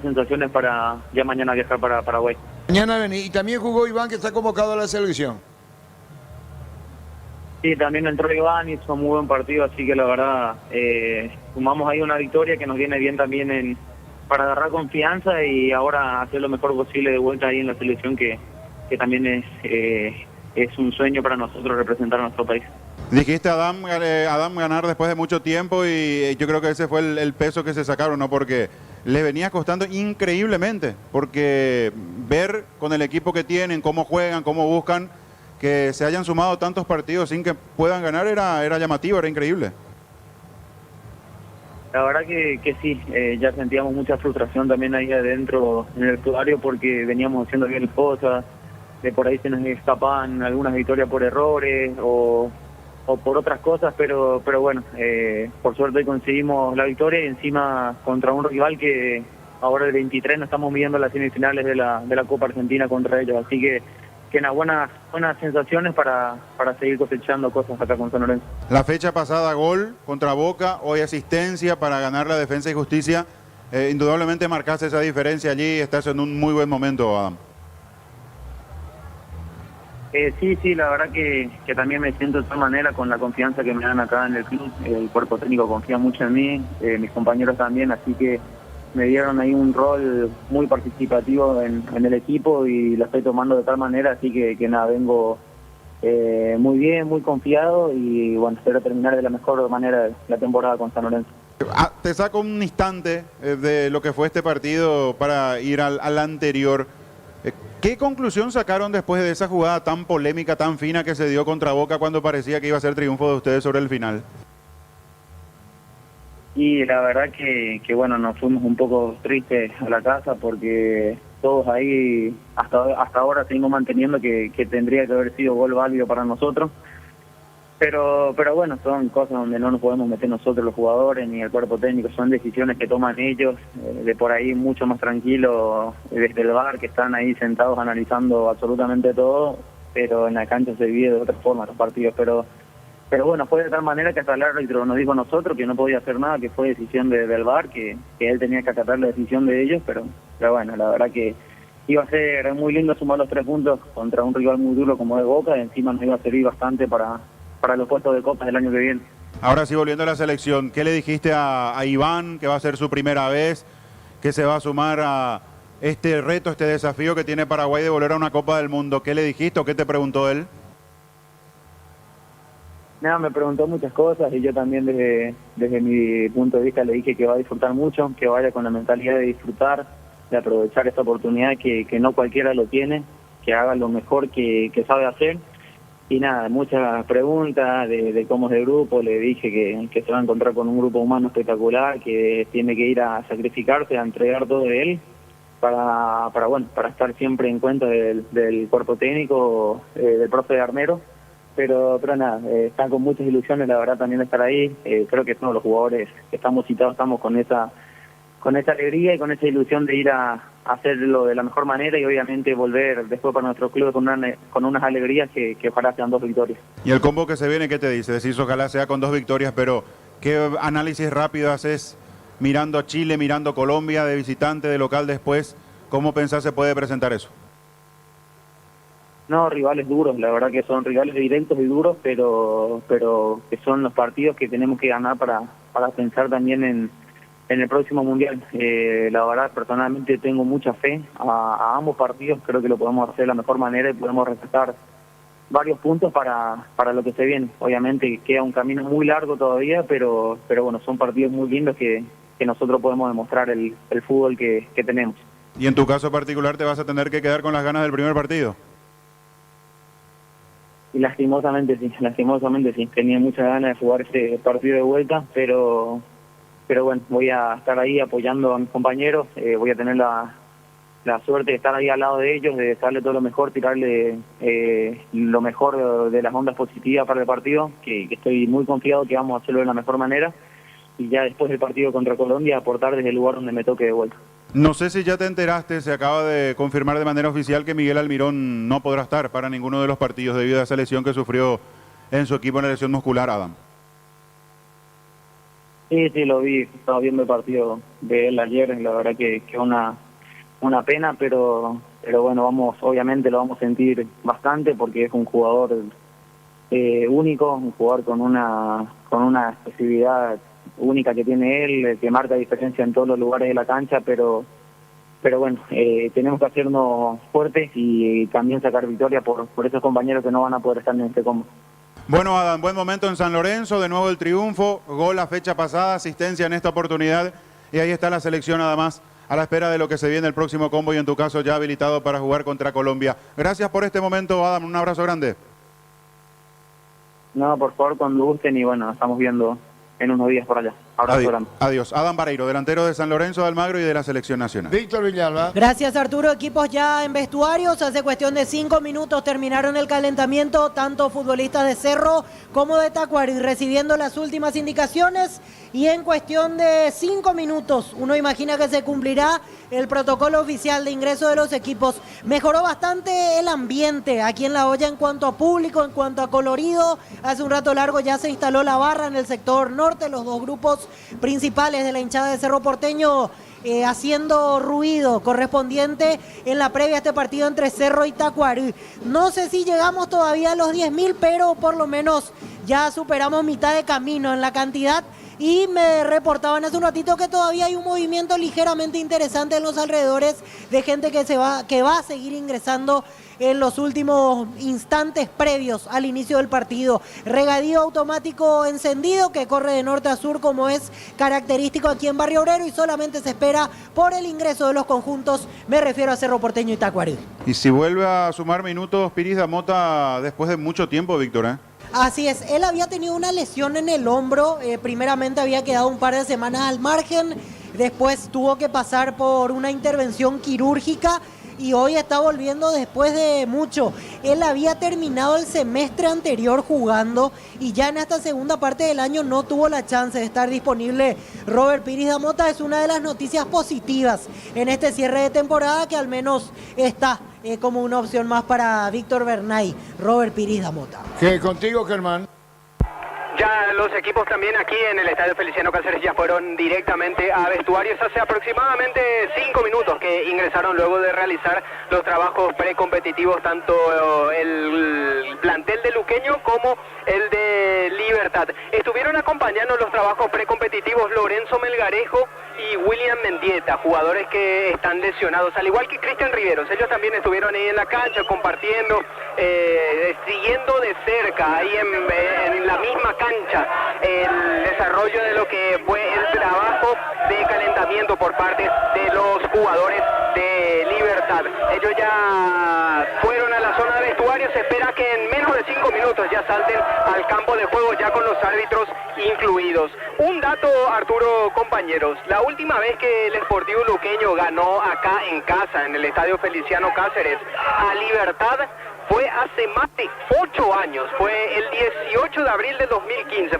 sensaciones para ya mañana viajar para Paraguay. Mañana vení. Y también jugó Iván, que está convocado a la selección. Sí, también entró Iván, hizo muy buen partido, así que la verdad sumamos ahí una victoria que nos viene bien también para agarrar confianza y ahora hacer lo mejor posible de vuelta ahí en la selección que también es un sueño para nosotros representar a nuestro país. Dijiste Adam ganar después de mucho tiempo y yo creo que ese fue el peso que se sacaron, ¿no? Porque les venía costando increíblemente, porque ver con el equipo que tienen, cómo juegan, cómo buscan, que se hayan sumado tantos partidos sin que puedan ganar era llamativo, era increíble. La verdad que sí, ya sentíamos mucha frustración también ahí adentro en el vestuario porque veníamos haciendo bien las cosas, de por ahí se nos escapaban algunas victorias por errores o por otras cosas, pero bueno, por suerte conseguimos la victoria y encima contra un rival que ahora el 23 nos estamos midiendo las semifinales de la Copa Argentina contra ellos, así que nada, buenas sensaciones para seguir cosechando cosas acá con San Lorenzo. La fecha pasada gol contra Boca, hoy asistencia para ganar la Defensa y Justicia, indudablemente marcaste esa diferencia allí, estás en un muy buen momento, Adam. Sí, la verdad que también me siento de tal manera con la confianza que me dan acá en el club. El cuerpo técnico confía mucho en mí, mis compañeros también, así que me dieron ahí un rol muy participativo en el equipo y lo estoy tomando de tal manera, así que nada, vengo muy bien, muy confiado y bueno, espero terminar de la mejor manera la temporada con San Lorenzo. Te saco un instante de lo que fue este partido para ir al anterior. ¿Qué conclusión sacaron después de esa jugada tan polémica, tan fina que se dio contra Boca cuando parecía que iba a ser triunfo de ustedes sobre el final? Y la verdad que bueno, nos fuimos un poco tristes a la casa porque todos ahí hasta ahora seguimos manteniendo que tendría que haber sido gol válido para nosotros. Pero bueno, son cosas donde no nos podemos meter nosotros los jugadores ni el cuerpo técnico, son decisiones que toman ellos, de por ahí mucho más tranquilo desde el bar, que están ahí sentados analizando absolutamente todo, pero en la cancha se vive de otra forma los partidos, pero bueno, fue de tal manera que hasta el árbitro nos dijo a nosotros que no podía hacer nada, que fue decisión del bar, que él tenía que acatar la decisión de ellos, pero bueno, la verdad que iba a ser muy lindo sumar los 3 puntos contra un rival muy duro como es Boca, y encima nos iba a servir bastante para los puestos de copas del año que viene. Ahora sí, volviendo a la selección, ¿qué le dijiste a Iván, que va a ser su primera vez, que se va a sumar a este reto, este desafío que tiene Paraguay de volver a una Copa del Mundo? ¿Qué le dijiste o qué te preguntó él? Nada, me preguntó muchas cosas y yo también desde mi punto de vista le dije que va a disfrutar mucho, que vaya con la mentalidad de disfrutar, de aprovechar esta oportunidad que no cualquiera lo tiene, que haga lo mejor que sabe hacer. Y nada, muchas preguntas de cómo es el grupo, le dije que se va a encontrar con un grupo humano espectacular, que tiene que ir a sacrificarse, a entregar todo de él, para estar siempre en cuenta del cuerpo técnico, del profe Armero, pero nada, están con muchas ilusiones, la verdad, también de estar ahí. Creo que todos los jugadores que estamos citados estamos con esa alegría y con esa ilusión de ir a hacerlo de la mejor manera y obviamente volver después para nuestro club con unas alegrías que ojalá sean 2 victorias. ¿Y el combo que se viene, qué te dice? Decís ojalá sea con 2 victorias, pero ¿qué análisis rápido haces mirando a Chile, mirando a Colombia, de visitante, de local después? ¿Cómo pensás se puede presentar eso? No, rivales duros, la verdad que son rivales directos y duros, pero que son los partidos que tenemos que ganar para pensar también en el próximo Mundial. La verdad, personalmente tengo mucha fe a ambos partidos, creo que lo podemos hacer de la mejor manera y podemos rescatar varios puntos para lo que se viene. Obviamente queda un camino muy largo todavía, pero bueno, son partidos muy lindos que nosotros podemos demostrar el fútbol que tenemos. Y en tu caso particular te vas a tener que quedar con las ganas del primer partido. Y lastimosamente sí, tenía muchas ganas de jugar este partido de vuelta, pero bueno, voy a estar ahí apoyando a mis compañeros, voy a tener la suerte de estar ahí al lado de ellos, de darle todo lo mejor, tirarle lo mejor de las ondas positivas para el partido, que estoy muy confiado que vamos a hacerlo de la mejor manera, y ya después del partido contra Colombia aportar desde el lugar donde me toque de vuelta. No sé si ya te enteraste, se acaba de confirmar de manera oficial que Miguel Almirón no podrá estar para ninguno de los partidos debido a esa lesión que sufrió en su equipo, en la lesión muscular, Adam. Sí, lo vi, estaba viendo el partido de él ayer, y la verdad que una pena, pero bueno, obviamente lo vamos a sentir bastante porque es un jugador único, un jugador con una expresividad única que tiene él, que marca diferencia en todos los lugares de la cancha, pero bueno, tenemos que hacernos fuertes y también sacar victoria por esos compañeros que no van a poder estar en este combo. Bueno, Adam, buen momento en San Lorenzo, de nuevo el triunfo, gol la fecha pasada, asistencia en esta oportunidad, y ahí está la selección nada más, a la espera de lo que se viene el próximo combo y en tu caso ya habilitado para jugar contra Colombia. Gracias por este momento, Adam, un abrazo grande. No, por favor, cuando gusten y bueno, estamos viendo en unos días por allá. Adiós. Adam Vareiro, delantero de San Lorenzo de Almagro y de la Selección Nacional. Víctor Villalba. Gracias, Arturo. Equipos ya en vestuarios. Hace cuestión de 5 minutos terminaron el calentamiento, tanto futbolistas de Cerro como de Tacuary, recibiendo las últimas indicaciones. Y en cuestión de 5 minutos, uno imagina que se cumplirá el protocolo oficial de ingreso de los equipos. Mejoró bastante el ambiente aquí en La Hoya en cuanto a público, en cuanto a colorido. Hace un rato largo ya se instaló la barra en el sector norte, los dos grupos principales de la hinchada de Cerro Porteño haciendo ruido correspondiente en la previa a este partido entre Cerro y Tacuary. No sé si llegamos todavía a los 10.000, pero por lo menos ya superamos mitad de camino en la cantidad. Y me reportaban hace un ratito que todavía hay un movimiento ligeramente interesante en los alrededores de gente que va a seguir ingresando en los últimos instantes previos al inicio del partido. Regadío automático encendido que corre de norte a sur como es característico aquí en Barrio Obrero y solamente se espera por el ingreso de los conjuntos, me refiero a Cerro Porteño y Tacuary. Y si vuelve a sumar minutos Piris Damota después de mucho tiempo, Víctor, Así es, él había tenido una lesión en el hombro, primeramente había quedado un par de semanas al margen, después tuvo que pasar por una intervención quirúrgica y hoy está volviendo después de mucho. Él había terminado el semestre anterior jugando y ya en esta segunda parte del año no tuvo la chance de estar disponible. Robert Piris Damota es una de las noticias positivas en este cierre de temporada que al menos está como una opción más para Víctor Bernay, Robert Piris Damota. ¿Qué contigo, Germán? Ya los equipos también aquí en el Estadio Feliciano Cáceres ya fueron directamente a vestuarios hace aproximadamente 5 minutos que ingresaron luego de realizar los trabajos precompetitivos, tanto el plantel de Luqueño como el de Libertad. Estuvieron acompañando los trabajos precompetitivos Lorenzo Melgarejo y William Mendieta, jugadores que están lesionados, al igual que Cristian Riveros. Ellos también estuvieron ahí en la cancha compartiendo, siguiendo de cerca, ahí en la misma cancha, el desarrollo de lo que fue el trabajo de calentamiento por parte de los jugadores de Libertad. Ellos ya fueron a la zona de vestuario, se espera que en menos de 5 minutos ya salten al campo de juego ya con los árbitros incluidos. Un dato, Arturo, compañeros, la última vez que el Sportivo Luqueño ganó acá en casa, en el Estadio Feliciano Cáceres, a Libertad, fue hace más de 8 años, fue el 18 de abril de 2015,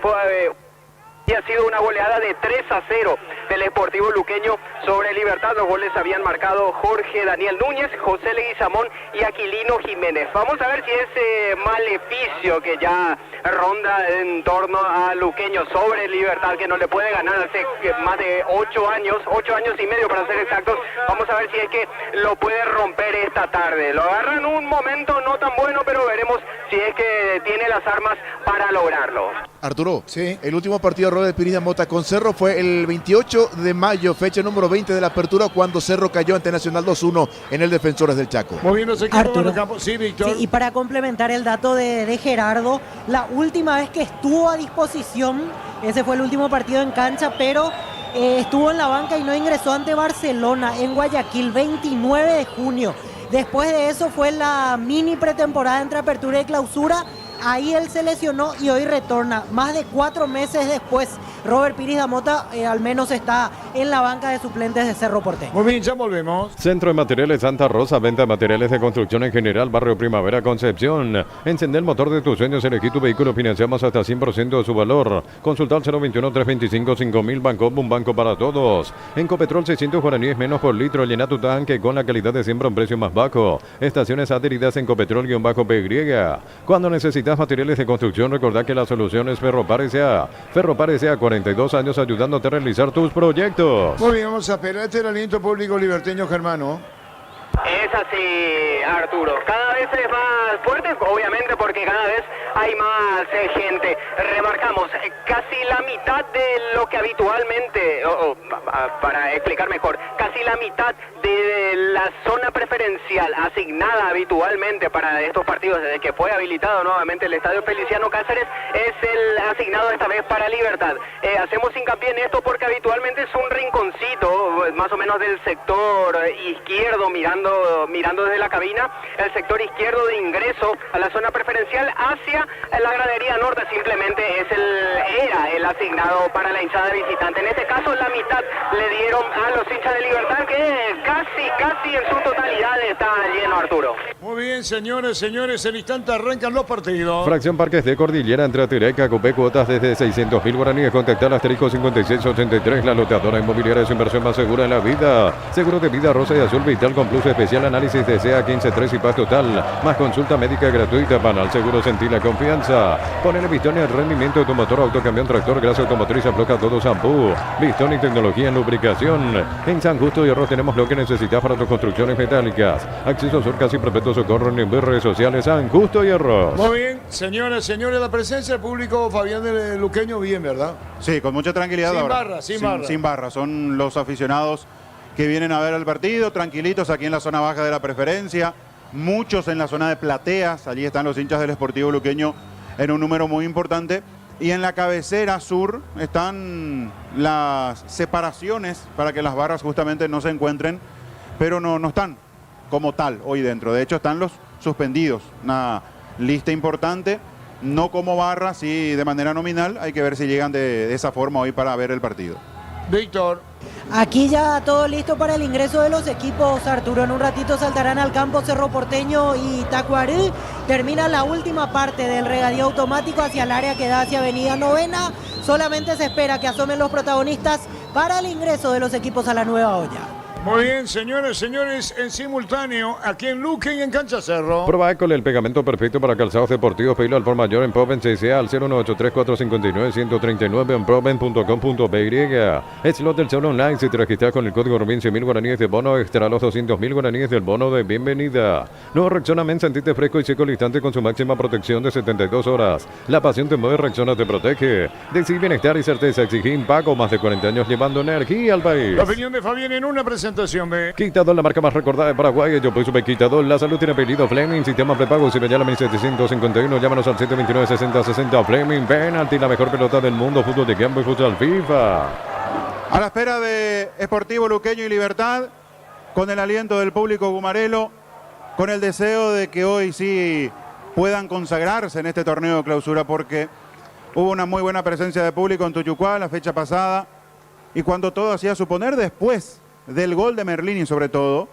y ha sido una goleada de 3-0 del Sportivo Luqueño sobre Libertad. Los goles habían marcado Jorge Daniel Núñez, José Leguizamón y Aquilino Jiménez. Vamos a ver si ese maleficio que ya ronda en torno a Luqueño sobre Libertad, que no le puede ganar hace más de 8 años y medio para ser exactos, vamos a ver si es que lo puede romper esta tarde. Lo agarran un momento no tan bueno, pero veremos si es que tiene las armas para lograrlo. Arturo, sí, el último partido de Robert Piris Damota con Cerro fue el 28 de mayo, fecha número 20 de la apertura, cuando Cerro cayó ante Nacional 2-1 en el Defensores del Chaco. Moviéndose Arturo. en el campo. Sí, Víctor. Sí, y para complementar el dato de Gerardo, la última vez que estuvo a disposición, ese fue el último partido en cancha, pero estuvo en la banca y no ingresó ante Barcelona en Guayaquil, 29 de junio. Después de eso fue la mini pretemporada entre apertura y clausura. Ahí él se lesionó y hoy retorna. Más de 4 meses después, Robert Piris Damota al menos está en la banca de suplentes de Cerro Porteño. Muy bien, ya volvemos. Centro de Materiales Santa Rosa, venta de materiales de construcción en general, Barrio Primavera, Concepción. Encender el motor de tus sueños, elegí tu vehículo, financiamos hasta 100% de su valor. Consulta al 021-325-5000, Bancoop, un banco para todos. En Copetrol 600 guaraníes menos por litro, llena tu tanque con la calidad de siempre a un precio más bajo. Estaciones adheridas en Copetrol-PY. Cuando necesitas materiales de construcción, recordá que la solución es Ferropar S.A. Ferropar S.A. 42 años ayudándote a realizar tus proyectos. Muy bien, vamos a esperar. Este es el aliento público liberteño, Germano. Es así, Arturo. Cada vez es más fuerte, obviamente, porque cada vez hay más gente. Remarcamos, casi la mitad de lo que habitualmente, para explicar mejor, casi la mitad de la zona preferencial asignada habitualmente para estos partidos, desde que fue habilitado nuevamente el Estadio Feliciano Cáceres, es el asignado esta vez para Libertad. Hacemos hincapié en esto porque habitualmente es un rinconcito, más o menos del sector izquierdo, mirando desde la cabina, el sector izquierdo de ingreso a la zona preferencial hacia la gradería norte. Simplemente era el asignado para la hinchada visitante. En este caso la mitad le dieron a los hinchas de Libertad, que casi en su totalidad está lleno, Arturo. Muy bien, señores, el instante arrancan los partidos. Fracción Parques de Cordillera entre Atireca, Copé, cuotas desde 600.000 guaraníes. Contactar al asterisco 5683, la loteadora inmobiliaria, su inversión más segura en la vida. Seguro de vida rosa y azul vital con plus especial, análisis de SEA 15.3 y paz total. Más consulta médica gratuita. Banal Seguro, sentir la confianza. Ponele Vistón y el rendimiento de tu motor, autocamión, tractor, grasa automotriz, afloja todo, shampoo. Vistón y tecnología en lubricación. En San Justo y Arroz tenemos lo que necesitas para tus construcciones metálicas. Acceso Sur, casi perpetuo socorro en redes sociales. San Justo y Arroz. Muy bien, señores, la presencia del público, Fabián de Luqueño, bien, ¿verdad? Sí, con mucha tranquilidad ahora. Sin barra. Son los aficionados que vienen a ver el partido, tranquilitos aquí en la zona baja de la preferencia, muchos en la zona de plateas, allí están los hinchas del Sportivo Luqueño en un número muy importante, y en la cabecera sur están las separaciones para que las barras justamente no se encuentren, pero no están como tal hoy dentro. De hecho están los suspendidos, una lista importante, no como barra, sí de manera nominal. Hay que ver si llegan de esa forma hoy para ver el partido. Víctor. Aquí ya todo listo para el ingreso de los equipos, Arturo. En un ratito saltarán al campo Cerro Porteño y Tacuarí. Termina la última parte del regadío automático hacia el área que da hacia Avenida Novena. Solamente se espera que asomen los protagonistas para el ingreso de los equipos a la nueva olla. Muy bien, señores, en simultáneo, aquí en Luque y en Cancha Cerro. Prueba con el pegamento perfecto para calzados deportivos. Pedilo al por mayor en Proven CCA al 0183459-139 en proven.com.py. Slot del Sol Online. Si te registras con el código RUBIN, 100.000 guaraníes de bono extra, los 200.000 guaraníes del bono de bienvenida. Nuevo Rexona Men, sentite fresco y seco al instante con su máxima protección de 72 horas. La pasión te mueve, Rexona te protege. Decir bienestar y certeza, exigir impacto, más de 40 años llevando energía al país. La opinión de Fabián en una presentación. Quitador, la marca más recordada de Paraguay. Yo soy Quitador. La salud tiene apellido Fleming. Sistema prepago. Si me llama 1751, llámanos al 729-6060. Fleming, penalti, la mejor pelota del mundo. Fútbol de campo y fútbol FIFA. A la espera de Sportivo Luqueño y Libertad, con el aliento del público gumarelo, con el deseo de que hoy sí puedan consagrarse en este torneo de clausura, porque hubo una muy buena presencia de público en Tuyucuá la fecha pasada, y cuando todo hacía suponer, después del gol de Merlini sobre todo,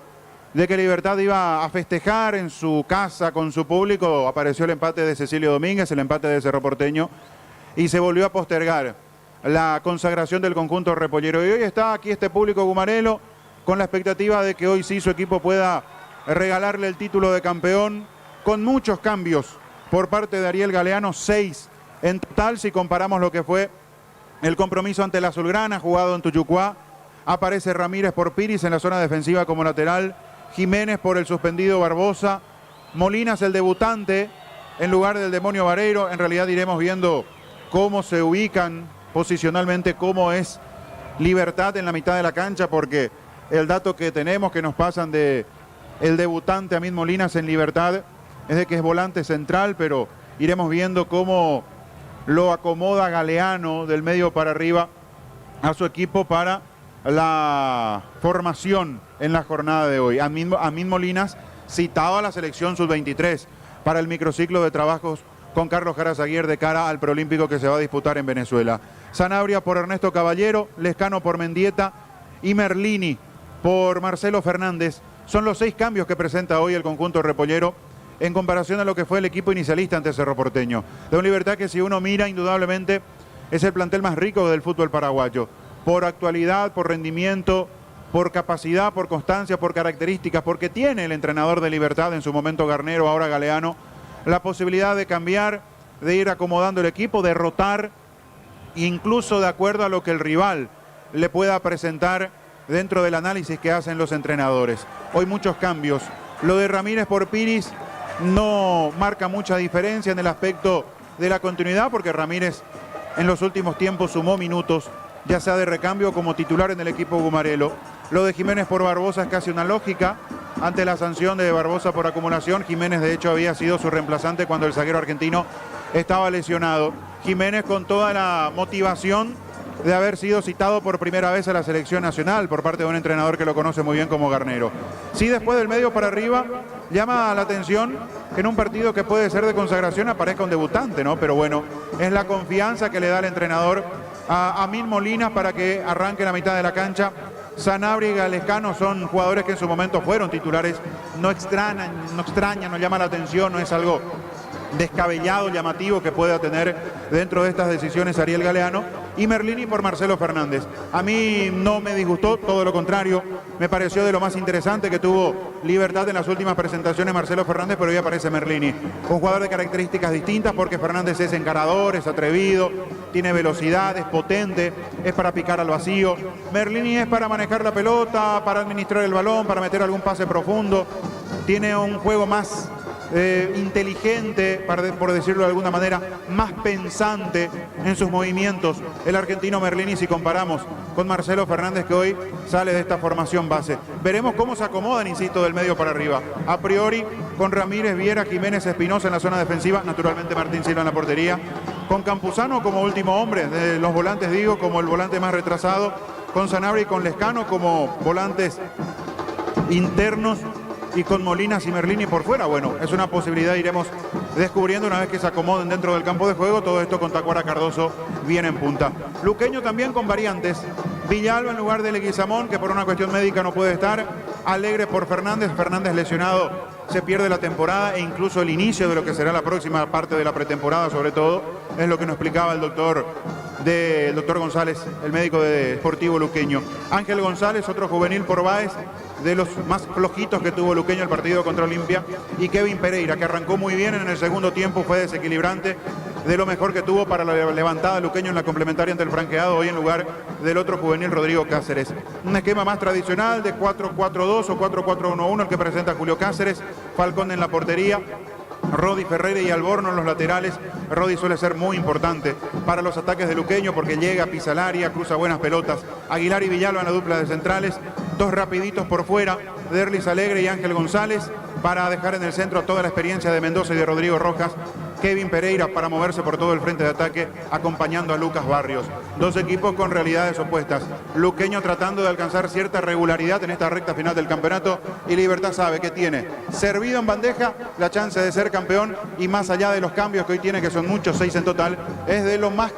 de que Libertad iba a festejar en su casa con su público, apareció el empate de Cecilio Domínguez, el empate de Cerro Porteño, y se volvió a postergar la consagración del conjunto repollero. Y hoy está aquí este público gumarelo con la expectativa de que hoy sí su equipo pueda regalarle el título de campeón, con muchos cambios por parte de Ariel Galeano, 6 en total si comparamos lo que fue el compromiso ante la Azulgrana jugado en Tuyucuá. Aparece Ramírez por Piris en la zona defensiva como lateral, Jiménez por el suspendido Barbosa, Molinas el debutante en lugar del Demonio Vareiro. En realidad iremos viendo cómo se ubican posicionalmente, cómo es Libertad en la mitad de la cancha, porque el dato que tenemos que nos pasan de el debutante Amid Molinas en Libertad es de que es volante central, pero iremos viendo cómo lo acomoda Galeano del medio para arriba a su equipo para la formación en la jornada de hoy. Amid Molinas citado a la selección sub-23 para el microciclo de trabajos con Carlos Jara Zaguier de cara al preolímpico que se va a disputar en Venezuela. Sanabria por Ernesto Caballero, Lescano por Mendieta, y Merlini por Marcelo Fernández. Son los 6 cambios que presenta hoy el conjunto repollero en comparación a lo que fue el equipo inicialista ante Cerro Porteño. De un Libertad que, si uno mira, indudablemente es el plantel más rico del fútbol paraguayo. Por actualidad, por rendimiento, por capacidad, por constancia, por características, porque tiene el entrenador de Libertad, en su momento Garnero, ahora Galeano, la posibilidad de cambiar, de ir acomodando el equipo, de rotar, incluso de acuerdo a lo que el rival le pueda presentar dentro del análisis que hacen los entrenadores. Hoy muchos cambios. Lo de Ramírez por Piris no marca mucha diferencia en el aspecto de la continuidad, porque Ramírez en los últimos tiempos sumó minutos, ya sea de recambio como titular en el equipo gumarelo. Lo de Jiménez por Barbosa es casi una lógica. Ante la sanción de Barbosa por acumulación, Jiménez de hecho había sido su reemplazante cuando el zaguero argentino estaba lesionado. Jiménez con toda la motivación de haber sido citado por primera vez a la selección nacional por parte de un entrenador que lo conoce muy bien como Garnero. Sí, después del medio para arriba, llama la atención que en un partido que puede ser de consagración aparezca un debutante, ¿no? Pero bueno, es la confianza que le da el entrenador a Amin Molina para que arranque la mitad de la cancha. Sanabria y Galescano son jugadores que en su momento fueron titulares. No extraña, no llama la atención, no es algo descabellado, llamativo que pueda tener dentro de estas decisiones Ariel Galeano. Y Merlini por Marcelo Fernández. A mí no me disgustó, todo lo contrario, me pareció de lo más interesante que tuvo Libertad en las últimas presentaciones Marcelo Fernández, pero hoy aparece Merlini, un jugador de características distintas, porque Fernández es encarador, es atrevido, tiene velocidad, es potente, es para picar al vacío. Merlini es para manejar la pelota, para administrar el balón, para meter algún pase profundo. Tiene un juego más inteligente, por decirlo de alguna manera, más pensante en sus movimientos el argentino Merlini, si comparamos con Marcelo Fernández, que hoy sale de esta formación base. Veremos cómo se acomodan, insisto, del medio para arriba. A priori, con Ramírez, Viera, Jiménez, Espinosa en la zona defensiva, naturalmente Martín Silva en la portería, con Campuzano como último hombre, de los volantes digo, como el volante más retrasado, con Sanabria y con Lescano como volantes internos, y con Molinas y Merlini por fuera. Bueno, es una posibilidad, iremos descubriendo una vez que se acomoden dentro del campo de juego. Todo esto con Tacuara Cardoso bien en punta. Luqueño también con variantes. Villalba en lugar de Leguizamón, que por una cuestión médica no puede estar. Alegre por Fernández. Fernández lesionado, se pierde la temporada e incluso el inicio de lo que será la próxima parte de la pretemporada, sobre todo. Es lo que nos explicaba el doctor González, el médico de Sportivo Luqueño. Ángel González, otro juvenil por Báez, de los más flojitos que tuvo Luqueño el partido contra Olimpia. Y Kevin Pereira, que arrancó muy bien en el segundo tiempo, fue desequilibrante, de lo mejor que tuvo para la levantada Luqueño en la complementaria ante el franqueado, hoy en lugar del otro juvenil Rodrigo Cáceres. Un esquema más tradicional de 4-4-2 o 4-4-1-1, el que presenta Julio Cáceres, Falcón en la portería, Rodi, Ferreira y Alborno en los laterales. Rodi suele ser muy importante para los ataques de Luqueño porque llega, pisa el área, cruza buenas pelotas. Aguilar y Villalba en la dupla de centrales, dos rapiditos por fuera, Derlis Alegre y Ángel González, para dejar en el centro toda la experiencia de Mendoza y de Rodrigo Rojas. Kevin Pereira para moverse por todo el frente de ataque, acompañando a Lucas Barrios. Dos equipos con realidades opuestas. Luqueño tratando de alcanzar cierta regularidad en esta recta final del campeonato, y Libertad sabe que tiene servido en bandeja la chance de ser campeón, y más allá de los cambios que hoy tiene, que son muchos, 6 en total, es de lo más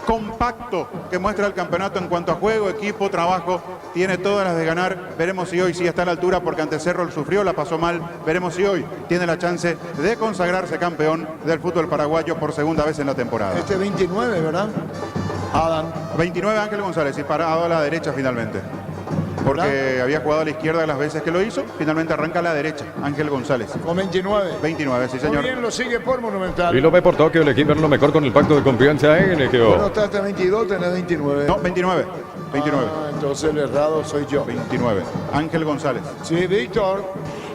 compacto que muestra el campeonato en cuanto a juego, equipo, trabajo. Tiene todas las de ganar. Veremos si hoy sí está a la altura, porque ante Cerro el sufrió, la pasó mal. Veremos si hoy tiene la chance de consagrarse campeón del fútbol paraguayo por segunda vez en la temporada. 29, ¿verdad? Adam. 29 Ángel González, y parado a la derecha finalmente, porque había jugado a la izquierda las veces que lo hizo. Finalmente arranca a la derecha Ángel González. Con 29. 29, sí señor. Muy bien, lo sigue por Monumental. Y lo ve por Tokio, el equipo lo mejor con el pacto de confianza en el Bueno, está hasta 22, tenés 29. No, 29. 29. Entonces el errado soy yo. 29. Ángel González. Sí, Víctor.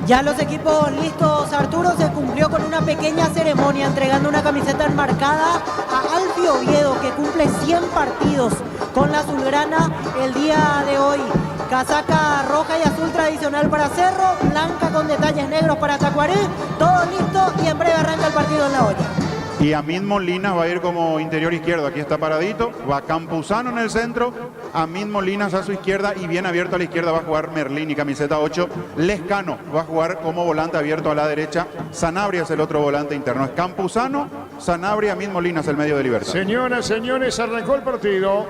Ya los equipos listos, Arturo. Se cumplió con una pequeña ceremonia entregando una camiseta enmarcada a Alfie Oviedo, que cumple 100 partidos con la azulgrana el día de hoy. Casaca roja y azul tradicional para Cerro, blanca con detalles negros para Tacuarí. Todo listo y en breve arranca el partido en la olla. Y Amin Molinas va a ir como interior izquierdo, aquí está paradito. Va Campuzano en el centro, Amin Molinas a su izquierda, y bien abierto a la izquierda va a jugar Merlini, camiseta 8. Lescano va a jugar como volante abierto a la derecha. Sanabria es el otro volante interno. Es Campuzano, Sanabria, Amin Molinas el medio de Libertad. Señoras, señores, arrancó el partido.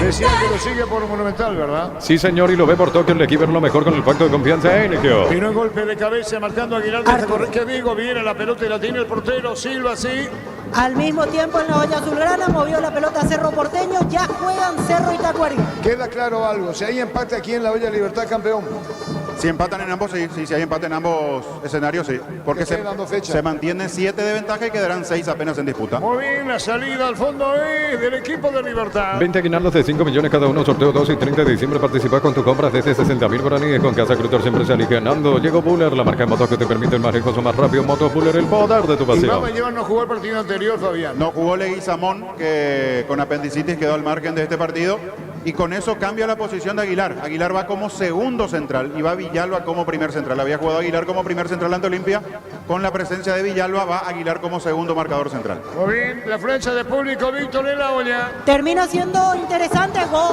Decía que lo sigue por Monumental, ¿verdad? Sí, señor, y lo ve por Tokio. El equipo es lo mejor con el pacto de confianza en Nikio. Vino el golpe de cabeza marcando a Aguilar. ¿Qué digo? Viene la pelota y la tiene el portero. Silva, sí. Al mismo tiempo en la olla azulgrana movió la pelota Cerro Porteño. Ya juegan Cerro y Tacuarí. Queda claro algo. Si hay empate aquí en la Olla Libertad, campeón. Si empatan en ambos, sí, si hay empate en ambos escenarios, sí. Porque se mantienen 7 de ventaja y quedarán 6 apenas en disputa. Muy bien, la salida al fondo del equipo de Libertad. 20 aguinaldos de 5 millones cada uno, sorteo 2 y 30 de diciembre. Participa con tu compra desde 60.000 guaraníes. Con Casa Crutor siempre salís ganando. Llegó Buller, la marca de motos que te permite el manejo más rápido. Motos Buller, el poder de tu Y pasión. vamos a llevarnos a jugar el partido anterior, Fabián. No jugó Leguizamón, que con apendicitis quedó al margen de este partido. Y con eso cambia la posición de Aguilar. Aguilar va como segundo central y va Villalba como primer central. Había jugado Aguilar como primer central ante Olimpia. Con la presencia de Villalba va Aguilar como segundo marcador central. Muy bien, la flecha de público, Víctor en la olla. Termina siendo interesante. Gol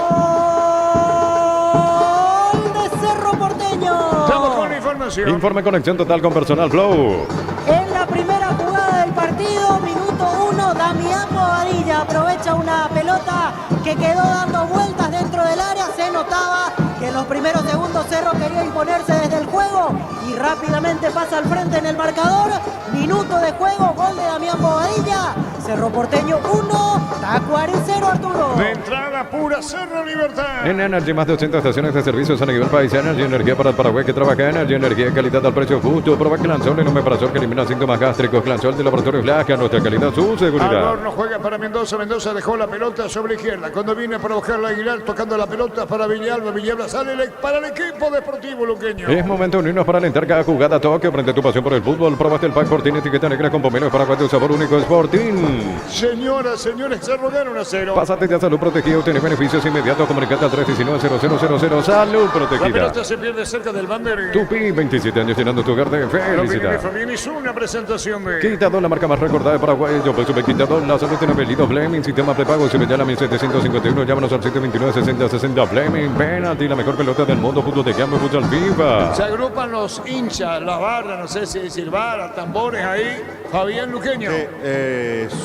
de Cerro Porteño. Estamos con la información. Informe conexión total con Personal Flow. En la primera jugada del partido, minuto 1, Damián Bobadilla aprovecha una pelota que quedó dando vueltas dentro del área. Se notaba que en los primeros segundos Cerro quería imponerse desde el juego y rápidamente pasa al frente en el marcador. Minuto de juego, gol de Damián Bobadilla. Cerro Porteño 1, Tacuarí 0, Arturo. De entrada pura, Cerro Libertad. En Energy, más de 80 estaciones de servicios a nivel país. Energy, energía para el Paraguay que trabaja. Energy, energía de calidad al precio justo. Prueba Clansol, el omeprazol que elimina síntomas gástricos. Clansol de Laboratorio Blasca, nuestra calidad, su seguridad. Alborno juega para Mendoza. Mendoza dejó la pelota sobre izquierda. Cuando viene para buscarla Aguilar, tocando la pelota para Villalba. Villalba sale para el equipo deportivo luqueño. Es momento de unirnos para alentar cada jugada. Tokio, prende tu pasión por el fútbol. Probaste el pack Fortín, etiqueta negra con pomelo Paraguay de un sabor único. Sporting. Señoras, señores, Cerro gana 1-0. Pásate ya Salud Protegida, obtener beneficios inmediatos. Comunicate al 319-0000. Salud La Protegida. pelota se pierde cerca del bander. Tupi, 27 años llenando tu hogar de felicidad. Fabián hizo una presentación de... Quitador, la marca más recordada de Paraguay. Yo pues Quitador, la salud tiene apellido Fleming, sistema prepago, se llama 1751. Llámanos al 729-6060 Fleming. Penalti, la mejor pelota del mundo. Fútbol de campo, fútbol FIFA. Se agrupan los hinchas, la barra, no sé si silbar, tambores ahí. Fabián Luqueño.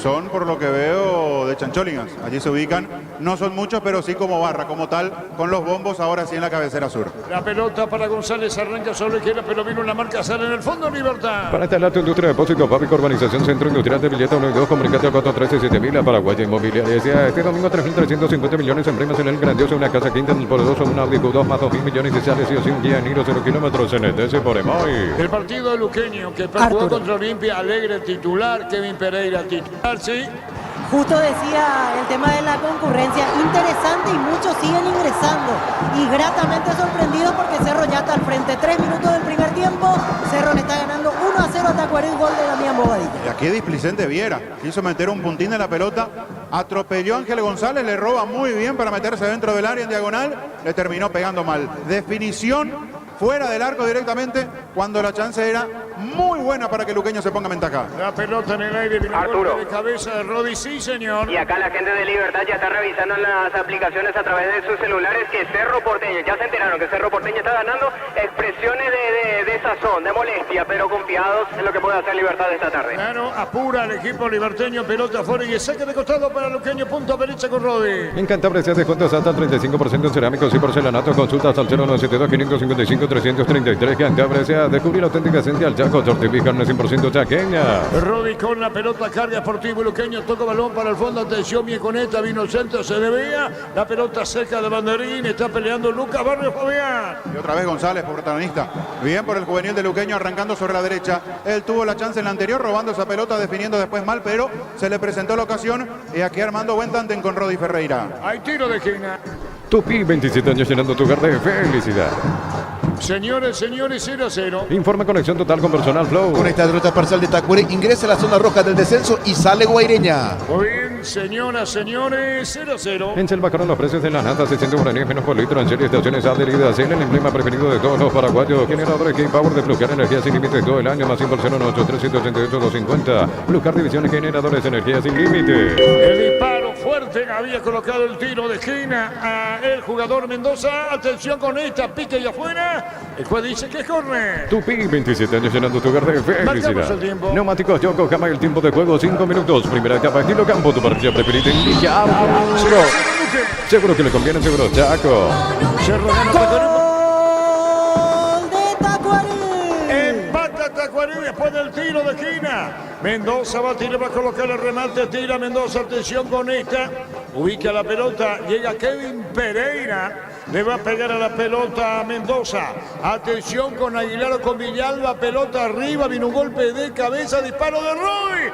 Son, por lo que veo, de Chancholinas. Allí se ubican. No son muchos, pero sí como barra, como tal, con los bombos ahora sí en la cabecera sur. La pelota para González, arranca sobre izquierda, pero vino una marca, sale en el fondo, Libertad. Para instalar tu industria de depósito, Fábrica Urbanización Centro Industrial de Villeta 1 y 2, comunicate al 413-7000 a Paraguay Inmobiliaria. Este domingo 3.350 millones en premios en el grandioso, una casa quinta en el poderoso, un Audi Q2 más 2.000 millones de sales y un Guía Niro 0 kilómetros en ETS por Emoy. El partido de Luqueño, que jugó contra Olimpia, Alegre titular, Kevin Pereira titular, sí. Justo decía el tema de la concurrencia, interesante y muchos siguen ingresando y gratamente sorprendidos porque Cerro ya está al frente. 3 minutos del primer tiempo, Cerro le está ganando 1-0 a Tacuarí, gol de Damián Bobadilla. Y aquí displicente Viera, quiso meter un puntín de la pelota, atropelló a Ángel González, le roba muy bien para meterse dentro del área en diagonal, le terminó pegando mal. Definición fuera del arco directamente, cuando la chance era muy buena para que Luqueño se ponga en ventaja. La pelota en el aire, vino Arturo. de cabeza de Rodi, sí señor. Y acá la gente de Libertad ya está revisando en las aplicaciones a través de sus celulares que Cerro Porteño, ya se enteraron que Cerro Porteño está ganando. Expresiones de sazón, de molestia, pero confiados en lo que puede hacer Libertad esta tarde. Claro, apura el equipo liberteño, pelota afuera y saque de costado para Luqueño, punto derecha con Rodi. En Cantabria se descuentos hasta el 35% en cerámicos y porcelanato. Consultas al 0972-555-333. Cantabria se descubrir la auténtica esencia del Chaco. Tortilla carne 100% chaqueña. Rodi con la pelota, carga Sportivo Luqueño, toca balón para el fondo, atención, Mieconeta, vino el centro, se debía, la pelota cerca de banderín, está peleando Lucas Barrio Fabián. Y otra vez González, protagonista. Bien por el juvenil de Luqueño, arrancando sobre la derecha. Él tuvo la chance en la anterior, robando esa pelota, definiendo después mal, pero se le presentó la ocasión. Y aquí armando buen tándem con Rodi Ferreira. Hay tiro de esquina. Tupi, 27 años llenando tu hogar de felicidad. Señores, 0-0. Informe conexión total con Personal Flow. Con esta derrota parcial de Tacuarí ingresa a la zona roja del descenso y sale Guaireña. Muy bien, señoras, señores, 0-0. En Selvacaron los precios de la nata 600 guaraníes menos por litro en serie estaciones adheridas. El emblema preferido de todos los paraguayos. Generadores K-Power de Flucar, energía sin límites todo el año. Más 100%-983-188-250. Flucar Divisiones Generadores, energía sin límites. El disparo fuerte, había colocado el tiro de esquina a el jugador Mendoza. Atención con esta, pique y afuera. El juez dice que corre. Tupi, 27 años llenando tu hogar de Marcamos felicidad. el tiempo. Neumáticos Yokohama, el tiempo de juego 5 minutos. Primera etapa estilo campo, tu partida preferida indica. Luqueño. Seguro que le conviene, seguro Chaco. Cerro gana Tacuarí. Gol de Tacuarí. Empata Tacuarí después del tiro de esquina. Mendoza va a tirar, va a colocar el remate, tira Mendoza, atención con esta. Ubica la pelota, llega Kevin Pereira. Le va a pegar a la pelota a Mendoza. Atención con Aguilar o con Villalba. Pelota arriba. Vino un golpe de cabeza. Disparo de Roy.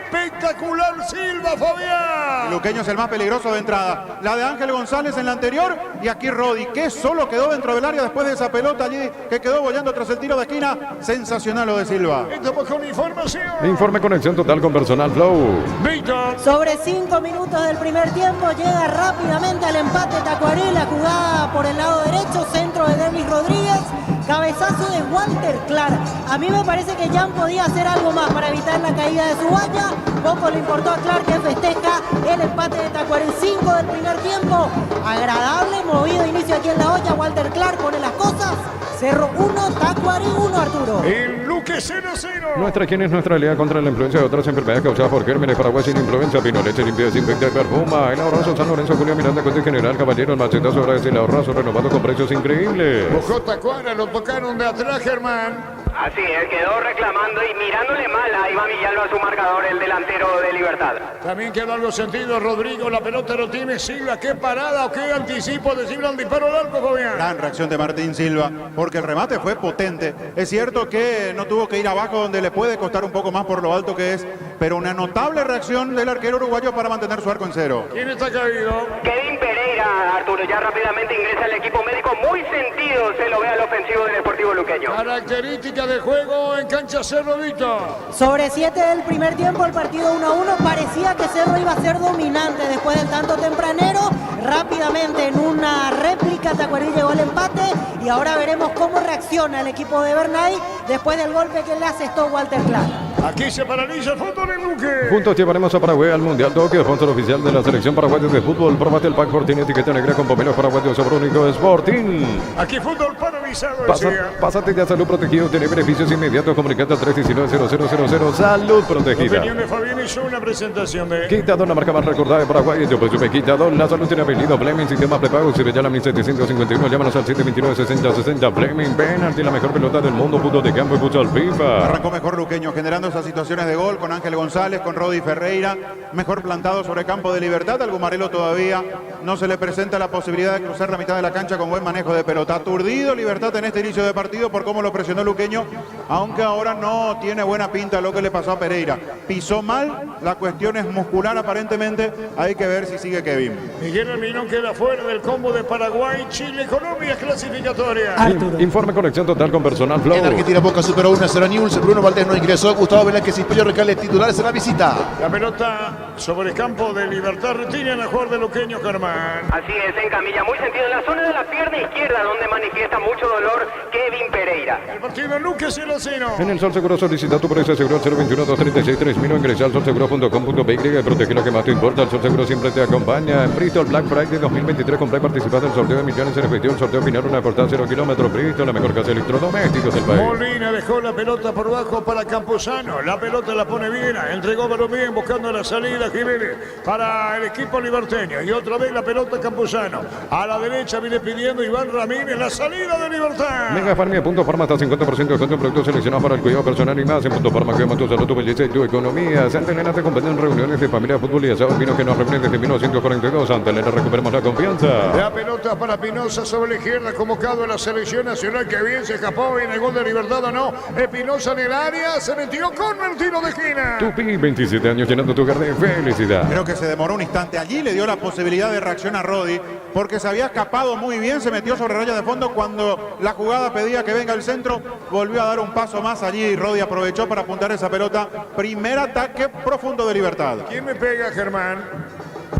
Espectacular Silva, Fabián. Luqueño es el más peligroso de entrada. La de Ángel González en la anterior. Y aquí Rodi, que solo quedó dentro del área después de esa pelota allí que quedó bollando tras el tiro de esquina. Sensacional lo de Silva. Estamos con información. Informe conexión total con Personal Flow. Víctor. Sobre 5 minutos del primer tiempo llega rápidamente al empate Tacuarí. La jugada por el lado derecho, centro de Denis Rodríguez, cabezazo de Walter Clark. A mí me parece que Jan podía hacer algo más para evitar la caída de Zubaña. Poco le importó a Clark, que festeja el empate de Tacuarí. 5 del primer tiempo. Agradable, movido inicio aquí en la olla. Walter Clark pone las cosas. Cerro 1, Tacuarí 1, Arturo. El Luque 0-0. Nuestra higiene es nuestra aliada contra la influencia de otras enfermedades causadas por gérmenes. Paraguay sin influenza, Pino Leche limpia, desinfecta y perfuma. El ahorrazo San Lorenzo, Julio Miranda, Cuente General, Caballero, el machetazo, ahora es el ahorrazo renovado con precios increíbles. Buscó Tacuara, lo tocaron de atrás, Germán. Así es, quedó reclamando y mirándole mal a Iván Villalba, su marcador, el delantero de Libertad. También quedó algo sentido, Rodrigo, la pelota lo tiene Silva. Qué parada o qué anticipo de Silva al disparo al arco, Fabián. Gran reacción de Martín Silva, porque el remate fue potente. Es cierto que no tuvo que ir abajo, donde le puede costar un poco más por lo alto que es, pero una notable reacción del arquero uruguayo para mantener su arco en cero. ¿Quién está caído? Kevin Pereira, Arturo, ya rápidamente ingresa al equipo médico, muy sentido se lo ve al ofensivo del Deportivo Luqueño. Característica de juego en cancha Cerro, Víctor. Sobre 7 del primer tiempo, el partido 1-1. Parecía que Cerro iba a ser dominante después del tanto tempranero. Rápidamente en una réplica Tacuarí llegó el empate y ahora veremos cómo reacciona el equipo de Bernay después del golpe que le asestó Walter Clark. Aquí se paraliza el fútbol en Luque. Juntos llevaremos a Paraguay al Mundial Tokio, sponsor oficial de la selección paraguaya de fútbol. Probate el pack Fortín, etiqueta negra con pomelos paraguayos sobre único Sporting. Aquí fútbol paralizado, decía. Pásate ya Salud Protegido, tiene beneficios inmediatos. Comunicate al 319-0000. Salud Protegida. Opinión de Fabián hizo una presentación de... Quitador, la marca más recordada de Paraguay. Yo presume Quitador, la salud tiene apellido. Fleming, sistema prepago. Si ya la 1751, llámanos al 729-6060. Fleming, penalti, la mejor pelota del mundo. Fútbol de campo y futsal FIFA. Arrancó mejor Luqueño, generando esas situaciones de gol con Ángel González, con Rodi Ferreira. Mejor plantado sobre campo de Libertad. Al Gumarelo todavía no se le presenta la posibilidad de cruzar la mitad de la cancha con buen manejo de pelota. Aturdido Libertad en este inicio de partido por cómo lo presionó Luqueño, aunque ahora no tiene buena pinta lo que le pasó a Pereira. Pisó mal, la cuestión es muscular aparentemente. Hay que ver si sigue Kevin. Miguel Almirón queda fuera del combo de Paraguay, Chile, Colombia, clasificatoria. Informe conexión total con Personal Flow. En Argentina Boca superó 1-0 a Newell's. Bruno Valdés no ingresó. Gustavo Velázquez y Pello Recales titulares en la visita. La pelota sobre el campo de Libertad retiran a jugador de Luqueño, Germán. Así es, en camilla, muy sentido en la zona de la pierna izquierda, donde manifiesta mucho dolor Kevin Pereira. El partido en Luque 0-0. En el Sol Seguro solicita tu precio seguro al 021-236-3000. Ingresa al solseguro.com.py y protege lo que más te importa. El Sol Seguro siempre te acompaña. En Bristol Black Friday 2023 compré y participar del sorteo de millones en efectivo. El sorteo final una portada 0 kilómetros. Bristol, la mejor casa de electrodomésticos del país. Molina dejó la pelota por bajo para Campuzano. La pelota la pone bien, entregó pero bien, buscando la salida Jiménez para el equipo liberteño. Y otra vez la pelota Campuzano. A la derecha viene pidiendo Iván Ramírez la salida de Libertad. Mega Farmia, Punto Farma hasta 50% de descuento en productos seleccionados para el cuidado personal y más. En Punto Farma cuidamos tu salud, tu belleza y tu economía. Santa Elena te acompaña en reuniones de familia, fútbol y asado. Vino que nos reúne desde 1942. Santa Elena, recuperamos la confianza. La pelota para Pinoza sobre la izquierda, convocado a la selección nacional. Que bien se escapó en el gol de Libertad o no. Espinosa en el área, se metió con el tiro de esquina. Tupi, 27 años llenando tu hogar de felicidad. Creo que se demoró un instante. Allí le dio la posibilidad de reacción a Rodi, porque se había escapado muy bien, se metió sobre raya de fondo cuando la jugada pedía que venga al centro, volvió a dar un paso más allí y Rodi aprovechó para apuntar esa pelota. Primer ataque profundo de Libertad. ¿Quién me pega, Germán?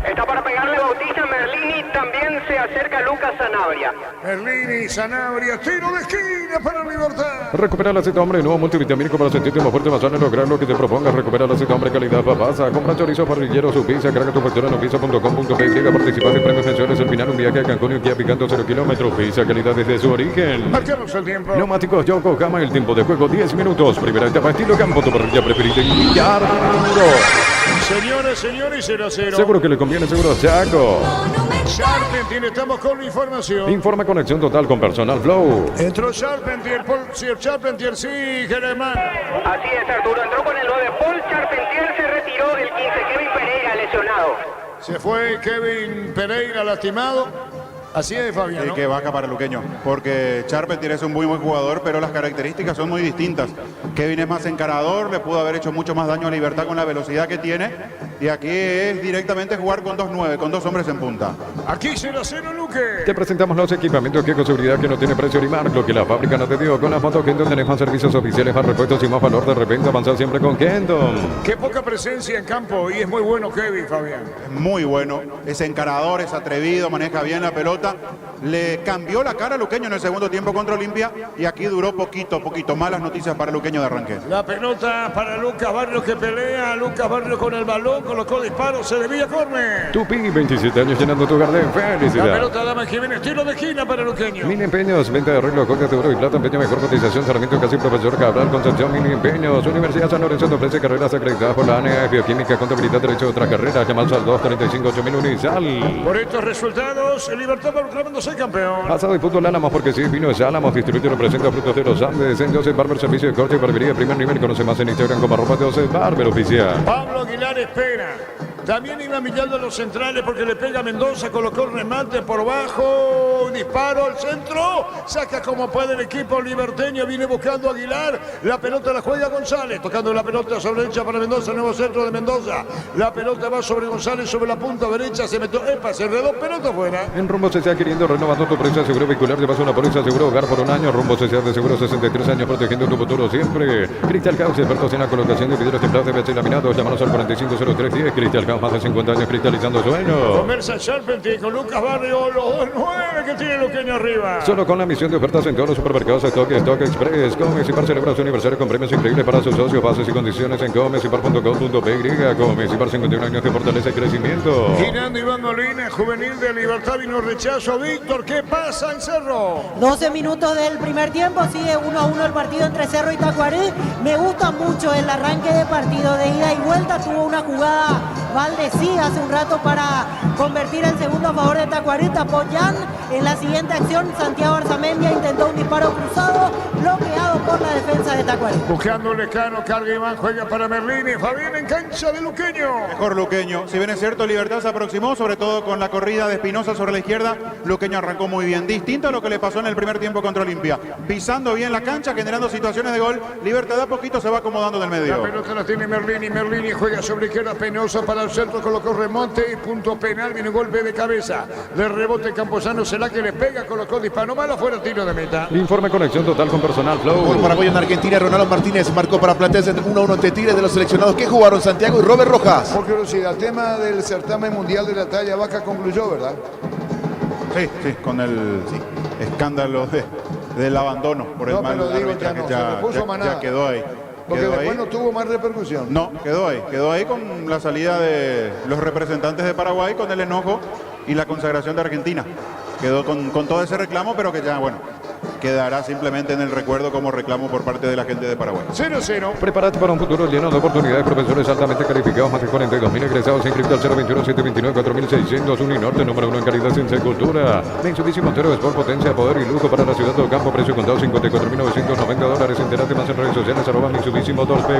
Está para pegarle Bautista Merlini, también se acerca Lucas Sanabria. Merlini, Sanabria, tiro de esquina para Libertad. Recupera el aceite hombre, nuevo multivitamínico para sentirte más fuerte, más sano y lograr lo que te propongas. Recupera el aceite hombre, calidad papasa. Compra chorizo, parrillero, su pizza, carga tu factura en pizza.com.py. Participas en premios mensuales. Al final un viaje a Cancún y Kia picando 0 kilómetros. Pizza, calidad desde su origen. Marcamos el tiempo. Neumáticos Yokohama, el tiempo de juego 10 minutos. Primera etapa estilo campo, tu parrilla preferida y Arturo. Señores, señores, 0-0. Seguro que le conviene, seguro Chaco. No me Charpentier, estamos con la información. Informa Conexión Total con Personal Flow. Entró Charpentier, Charpentier, sí, Germán. Así es, Arturo. Entró con el 9. Paul Charpentier, se retiró el 15. Kevin Pereira, lesionado. Se fue Kevin Pereira, lastimado. Así es, Fabián, ¿no? Que baja para Luqueño, porque Charpentier es un muy buen jugador, pero las características son muy distintas. Kevin es más encarador, le pudo haber hecho mucho más daño a Libertad con la velocidad que tiene, y aquí es directamente jugar con 2-9, con 2 hombres en punta. Aquí 0-0, Luque. Te presentamos los equipamientos que con seguridad que no tiene precio ni marca, lo que la fábrica no te dio. Con las motos Kendon tenés más servicios oficiales, más repuestos y más valor. De repente avanzar siempre con Kendon. Qué poca presencia en campo, y es muy bueno Kevin, Fabián. Muy bueno, es encarador, es atrevido, maneja bien la pelota. Le cambió la cara a Luqueño en el segundo tiempo contra Olimpia, y aquí duró poquito. Malas noticias para Luqueño de arranque. La pelota para Lucas Barrios, que pelea. Lucas Barrios con el balón, colocó disparo, se desvía córner. Tupi, 27 años llenando tu jardín. Felicidad. La pelota Dama Jiménez, tiro de esquina para Luqueño. Mini Empeños, venta de arreglo, coca de oro y plata, empeño, mejor cotización, Sarmiento, casi profesor Cabral, Concepción, Mini Empeños. Universidad San Lorenzo te ofrece carreras acreditadas por la ANEA, bioquímica, contabilidad, derecho de otras carreras. Llamados al 235-8000 Unizal. Por estos resultados, el Libertad va proclamándose campeón. Pasado y fútbol Álamos, porque sí, vino es Álamos, distribuye y representa Frutos de los Andes. En Joseph Barber, servicio de corte y barbería de primer nivel. Conoce más en Instagram como @Joseph Barber oficial. Pablo Aguilar espera. También iba millando los centrales porque le pega a Mendoza, colocó el remate por bajo, disparo al centro, saca como puede el equipo liberteño, viene buscando a Aguilar, la pelota la juega González, tocando la pelota sobre derecha para Mendoza, nuevo centro de Mendoza, la pelota va sobre González, sobre la punta derecha, se metió, se enredó, pelota fuera. En Rumbo se está adquiriendo, renovando tu póliza de seguro vehicular, llevas una póliza de seguro hogar por un año. Rumbo se de seguro 63 años, protegiendo tu futuro siempre. Cristal House, expertos en la colocación de vidrios templados de laminados, llámanos al 450310, Cristal House, más de 50 años cristalizando sueños. Conversa Charpentier con Lucas Barrio, los 9 que tiene Luqueño arriba. Solo con la misión de ofertas en todos los supermercados Stock Express. Comecipar celebra su aniversario con premios increíbles para sus socios. Bases y condiciones en comecipar.com.py. Comecipar, 51 años de fortaleza y crecimiento. Girando Iván Molina, juvenil de Libertad, vino rechazo. Víctor, ¿qué pasa en Cerro? 12 minutos del primer tiempo, sigue 1-1 el partido entre Cerro y Tacuarí. Me gusta mucho el arranque de partido de ida y vuelta. Tuvo una jugada Valdesí hace un rato para convertir el segundo a favor de Tacuarí. Tapó Jan. En la siguiente acción, Santiago Arzamendia intentó un disparo cruzado, bloqueado por la defensa de Tacuarí. Buscando Lescano, carga Iván, juega para Merlini. Fabián en cancha de Luqueño. Mejor Luqueño. Si bien es cierto, Libertad se aproximó, sobre todo con la corrida de Espinosa sobre la izquierda. Luqueño arrancó muy bien. Distinto a lo que le pasó en el primer tiempo contra Olimpia. Pisando bien la cancha, generando situaciones de gol. Libertad a poquito se va acomodando del medio. La pelota la tiene Merlini. Merlini juega sobre izquierda, Penosa para el centro, colocó remonte y punto penal. Viene un golpe de cabeza. De rebote Camposano, será que le pega, colocó disparo malo, fuera tiro de meta. Informe Conexión Total con Personal Flow. Por Paraguay en Argentina, Ronaldo Martínez marcó para Platense 1-1 ante Tigres de los seleccionados que jugaron Santiago y Robert Rojas. Por curiosidad, el tema del certamen mundial de la talla vaca concluyó, ¿verdad? Sí, con el escándalo del abandono por el mal arbitraje. Ya quedó ahí. Porque después no tuvo más repercusión. No, quedó ahí con la salida de los representantes de Paraguay, con el enojo y la consagración de Argentina. Quedó con todo ese reclamo, pero que ya, bueno, quedará simplemente en el recuerdo como reclamo por parte de la gente de Paraguay. 0-0. Prepárate para un futuro lleno de oportunidades. Profesores altamente calificados, más de 42.000 egresados. Inscrito al 021-729-4600. Uninorte, número 1 en calidad, ciencia y cultura. Mitsubishi Montero, Sport, potencia, poder y lujo para la ciudad de Ocampo. Precio contado $54.990. Entérate más en redes sociales, @Mitsubishi Motors PY.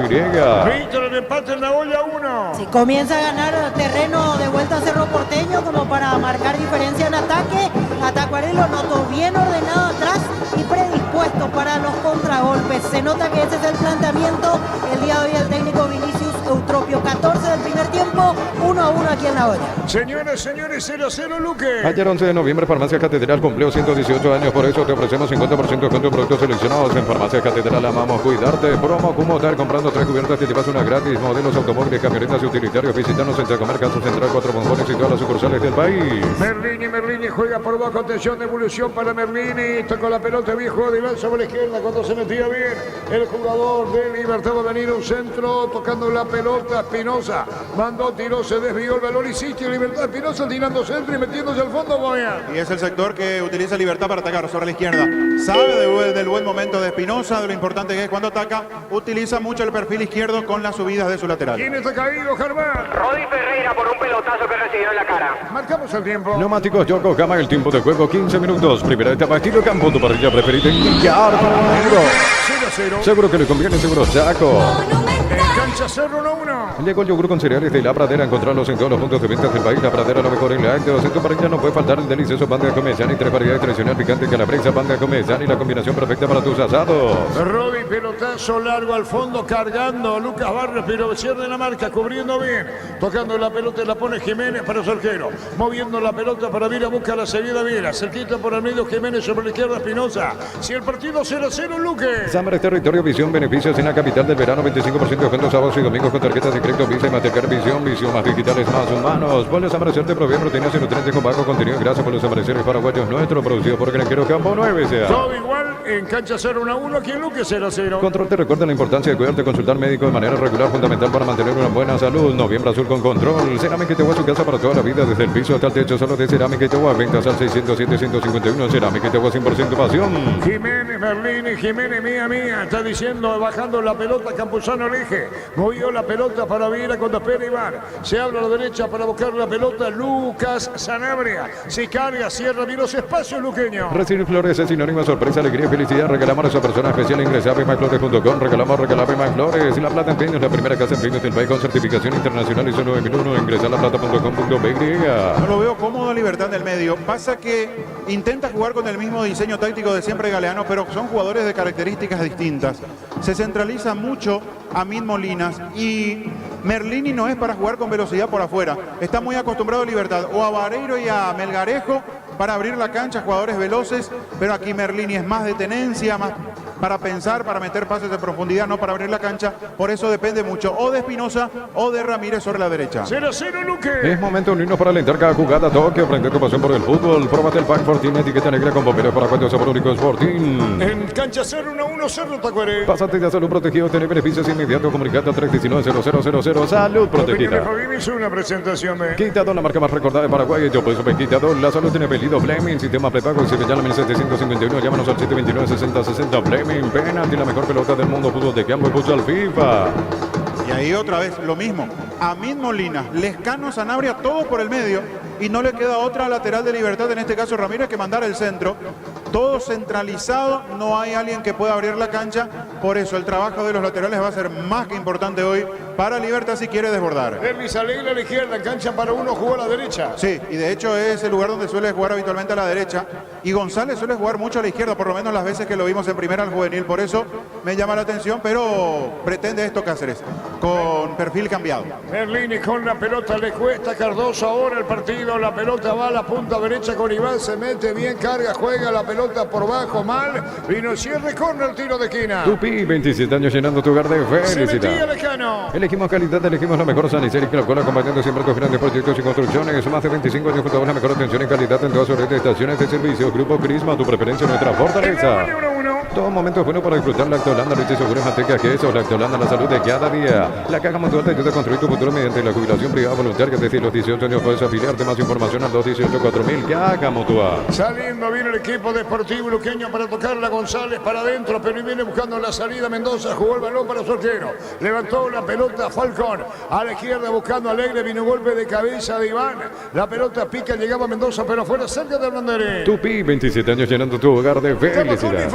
Víctor, el empate en la olla 1. Si comienza a ganar terreno de vuelta a Cerro Porteño como para marcar diferencia en ataque. A Tacuarí lo notó bien ordenado atrás y predispuesto para los contragolpes. Se nota que ese es el planteamiento el día de hoy del técnico Vinicius Eutropio. 14 del primer tiempo, 1-1 aquí en la olla. Señores, 0-0, Luque. Ayer 11 de noviembre, Farmacia Catedral cumplió 118 años, por eso te ofrecemos 50% de descuento en productos seleccionados. En Farmacia Catedral amamos cuidarte. Promo Cumotar, comprando 3 cubiertas te llevas una gratis. Modelos, automóviles, camionetas y utilitarios. Visítanos en Chacomer, Casa Central, 4 Bombones y todas las sucursales del país. Merlini juega por bajo, atención de evolución para Merlini. Tocó la pelota, viejo de Iván sobre la izquierda cuando se metía bien. El jugador de Libertad va a venir un centro, tocando la pelota. Espinosa mandó, tiró, se desvió el valor insiste, Libertad Espinosa tirando centro y metiéndose al fondo, Boya. Y es el sector que utiliza Libertad para atacar sobre la izquierda. Sabe del buen momento de Espinosa, de lo importante que es cuando ataca. Utiliza mucho el perfil izquierdo con las subidas de su lateral. ¿Quién está caído, Germán? Rodi Ferreira por un pelotazo que recibió en la cara. Marcamos el tiempo. Neumáticos Yokohama, el tiempo de juego 15 minutos. Primera etapa, estilo campo, tu parrilla preferida en Gallardo. 0-0. Seguro que le conviene, seguro saco. Cancha Cerro 1-1. Llegó el yogur con cereales de La Pradera. Encontrarlos en todos los puntos de venta del país. La Pradera, lo mejor en lácteos. En tu parrilla no puede faltar el delicioso pan de comezán y 3 variedades tradicional picante calabresa, pan de comezán y la combinación perfecta para tus asados. Rodi, pelotazo largo al fondo, cargando Lucas Barrios, pero cierra la marca, cubriendo bien. Tocando la pelota, la pone Jiménez para su arquero. Moviendo la pelota para Viera, busca la seguida Viera. Cerquita por el medio Jiménez, sobre la izquierda Espinosa. Si el partido 0-0, Luque. Samara, territorio, visión, beneficios en la capital del verano. 25% de descuento sábados y domingos con tarjetas de crédito, Visa y Mastercard. Visión más digitales, más humanos. Ponles a amanecer de proveer proteínas y nutrientes con bajo contenido. Gracias por los amaneceres paraguayos nuestros, producido por Granjero Campo 9. Todo igual en cancha 0-1, aquí en Luque 0-0. Control te recuerda la importancia de cuidarte, consultar médico de manera regular, fundamental para mantener una buena salud. Noviembre Azul con Control. Cerámica Itagua, su casa para toda la vida, desde el piso hasta el techo, solo de Cerámica Itagua. Ventas al 607-151. Cerámica Itagua, 100% pasión. Jiménez, Merlini, Jiménez, mía, está diciendo, bajando la pelota, Campuzano el eje. Movió la pelota para Viera cuando espera Iván. Se abre a la derecha para buscar la pelota, Lucas Sanabria. Se carga, cierra bien los espacios, luqueño. Recibir flores es sinónimo de sorpresa, alegría y felicidad. Regalamos a esa persona especial. Ingresa a bmacflores.com. Regalamos BMacFlores. La Plata en Pinos, la primera casa en Pinos del país con certificación internacional ISO 9001. Ingresa a laplata.com.py. No lo veo cómodo Libertad del medio. Pasa que intenta jugar con el mismo diseño táctico de siempre Galeano, pero son jugadores de características distintas. Se centraliza mucho a Min Molinas y Merlini no es para jugar con velocidad por afuera. Está muy acostumbrado a Libertad o a Vareiro y a Melgarejo para abrir la cancha, jugadores veloces, pero aquí Merlini es más de tenencia, más para pensar, para meter pases de profundidad, no para abrir la cancha. Por eso depende mucho o de Espinosa o de Ramírez sobre la derecha. 0-0, Luque. Es momento de unirnos para alentar cada jugada. Toque, aprende tu pasión por el fútbol. Próbate el Pack Fortín, etiqueta negra con bomberos para cuentos sabor único Sporting. En cancha 0-1, Cerro Tacuaré. Pásate de salud protegido, tener beneficios inmediatos. Comunicate al 319-0000. Salud protegida. Es una presentación de Quitador, la marca más recordada de Paraguay. Yo por eso me Quitador. La salud tiene apellido Fleming. Sistema prepago y se llama 1751. Llámanos al 729-6060. Fleming, penalti, la mejor pelota del mundo. Fútbol de campo y futsal FIFA. Y ahí otra vez lo mismo. Amin Molina, Lescano, Sanabria, todo por el medio. Y no le queda otra lateral de Libertad, en este caso Ramírez, que mandar el centro. Todo centralizado, no hay alguien que pueda abrir la cancha. Por eso el trabajo de los laterales va a ser más que importante hoy para Libertad si quiere desbordar. Elvis Alegre a la izquierda, cancha para uno, jugó a la derecha. Sí, y de hecho es el lugar donde suele jugar habitualmente a la derecha. Y González suele jugar mucho a la izquierda, por lo menos las veces que lo vimos en primera al juvenil. Por eso me llama la atención, pero pretende esto Cáceres, con perfil cambiado. Merlini con la pelota, le cuesta Cardoso ahora el partido. La pelota va a la punta derecha con Iván, se mete bien, carga, juega la pelota por bajo, mal. Vino el cierre con el tiro de esquina. Tupi, 27 años llenando tu hogar de Se metía felicidad. Lejano. Elegimos calidad, elegimos la mejor Sanicel y Claucola, acompañando siempre tus grandes proyectos y construcciones. Más de 25 años junto a la mejor atención y calidad en todas sus redes de estaciones de servicio. Grupo Crisma, tu preferencia, nuestra fortaleza. Todo momento es bueno para disfrutar Lactolanda, leche segura, manteca, queso. Lactolanda, la salud de cada día. La Caja Mutual te ayuda a construir tu futuro mediante la jubilación privada voluntaria. Desde los 18 años puedes afiliarte. Más información al 218-4000. Caja Mutual. Saliendo viene el equipo deportivo luqueño para tocarla. González para adentro, pero viene buscando la salida. Mendoza jugó el balón para su arquero. Levantó la pelota Falcón. A la izquierda buscando a Alegre. Vino golpe de cabeza de Iván. La pelota pica, llegaba Mendoza, pero fuera cerca de Hernandez. Tupi, 27 años llenando tu hogar de felicidad.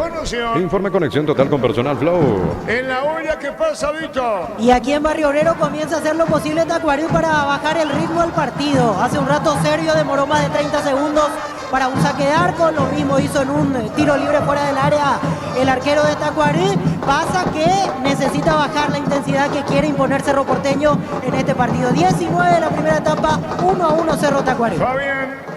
Informe conexión total con Personal Flow. En la olla, ¿qué pasa, Vito? Y aquí en Barrio Obrero comienza a hacer lo posible Tacuarí para bajar el ritmo del partido. Hace un rato Sergio demoró más de 30 segundos para un saque de arco. Lo mismo hizo en un tiro libre fuera del área el arquero de Tacuarí. Pasa que necesita bajar la intensidad que quiere imponer Cerro Porteño en este partido. 19 de la primera etapa, 1-1 Cerro Tacuarí.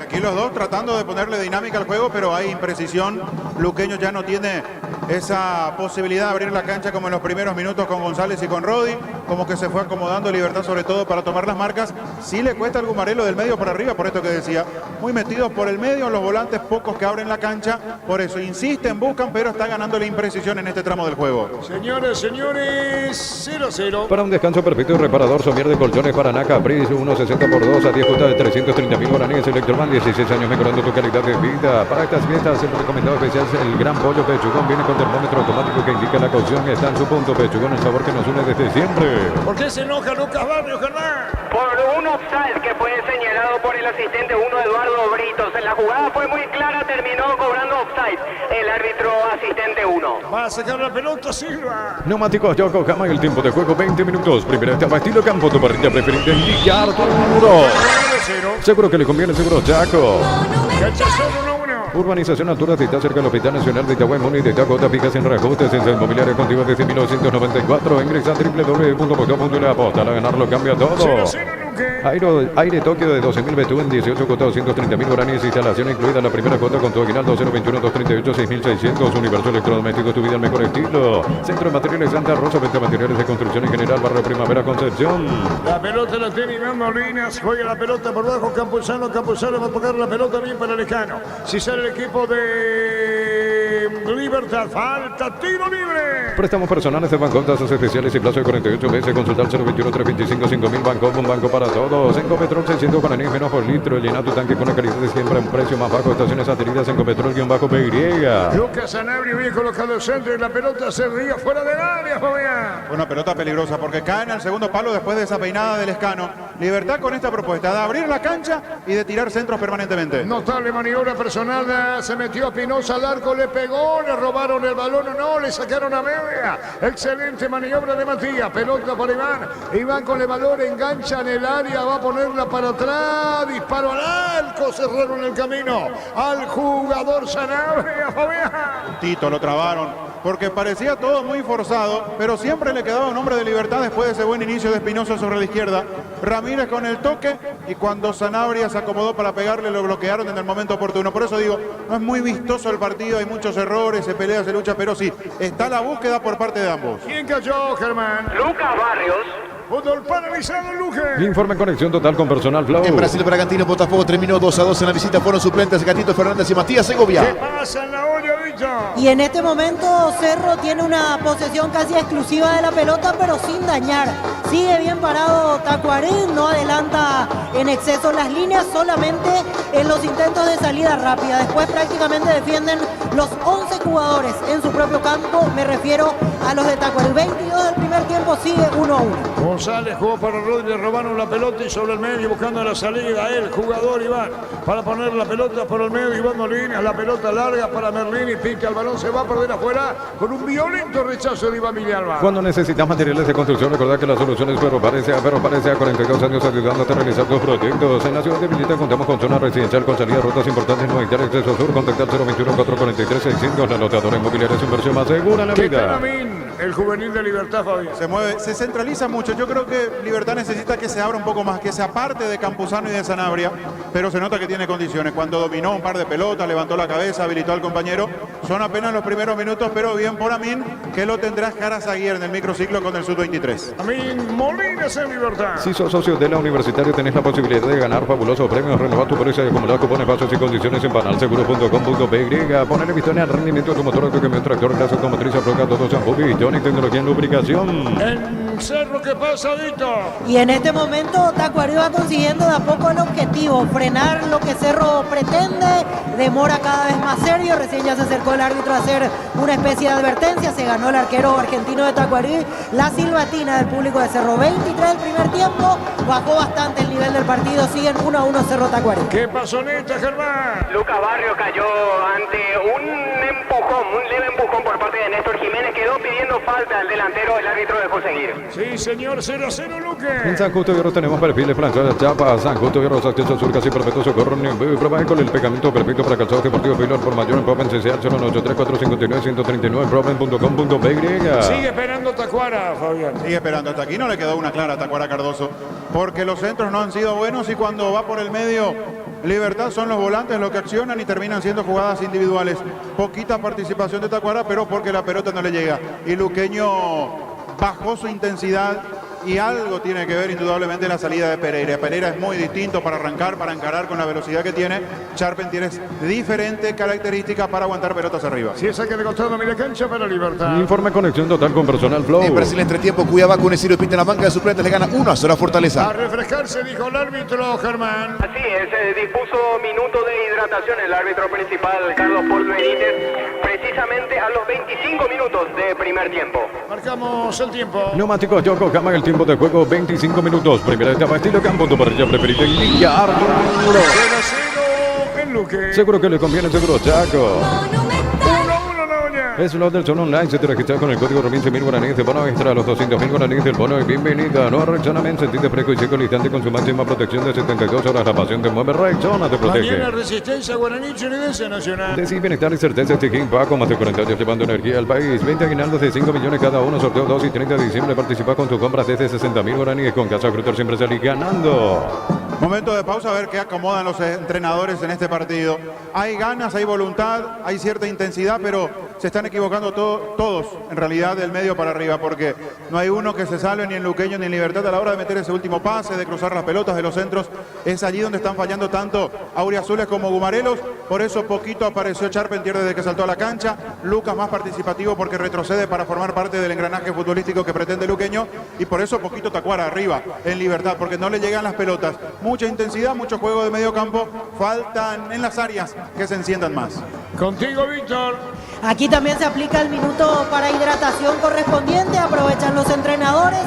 Aquí los dos tratando de ponerle dinámica al juego, pero hay imprecisión. Luqueño ya no tiene esa posibilidad de abrir la cancha como en los primeros minutos con González y con Rodi, como que se fue acomodando Libertad sobre todo para tomar las marcas. Sí le cuesta al Gumarelo del medio para arriba, por esto que decía, muy metidos por el medio, los volantes pocos que abren la cancha, por eso insisten, buscan, pero está ganando la imprecisión en este tramo del juego. Señores, 0-0. Para un descanso perfecto y reparador, Somier de Colchones para Naca, Pris, 1.60 por 2 a 10 cuotas de 330.000 guaraníes. Electroman, 16 años mejorando tu calidad de vida. Para estas fiestas, el recomendado especial es el Gran Pollo Pechugón. Viene con termómetro automático que indica la cocción. Está en su punto. Pechugón, el sabor que nos une desde siempre. ¿Por qué se enoja Lucas Barrios, Germán? Por un offside que fue señalado por el asistente 1 Eduardo Britos. La jugada fue muy clara, terminó cobrando offside el árbitro asistente 1. Va a sacar la pelota Silva. Neumáticos Yokohama, el tiempo de juego 20 minutos. Primera etapa estilo campo, tu parrilla preferida indicar duro. Seguro que le conviene, seguro Chaco. Urbanización Altura, está cerca del Hospital Nacional de Itagüí, Muni de Tacota, fijas en reajustes en el inmobiliario contigo desde 1994. Ingresa a www.posto.la aposta. A ganar lo cambia todo. Aire Tokio de 12.000 Betú en 18 cotas, 230.000 guaraníes. Instalación incluida la primera cuota con tu aguinaldo 021-238, 6.600. Universo Electrodoméstico, tu vida al mejor estilo. Centro de Materiales Santa Rosa, venta materiales de construcción en general, Barrio Primavera, Concepción. La pelota la tiene Iván Molinas, juega la pelota por bajo, Campuzano va a tocar la pelota bien para Lejano. Si sale el equipo de Libertad, falta, tiro libre. Préstamos personales de Banco, tasas especiales y plazo de 48 meses. Consultar 021-325-5000, banco para todos. Encopetrol 600 guaraníes menos por litro. Llena tu tanque con la calidad de siempre a un precio más bajo. Estaciones adheridas Encopetrol-PY. Lucas Sanabria bien colocado el centro y la pelota se ría fuera del área, Fabián. Una pelota peligrosa porque cae en el segundo palo después de esa peinada del Escano. Libertad con esta propuesta de abrir la cancha y de tirar centros permanentemente. Notable maniobra personal, se metió a Pinoza al arco, le pegó, le robaron el balón o no, le sacaron a media. Excelente maniobra de Matías, pelota para Iván con el balón, engancha en el área, va a ponerla para atrás, disparo al arco, cerraron el camino al jugador Sanabria, Fabián. Tito lo trabaron porque parecía todo muy forzado, pero siempre le quedaba un hombre de Libertad después de ese buen inicio de Espinosa sobre la izquierda. Ramírez con el toque y cuando Sanabria se acomodó para pegarle lo bloquearon en el momento oportuno. Por eso digo, no es muy vistoso el partido, hay muchos errores, se pelea, se lucha, pero sí, está la búsqueda por parte de ambos. ¿Quién cayó, Germán? Lucas Barrios. Fútbol paralizado, Luque. Informe en conexión total con Personal Flow. En Brasil, Bragantino, Botafogo terminó 2-2 en la visita. Fueron suplentes Gatito Fernández y Matías Segovia. ¿Qué pasa en la olla, Vito? Y en este momento Cerro tiene una posesión casi exclusiva de la pelota, pero sin dañar. Sigue bien parado Tacuarín, no adelanta en exceso las líneas, solamente en los intentos de salida rápida. Después prácticamente defienden los 11 jugadores en su propio campo. Me refiero a los de Tacuarín. 22 del primer tiempo, sigue 1-1. González jugó para Rodi, le robaron la pelota y sobre el medio buscando la salida. El jugador Iván para poner la pelota por el medio. Iván Molina, la pelota larga para Merlini, pica el balón, se va a perder afuera con un violento rechazo de Iván Villalba. Cuando necesitas materiales de construcción, recordad que la solución es Ferro Parecea. Ferro Parecea, 42 años ayudándote a realizar tus proyectos. En la ciudad de Villita contamos con zona residencial con salida a rutas importantes, no hectáreas acceso sur. Contactar 021-443-600. La anotadora inmobiliaria es su inversión más segura en la vida. El juvenil de Libertad, Fabián. Se mueve, se centraliza mucho. Yo creo que Libertad necesita que se abra un poco más, que se aparte de Campuzano y de Sanabria, pero se nota que tiene condiciones. Cuando dominó un par de pelotas, levantó la cabeza, habilitó al compañero. Son apenas los primeros minutos, pero bien por Amin, que lo tendrá Jara Zaguier en el microciclo con el Sub-23. Amin Molinas en Libertad. Si sos socio de la Universitaria, tenés la posibilidad de ganar fabulosos premios. Renovar tu póliza y acumular cupones, pasos y condiciones en banalseguro.com.py. Poner pistón al rendimiento de tu motor, tu camión, tractor, clase automotriz, afloca, todo shampoo, pistón y tecnología en lubricación. En Cerro, ¿qué pasa, Dito? Y en este momento Tacuarí va consiguiendo de a poco el objetivo, frenar lo que Cerro pretende, demora cada vez más serio, recién ya se acercó el árbitro a hacer una especie de advertencia, se ganó el arquero argentino de Tacuarí, la silbatina del público de Cerro. 23 del primer tiempo, bajó bastante el nivel del partido, siguen 1-1 Cerro Tacuarí. ¿Qué pasó en esta, Germán? Lucas Barrios cayó ante un empujón, un leve empujón por parte de Néstor Jiménez, quedó pidiendo falta al delantero, el árbitro dejó seguir. Sí, señor, 0-0, Luque. En San Justo Hierro tenemos perfiles, planchadas, chapas, San Justo Hierro, acceso sur, casi perfecto, socorro, prueba con el pegamento perfecto para calzados deportivos, Pilar por mayor en Proven CCH 083-459-139, proven.com.py. Sigue esperando Tacuara, Fabián. Sigue esperando, hasta aquí no le quedó una clara a Tacuara Cardoso, porque los centros no han sido buenos y cuando va por el medio Libertad son los volantes los que accionan y terminan siendo jugadas individuales. Poquita participación de Tacuara, pero porque la pelota no le llega. Y Luqueño bajó su intensidad y algo tiene que ver indudablemente la salida de Pereira. Pereira es muy distinto para arrancar, para encarar con la velocidad que tiene. Charpentier es diferente característica para aguantar pelotas arriba. Si es saque de costado, media cancha para Libertad. Informe Conexión Total con Personal Flow. En Brasil, entretiempo, Cuiabá con Ciro Pinta en la banca de suplentes le gana 1-0 a Fortaleza. A refrescarse, dijo el árbitro, Germán. Así es, dispuso minuto de hidratación el árbitro principal, Carlos Paul Benítez, precisamente a los 25 minutos de primer tiempo. Marcamos el tiempo. Neumáticos Yokohama, el tiempo de juego 25 minutos. Primera etapa estilo campo, tu parrilla preferida en Villa Arturo. 0-0 en Luque. Seguro que le conviene, seguro Chaco. 1-1 Noña. Es lo del Zona Online, se te registra con el código Romin 100.000 guaraníes de bono extra, los 200.000 guaraníes del bono y bienvenida. No Rexonamente, sentido fresco y seco, instante con su máxima protección de 72 horas. La pasión te mueve, Rexona te protege. Mañana Resistencia Guaraní Chiridense Nacional. Decir bienestar y certeza este King Paco, más de 40 años llevando energía al país. 20 aguinaldos de 5 millones cada uno, sorteo 2 y 30 de diciembre. Participa con tus compras desde 60.000 guaraníes. Con Casa Frutor siempre salís ganando. Momento de pausa, a ver qué acomodan los entrenadores en este partido. Hay ganas, hay voluntad, hay cierta intensidad, pero se están equivocando todos, en realidad, del medio para arriba, porque no hay uno que se salve ni en Luqueño ni en Libertad a la hora de meter ese último pase, de cruzar las pelotas de los centros. Es allí donde están fallando tanto Auriazules como Gumarelos. Por eso poquito apareció Charpentier desde que saltó a la cancha. Lucas más participativo porque retrocede para formar parte del engranaje futbolístico que pretende Luqueño. Y por eso poquito Tacuara arriba en Libertad, porque no le llegan las pelotas. Mucha intensidad, mucho juego de medio campo. Faltan en las áreas que se enciendan más. Contigo, Víctor. Aquí también se aplica el minuto para hidratación correspondiente, aprovechan los entrenadores.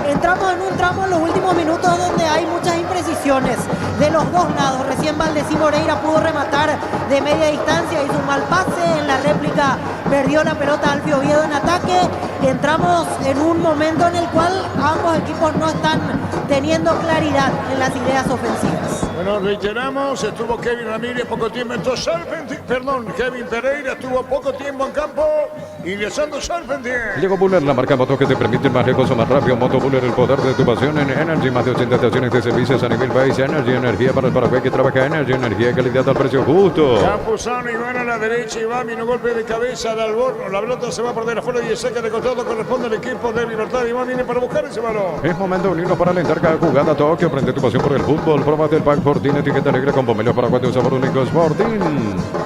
Entramos en un tramo en los últimos minutos donde hay muchas imprecisiones de los dos lados. Recién Valdesí Moreira pudo rematar de media distancia, hizo un mal pase, en la réplica perdió la pelota Alfio Oviedo en ataque. Entramos en un momento en el cual ambos equipos no están teniendo claridad en las ideas ofensivas. Bueno, reiteramos, estuvo Kevin Ramírez poco tiempo, entonces Kevin Pereira estuvo poco tiempo en campo, ingresando Charpentier. Llegó Buller, la marca moto que te permite ir más lejos o más rápido. Moto Buller, el poder de tu pasión en Energy. Más de 80 estaciones de servicios a nivel país. Energy, energía para el Paraguay que trabaja. Energy, energía y calidad al precio justo. Campuzano, Iván a la derecha, Iván vino golpe de cabeza de Alborno. La pelota se va por de afuera y el saque de costado corresponde al equipo de Libertad. Iván viene para buscar ese balón. Es momento de unirnos para alentar cada jugada. Tokio, prende tu pasión por el fútbol. Probate el pack Fortín, etiqueta negra con pomelo para cuatro sabor único Sporting.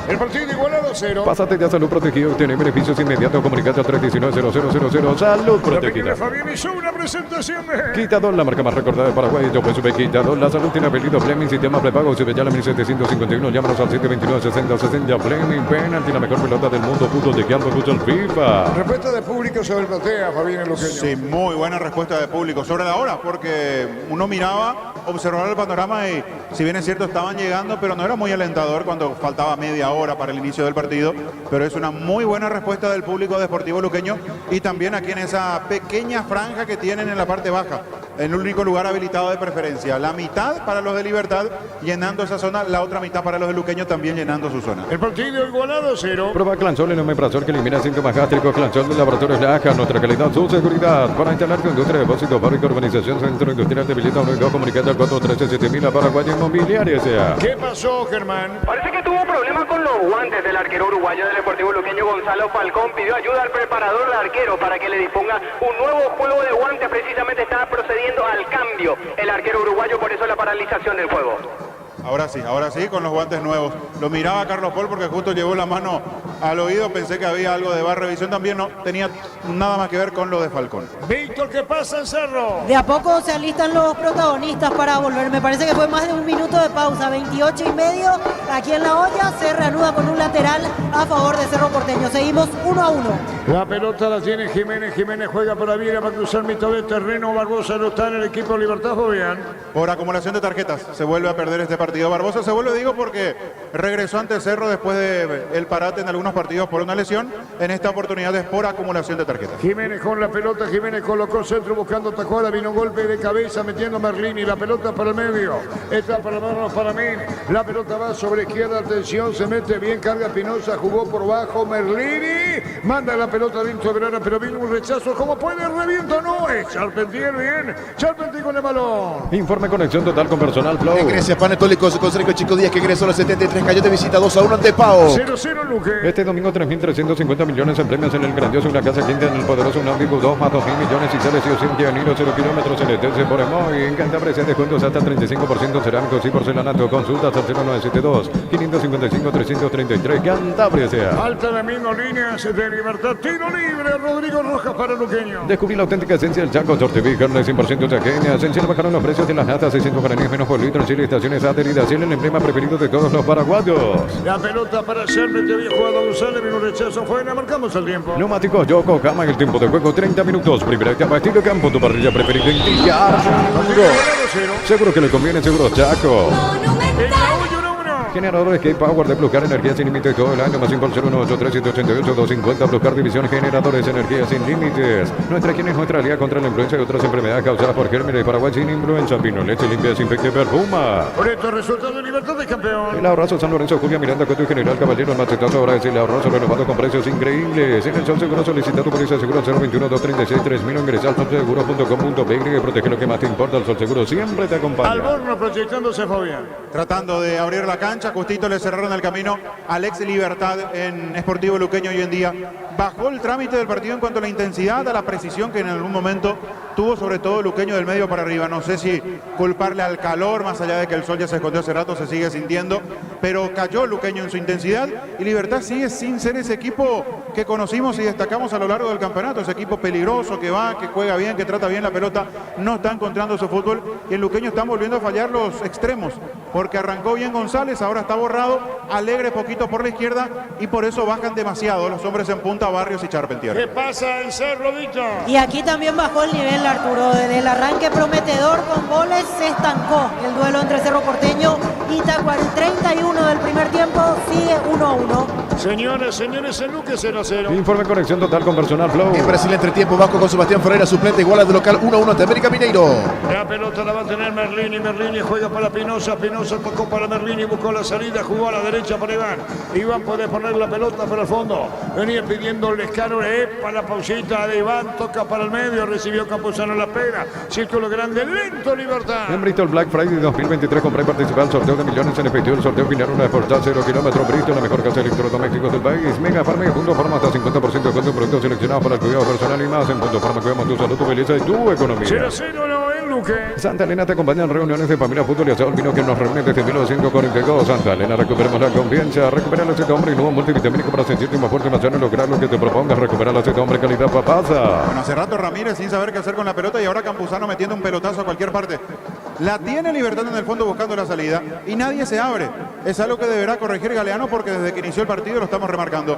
El partido igualado a 0. Pásate ya Salud Protegido, tiene beneficios inmediatos. Comunicate al 319-0000. Salud Protegida. Fabián hizo una presentación de... Quitador, la marca más recordada de Paraguay. Yo pues sube Quitador. La salud tiene apellido Fleming, sistema prepago. Sube ya la 1751. Llámanos al 729-6060. Fleming, penalti, la mejor pelota del mundo. Fútbol de campo, fútbol FIFA. Respuesta de público sobre el platea, Fabián Luqueño. Sí, muy buena respuesta de público sobre la hora, porque uno miraba, observaba el panorama y si bien es cierto estaban llegando, pero no era muy alentador cuando faltaba media hora para el inicio del partido, pero es una muy buena respuesta del público de Sportivo Luqueño y también aquí en esa pequeña franja que tienen en la parte baja, en el único lugar habilitado de preferencia, la mitad para los de Libertad llenando esa zona, la otra mitad para los de Luqueño también llenando su zona. El partido igualado a 0. Prueba Clansol, el omeprazol que elimina síntomas gástricos. Clansol de Laboratorios Laja, nuestra calidad, su seguridad. Para instalar tu industria de depósito, fábrica, urbanización, centro industrial de Villeta, comunicate al 413-7000 a Paraguay Inmobiliaria sea. ¿Qué pasó, Germán? Parece que tuvo problemas con los guantes del arquero uruguayo del Deportivo Luqueño, Gonzalo Falcón. Pidió ayuda al preparador del arquero para que le disponga un nuevo juego de guantes. Precisamente está procediendo al cambio el arquero uruguayo, por eso la paralización del juego. Ahora sí, con los guantes nuevos. Lo miraba Carlos Paul porque justo llevó la mano al oído. Pensé que había algo de bar revisión también. No tenía nada más que ver con lo de Falcón. Víctor, ¿qué pasa en Cerro? De a poco se alistan los protagonistas para volver. Me parece que fue más de un minuto de pausa. 28:30 aquí en La Olla. Se reanuda con un lateral a favor de Cerro Porteño. Seguimos 1-1. La pelota la tiene Jiménez. Jiménez juega por la vía para cruzar mitad de terreno. Barbosa no está en el equipo Libertad, Fabián. Por acumulación de tarjetas se vuelve a perder este partido. Barbosa se vuelve, digo, porque regresó ante Cerro después del parate en algunos partidos por una lesión. En esta oportunidad es por acumulación de tarjetas. Jiménez con la pelota, Jiménez colocó centro buscando Tacuara, vino un golpe de cabeza metiendo Merlini, la pelota para el medio, está para manos para mí, la pelota va sobre izquierda, atención, se mete bien, carga Pinoza, jugó por bajo, Merlini, manda la pelota dentro de Verana, pero vino un rechazo, ¿cómo puede? Reviento, no es Charpentier, bien, Charpentier con el balón. Informe Conexión Total con Personal Flow. En Grecia, Panetole Atléticos con Sergio Chico Díaz que ingresó a los 73, cayó de visita 2-1 ante Pau. 0-0 Luque. Este domingo 3.350 millones en premios en el grandioso Una Casa Quinta en el poderoso Náutico 2 más 2.000 millones y sale 100 Gianino 0 kilómetros en el TC por Emoy. En Cantabria descuentos hasta 35% cerámicos y porcelanato. Consultas al 0972 555 333 Cantabria sea. Alta de mismo líneas de Libertad. Tiro libre. Rodrigo Rojas para Luqueño. Descubrí la auténtica esencia del Chaco. Sorteví carne 100% chaqueña. En Chile bajaron los precios de las natas 600 guaraníes menos por litro. En Chile estaciones adheridas. Chile el emblema preferido de todos los paraguayos. La pelota para Servet. Había jugado González. Vino un rechazo fuera. Marcamos el tiempo. Neumáticos Yokohama en el tiempo de juego 30 minutos. Primera etapa estilo campo. Tu parrilla preferida en Tillar. Seguro que le conviene. Seguro Chaco. Generadores K-Power de Pluscar, energía sin límites todo el año, más 501-837-88-250, Pluscar División Generadores, energía sin límites. Nuestra quien es nuestra aliada contra la influenza y otras enfermedades causadas por gérmenes. Paraguay sin influenza, vino, leche limpia, desinfecte, perfuma. Por estos resultados de Libertad de campeón. El Ahorrazo San Lorenzo, Julia Miranda, Coto y General Caballero, el machetazo ahora es el Ahorrazo renovado con precios increíbles. En el Sol Seguro solicita tu póliza seguro 021-236-3000, ingresa al solseguro.com.py y protege lo que más te importa. El Sol Seguro siempre te acompaña. Alborno proyectándose Fabián. Tratando de abrir la cancha, justito le cerraron el camino al ex Libertad en Sportivo Luqueño hoy en día. Bajó el trámite del partido en cuanto a la intensidad, a la precisión que en algún momento tuvo, sobre todo Luqueño del medio para arriba. No sé si culparle al calor, más allá de que el sol ya se escondió hace rato, se sigue sintiendo, pero cayó Luqueño en su intensidad y Libertad sigue sin ser ese equipo que conocimos y destacamos a lo largo del campeonato, ese equipo peligroso que va, que juega bien, que trata bien la pelota, no está encontrando su fútbol y en Luqueño están volviendo a fallar los extremos, porque arrancó bien González, ahora está borrado, Alegre poquito por la izquierda y por eso bajan demasiado los hombres en punta, Barrios y Charpentier. ¿Qué pasa en Cerro, Víctor? Y aquí también bajó el nivel, Arturo. Desde el arranque prometedor con goles se estancó el duelo entre Cerro Porteño y Tacuarí. 31 del primer tiempo, sigue 1-1. Señores, en Luque 0-0. Informe conexión total con personal Flow. En Brasil entretiempo Vasco con Sebastián Ferreira suplente, iguala de local 1-1 ante América Mineiro. La pelota la va a tener Merlini juega para Pinoza tocó para Merlini, buscó la salida, jugó a la derecha para Iván. Iván puede poner la pelota para el fondo. Venía pidiendo el escano, para la pausita de Iván, toca para el medio, recibió Campuzano la pena. Círculo grande, lento Libertad. En Bristol Black Friday 2023 compré y participé al sorteo de millones en efectivo. El sorteo final una exportada 0 kilómetros. Bristol, la mejor casa de electrodomésticos del país. Mega Farma y Punto Farma hasta 50% de cuento en productos seleccionados para el cuidado personal y más. En Punto Farma cuidamos tu salud, tu belleza y tu economía. 0-0 en Luque. Santa Elena te acompaña en reuniones de familia, fútbol y asado. El vino que nos reúne desde 1942. Santa Elena, recuperemos la confianza. Recupera el aceite hombre y nuevo multivitamínico para sentirte más fuerte, más sano y lograr lo que te propongas. Recuperar el aceite hombre calidad papasa. Bueno, hace rato Ramírez sin saber qué hacer con la pelota y ahora Campuzano metiendo un pelotazo a cualquier parte. La tiene Libertad en el fondo buscando la salida y nadie se abre. Es algo que deberá corregir Galeano porque desde que inició el partido lo estamos remarcando.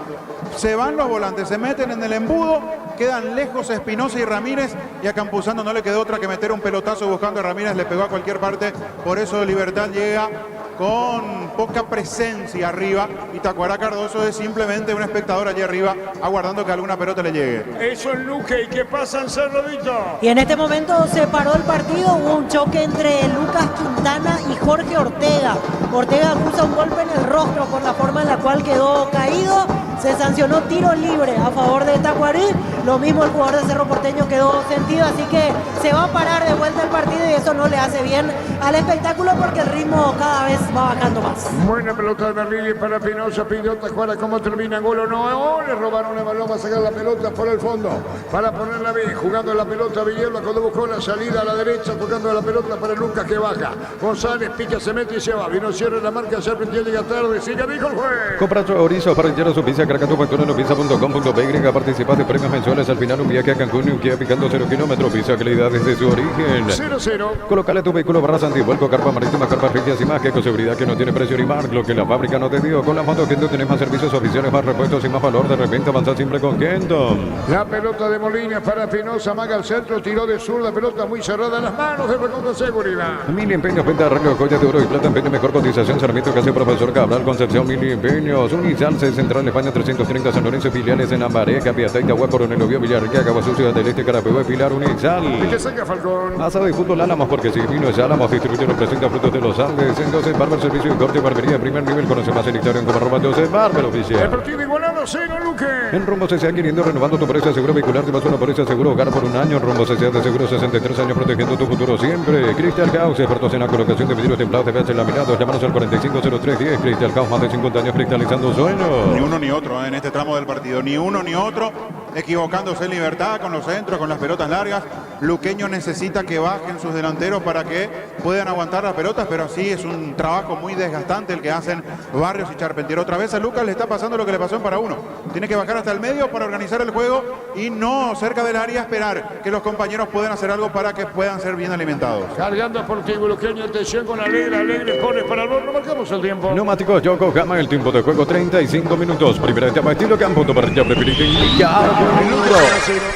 Se van los volantes, se meten en el embudo, quedan lejos Espinosa y Ramírez y a Campuzano no le quedó otra que meter un pelotazo buscando a Ramírez, le pegó a cualquier parte. Por eso Libertad llega con poca presencia arriba y Tacuará Cardoso es simplemente un espectador allí arriba aguardando que alguna pelota le llegue. Eso en Luque. ¿Y qué pasa en Cerro, Víctor? Y en este momento se paró el partido, hubo un choque entre Lucas Quintana y Jorge Ortega. Ortega acusa un golpe en el rostro por la forma en la cual quedó caído. Se sancionó tiro libre a favor de Tacuarí. Lo mismo el jugador de Cerro Porteño quedó sentido, así que se va a parar de vuelta el partido y eso no le hace bien al espectáculo porque el ritmo cada vez va bajando más. Buena pelota de Merlini para Pinoza, pidió Tacuara cómo termina, gol o no, le robaron el balón, va a sacar la pelota por el fondo para ponerla bien, jugando la pelota Villalba cuando buscó la salida a la derecha, tocando la pelota para Lucas que baja, González pica, se mete y se va, vino cierre la marca, Serpentier llega tarde, sigue dijo el juez. Compra chorizo para su pizza, craca tu factura en pizza.com.py, participas de premios mensuales, al final un viaje a Cancún y un Kia picando 0 kilómetros, pizza calidad desde su origen. 0-0. Colócale tu vehículo barras antivuelco, carpa marítima, carpa frigias y más, que con seguridad que no tiene precio ni marca, lo que la fábrica no te dio. Con la moto Kenton tenés más servicios oficiales, más repuestos y más valor. De repente avanzar siempre con Kenton. La pelota de Molina para Pinoza, maga al centro, tiró de sur, la pelota muy cerrada en las manos de Recondo Seguridad. Mil empeños, venta de arreglo, joyas de oro y plata, empeño, mejor cotización, Sarmiento, que hace Profesor Cabral, Concepción, Mil empeños, Unizal, Central España 330, San Lorenzo, filiales en Ambaré, Capiatá, Itagua, Coronel Biobío, Villarrica, Cabo Sucio, del Este, Carapehuá, Pilar, Unizal. Y que salga Falcón. Asado de fútbol Álamos, porque si vino es Álamos, distribuye representa frutos de los Andes. Entonces, Barber, servicio de corte, barbería de primer nivel. Conoce más en Instagram como @12 Barber El Oficial. partido igualado 0, Luque. En Rumbo CCA queriendo renovando tu póliza de seguro vehicular, te vas a una póliza de seguro hogar por un año. Rumbo CCA de seguro 63 años protegiendo tu futuro siempre. Crystal House, expertos en la colocación de vidrios templados de PH laminados. Llámanos al 450310. Crystal House, más de 50 años cristalizando sueños. Ni uno ni otro en este tramo del partido. Ni uno ni otro. Equivocándose en libertad con los centros, con las pelotas largas. Luqueño necesita que bajen sus delanteros para que puedan aguantar las pelotas, pero sí es un trabajo muy desgastante el que hacen Barrios y Charpentier. Otra vez a Lucas le está pasando lo que le pasó en Para-Uno. Tiene que bajar hasta el medio para organizar el juego y no cerca del área esperar que los compañeros puedan hacer algo para que puedan ser bien alimentados. Cargando a Sportivo Luqueño, atención con Alegre. Alegre pone para el gol. No marcamos el tiempo. Neumáticos Yokohama, el tiempo de juego 35 minutos. Primera etapa estilo campo, tu parrilla preferida indicar.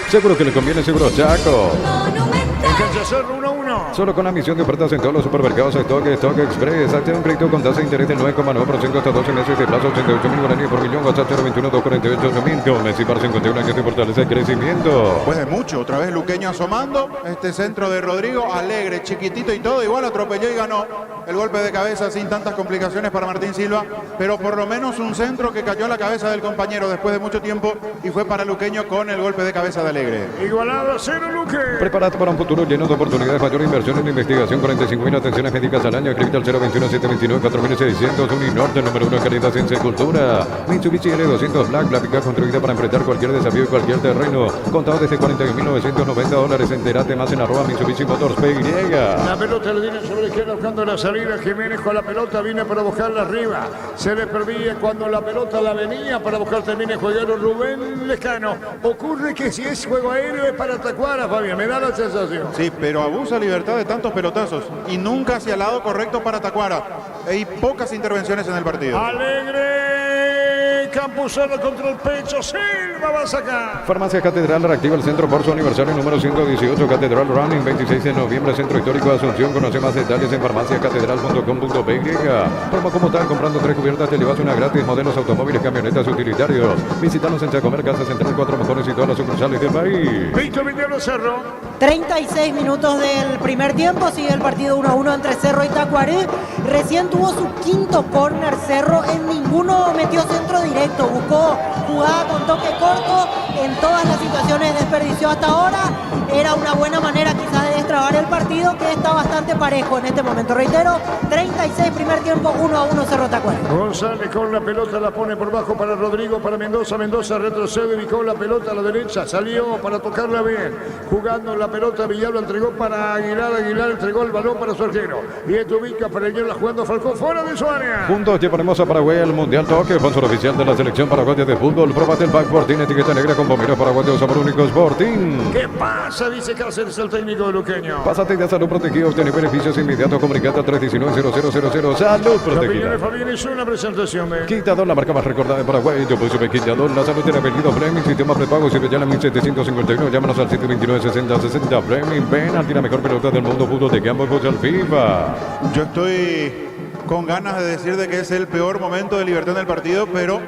Seguro que le conviene, seguro Chaco. En Cancha Cerro 1-1. Solo con la misión de ofertas en todos los supermercados Stock Express. Hazte un crédito con tasa de interés del 9,9% hasta 12 meses de plazo, 88.000 guaraníes por millón. WhatsApp 021-248-8000. Messi para 51 años de fortaleza y crecimiento. Después de mucho, otra vez Luqueño asomando. Este centro de Rodrigo, Alegre, chiquitito y todo. Igual atropelló y ganó el golpe de cabeza sin tantas complicaciones para Martín Silva. Pero por lo menos un centro que cayó a la cabeza del compañero después de mucho tiempo y fue para Luqueño con el golpe de cabeza de Alegre. Igualado a 0, Luque. Prepárate para un futuro lleno de oportunidades, mayor inversión en investigación, 45.000 atenciones médicas al año. Escribite al 021-729-4600. Uninorte, número 1 en calidad, ciencia y cultura. Mitsubishi L200 Black, la pica construida para enfrentar cualquier desafío y cualquier terreno. Contado desde $41.990. Entérate más en @Mitsubishi Motors PY. La pelota le viene sobre la izquierda buscando la salida. Jiménez con la pelota viene para buscarla arriba. Se le perdía cuando la pelota la venía para buscar también el jugador Rubén Lescano. Ocurre que si es juego aéreo es para Tacuara, Fabián. Me da la sensación. Sí, pero abusa Libertad de tantos pelotazos y nunca hacia el lado correcto para Tacuara. Hay pocas intervenciones en el partido. Alegre, Campuzano contra el pecho, Silva va a sacar. Farmacia Catedral reactiva el centro por su aniversario número 118. Catedral Running, 26 de noviembre, Centro Histórico de Asunción. Conoce más detalles en farmaciacatedral.com.py. Promo como tal, comprando 3 cubiertas te llevas una gratis. Modelos, automóviles, camionetas, utilitarios. Visítanos en Chacomer, Casa Central, 4 mejores y todas las sucursales del país. Víctor Villalobos Cerro. 36 minutos del primer tiempo, sigue el partido 1-1 entre Cerro y Tacuarí. Recién tuvo su quinto córner Cerro, en ninguno metió centro directo, buscó jugada con toque corto, en todas las situaciones desperdició hasta ahora. Era una buena manera quizás de destrabar el partido, que está bastante parejo en este momento. Reitero, 36 primer tiempo, 1-1 Cerro Tacuarí. González con la pelota, la pone por bajo para Rodrigo, para Mendoza. Mendoza retrocede y con la pelota a la derecha, salió para tocarla bien, jugando la pelota. Villalba entregó para Aguilar, Aguilar entregó el balón para su arquero. Y esto ubica para la jugando Falcón fuera de su área. Juntos llevaremos a Paraguay al Mundial Toque, sponsor oficial de la selección paraguaya de fútbol. Probate el Backboard, tiene etiqueta negra con bomberos paraguayos, sabor único Sporting. ¿Qué pasa? Dice Cáceres, el técnico de Luqueño. Pásate de salud protegida, obtener beneficios inmediatos, comunicate al 319-0000. Salud protegida. Fabián es una presentación de Quitador, la marca más recordada de Paraguay. Yo puse Quitador, la salud tiene apellido Premium, sistema prepago, si ya la 1751. Llámanos al 729-6060 Premium. Ven a ti la mejor pelota del mundo, fútbol de campo, fútbol FIFA. Yo estoy con ganas de decir de que es el peor momento de Libertad en el partido, pero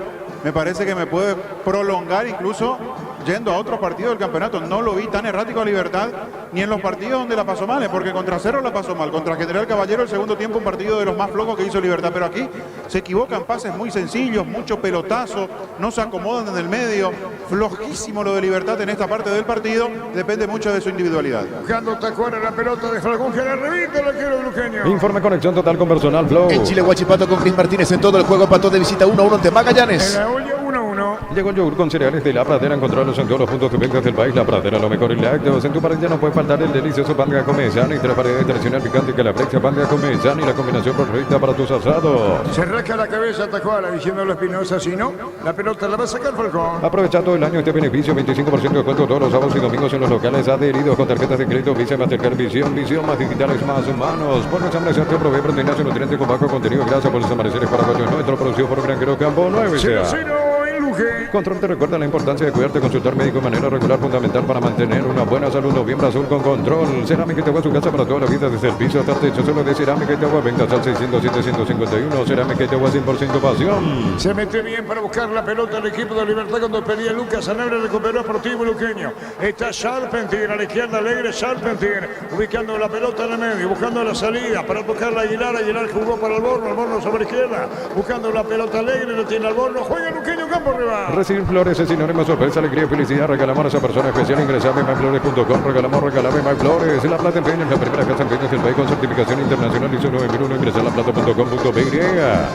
me parece que me puede prolongar incluso yendo a otro partido del campeonato. No lo vi tan errático a Libertad, ni en los partidos donde la pasó mal, porque contra Cerro la pasó mal, contra General Caballero el segundo tiempo un partido de los más flojos que hizo Libertad, pero aquí se equivocan pases muy sencillos, mucho pelotazo, no se acomodan en el medio, flojísimo lo de Libertad en esta parte del partido, depende mucho de su individualidad. Buscando Tacuara la pelota de Falcón, que la revienta el arquero de Luqueño. Informe conexión total con personal Flow. En Chile, Huachipato con Cris Martínez en todo el juego, pató de visita 1-1 ante Magallanes. En la olla 1-1. Llegó el yogur con cereales de La Pradera, encontrarlos en todos los puntos de venta del país. La Pradera, lo mejor en lácteos. En tu parrilla no puede faltar el delicioso pan de Acomezán y tres variedades tradicional picante que la flecha pan de Acomezán y la combinación perfecta para tus asados. Se rasca la cabeza Tacuara diciéndole a Espinosa, si no, la pelota la va a sacar Falcón. Aprovecha todo el año este beneficio, 25% de descuento todos los sábados y domingos en los locales adheridos con tarjetas de crédito Visa, Mastercard, Visión más digitales, más humanos. Por nuestra hambre, te provee proteínas y nutrientes con bajo contenido. Gracias por los amaneceres paraguayos nuestro, producido por Granjero Campo 9. 0-0 en Luque. Control te recuerda la importancia de cuidarte, consultar médico de manera regular, fundamental para mantener una buena salud. Noviembre Azul con Control. Cerámica y Tegua, su casa para toda la vida, desde el piso hasta el techo. Solo de Cerámica y Tegua, ventas al 600-751. Cerámica y Tegua, 100% pasión. Se mete bien para buscar la pelota al equipo de Libertad cuando pedía Lucas Sanabria, recuperó Sportivo Luqueño. Está Charpentier a la izquierda, Alegre Charpentier, ubicando la pelota en el medio, buscando la salida para buscar a Aguilar. Aguilar jugó para el Borno sobre la izquierda, buscando la pelota Alegre, lo tiene al Borno, juega Luqueño, campo arriba. Recibir flores es sinónimo de sorpresa, alegría y felicidad. Regalamos a esa persona especial. Ingresa a myflores.com. Regalame MyFlores. La Plata en Peña, la primera casa en Peña del país con certificación internacional ISO 9001. Ingresa a laplata.com.py.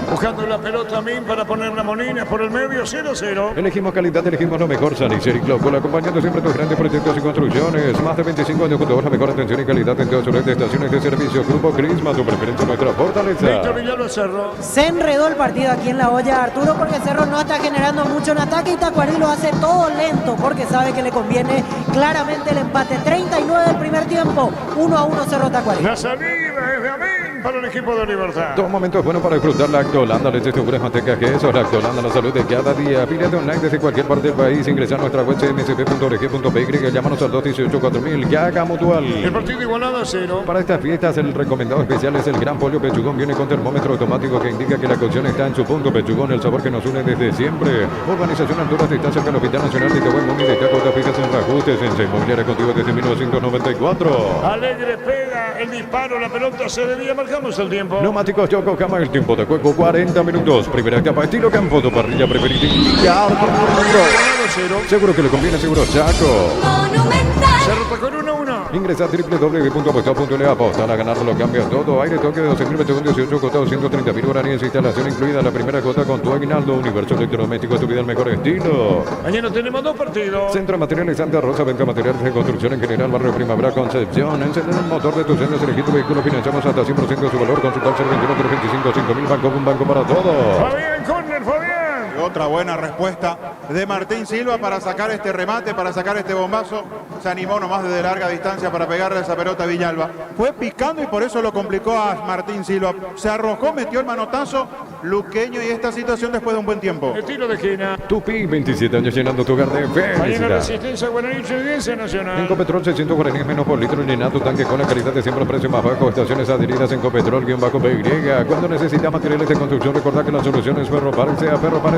Buscando la pelota a mí para poner la Molina por el medio, 0-0. Elegimos calidad, elegimos lo mejor. Sanicer y Clócula, acompañando siempre tus grandes proyectos y construcciones. Más de 25 años junto a la mejor atención y calidad en todas sus redes de estaciones de servicio. Grupo Crisma, tu preferencia, nuestra fortaleza. Víctor Villalba Cerro. Se enredó el partido aquí en la olla, Arturo, porque Cerro no está generando mucho en ataque y Tacuarí lo hace todo lento porque sabe que le conviene claramente el empate. 39 del primer tiempo, 1-1 Cerro Tacuarí. La salida es de Amén para el equipo de Libertad. Todo momento es bueno para disfrutar Lactolanda, leche, yogur, manteca, queso. Lactolanda, la salud de cada día. Pídete online desde cualquier parte del país. Ingresa a nuestra web cmsp.org.py. Llámanos al 218-4000. Yaga Mutual. El partido igualado a 0. Para estas fiestas, el recomendado especial es el Gran Pollo Pechugón. Viene con termómetro automático que indica que la cocción está en su punto. Pechugón, el sabor que nos une desde siempre. Organización Alturas está cerca del Hospital Nacional de Tehuel, Muni de Caco, fijas en reajustes. En Inmobiliaria contigo desde 1994. Alegre pega el disparo, la pelota se debía, marcamos el tiempo. Neumáticos Yokohama, el tiempo de juego 40 minutos. Primera etapa, estilo campo, tu parrilla preferida. Seguro que le conviene, seguro Chaco. Cerro con 1-1. Ingresa a www.apuesta.le. Apostar a ganar lo cambia todo. Aire toque de 12.018, costado 130.000 guaraníes. Instalación incluida, la primera cuota con tu aguinaldo. Universo electrodoméstico, tu vida al mejor estilo. Mañana tenemos 2 partidos. Centro de Materiales Santa Rosa, venta materiales de construcción en general, barrio Primavera, Concepción. Encender el motor de tus sueños, elegir tu vehículo, financiamos hasta 100% de su valor. Consultar 021 325 5.000, banco, un banco para todos. Fabián, corner, Fabián. Otra buena respuesta de Martín Silva para sacar este remate, para sacar este bombazo. Se animó nomás desde larga distancia para pegarle esa pelota a Villalba. Fue picando y por eso lo complicó a Martín Silva. Se arrojó, metió el manotazo. Luqueño y esta situación después de un buen tiempo. El tiro de esquina. Tupi, 27 años llenando tu hogar de Mañana felicidad. Resistencia Guaraní, Audiencia Nacional. En Copetrol 600 guaraníes menos por litro, llena tu tanque con la calidad de siempre, precio más bajo. Estaciones adheridas en Copetrol-PY. Cuando necesitas materiales de construcción, recordá que la solución es Ferropar,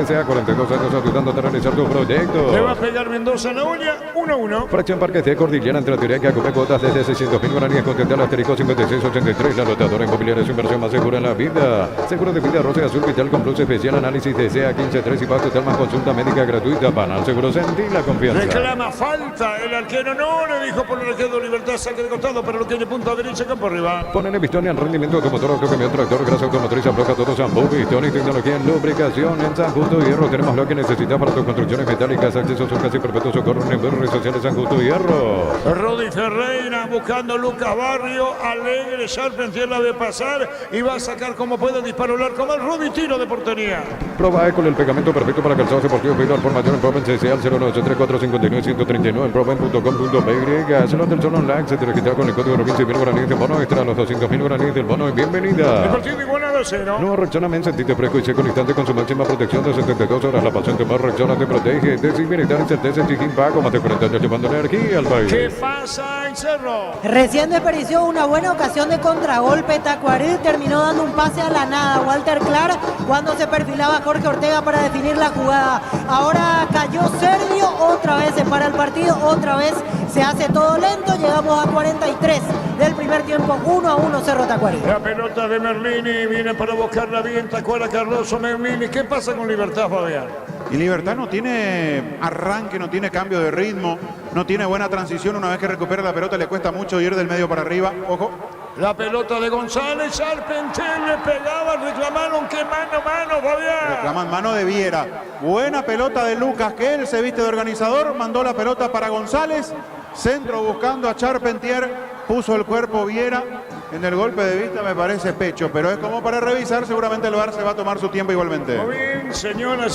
sea 42 años ayudándote a realizar tu proyecto. Le va a pegar Mendoza en la olla, 1-1. Fracción Parque de Cordillera entre Teoría que ocupa cuotas desde 600.000 guaraníes con al asterisco 5683. La lotadora inmobiliaria es su inversión más segura en la vida. Seguro de vida rosa y azul vital con plus especial, análisis de CA 15.3 y pago total más consulta médica gratuita. Panal Seguro, sentí la confianza. Reclama falta el arquero, no le dijo por el arquero de Libertad, saque de costado, pero Luqueño punta derecha, campo arriba. Ponen pistón y al rendimiento de tu motor, autocamión, tractor, grasa automotriz, afloja todo Zambú, pistón y tecnología en lubricación. En San Justo Hierro tenemos lo que necesitas para tus construcciones metálicas, accesos a casi perpetuo socorro en redes sociales San Justo Hierro. Rodi Ferreira buscando Lucas Barrio, Alegre, Charpentier la de pasar y va a sacar como puede el disparo largo mal. Rodi, tiro de portería. Proba con el pegamento perfecto para calzados deportivos. Pilar por mayor en Proven CCL 093-459-139, Proven.com.py. Salón del Sol Online, se te registra con el código de 15.000 guaraníes de bono extra, los 200.000 guaraníes del bono. Bienvenida. El partido igualado a 0. Nuevo Rexona Men, sentite fresco y seco al instante con su máxima protección de 72 horas. La pasión de más Rexona te protege, desinfectar y certeza sin pago. Más de 40 años llevando energía al país. ¿Qué pasa en Cerro? Recién desperdició una buena ocasión de contragolpe. Tacuarí terminó dando un pase a la nada. Walter Clark cuando se perfilaba Jorge Ortega para definir la jugada. Ahora cayó Sergio, otra vez se para el partido, otra vez se hace todo lento. Llegamos a 43 del primer tiempo, 1-1 Cerro Tacuarí. La pelota de Merlini viene para buscarla bien. Tacuara Cardoso Merlini. ¿Qué pasa con Libertad, Fabián? Y Libertad no tiene arranque, no tiene cambio de ritmo, no tiene buena transición. Una vez que recupera la pelota le cuesta mucho ir del medio para arriba. Ojo. La pelota de González, Charpentier le pegaba, reclamaron que mano, Fabián. Reclaman mano de Viera. Buena pelota de Lucas, que él se viste de organizador, mandó la pelota para González. Centro buscando a Charpentier, puso el cuerpo Viera. En el golpe de vista me parece pecho, pero es como para revisar, seguramente el VAR se va a tomar su tiempo igualmente. Muy bien, señora,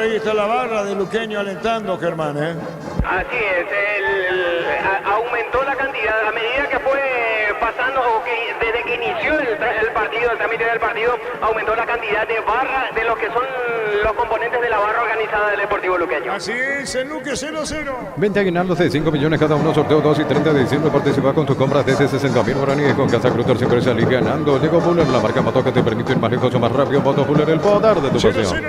ahí está la barra de Luqueño alentando, Germán, ¿eh? Así es, aumentó la cantidad a medida que fue pasando, desde que inició el el partido, el trámite del partido, aumentó la cantidad de barra de los que son los componentes de la barra organizada del Deportivo Luqueño. Así es, el Luque 0-0. Vente aguinaldos de 5 millones cada uno, sorteo 2 y 30 de diciembre. Participa con tus compras desde 60.000 guaraníes. Con Casa Crutor siempre salís ganando. Llegó Fuller, la marca moto que te permite ir más lejos o más rápido. Moto Fuller, el poder de tu pasión.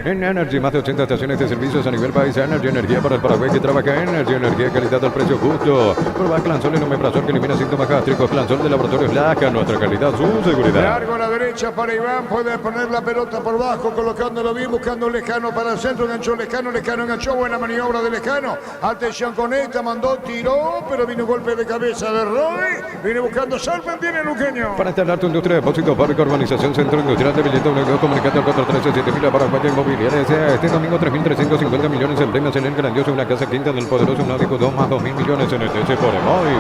En Energy, más de 80 estaciones de servicios a nivel país. Energy, energía para el Paraguay que trabaja. Energy, energía, calidad al precio justo. Prueba Clansol en omeprazol que elimina síntomas gástricos. Clansol de Laboratorios Laca, nuestra calidad, su seguridad. Largo a la derecha para Iván, puede poner la pelota por bajo, colocándolo bien, buscando Lescano para el centro, enganchó Lescano, enganchó, buena maniobra de Lescano. Atención con esta, mandó, tiró, pero vino un golpe de cabeza de Roy. Viene buscando Serpentina el luqueño. Para instalar tu industria de depósito, fábrica, urbanización, centro industrial de Villeta, un comunicante al 413-7000 para Paraguaya Inmobiliaria. Este domingo 3.350 millones en premios en el grandioso, una casa quinta del poderoso, un náutico 2 más 2.000 millones en el TC por hoy.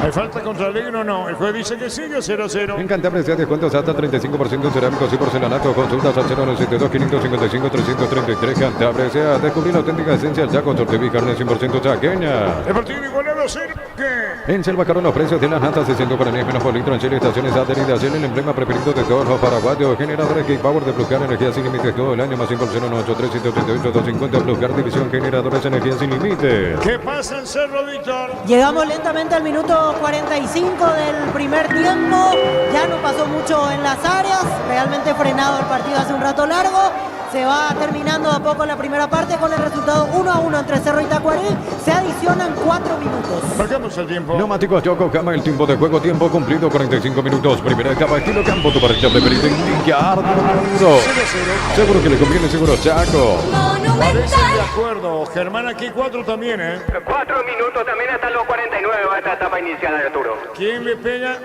¿Hay falta contra Alegre o no? El juez dice que sigue 0-0. En Cantabria se descuentos hasta 35% en cerámicos y porcelanato. Consultas al 092-555-333. Cantabria sea descubrir la auténtica esencia del Chaco, Sorteví, carne 100% chaqueña. El partido igualado 0. En Selva Caro los precios de las natas se 100 guaraníes menos por litro. En Chile, estaciones adheridas. Shell, el emblema preferido de todos los paraguayos. Generadores K-Power de Pluscar, energía sin límites todo el año. Más 5 al 0983788-250. Pluscar, división generadores, energía sin límites. ¿Qué pasa en Cerro, Víctor? Llegamos lentamente al minuto 45 del primer tiempo. Ya no pasó mucho en las áreas. Realmente frenado el partido hace un rato largo. Se va terminando de a poco la primera parte con el resultado 1-1 entre Cerro y Tacuarí. Se adicionan 4 minutos. Marcamos el tiempo. Neumáticos Choco Cama, el tiempo de juego, tiempo cumplido, 45 minutos. Primera etapa, estilo campo, tu pareja preferida indicar. Seguro que le conviene, seguro Chaco. Parece de acuerdo. Germán aquí 4 también, 4 minutos también hasta los 49 va esta etapa inicial, Arturo. ¿Quién le pega?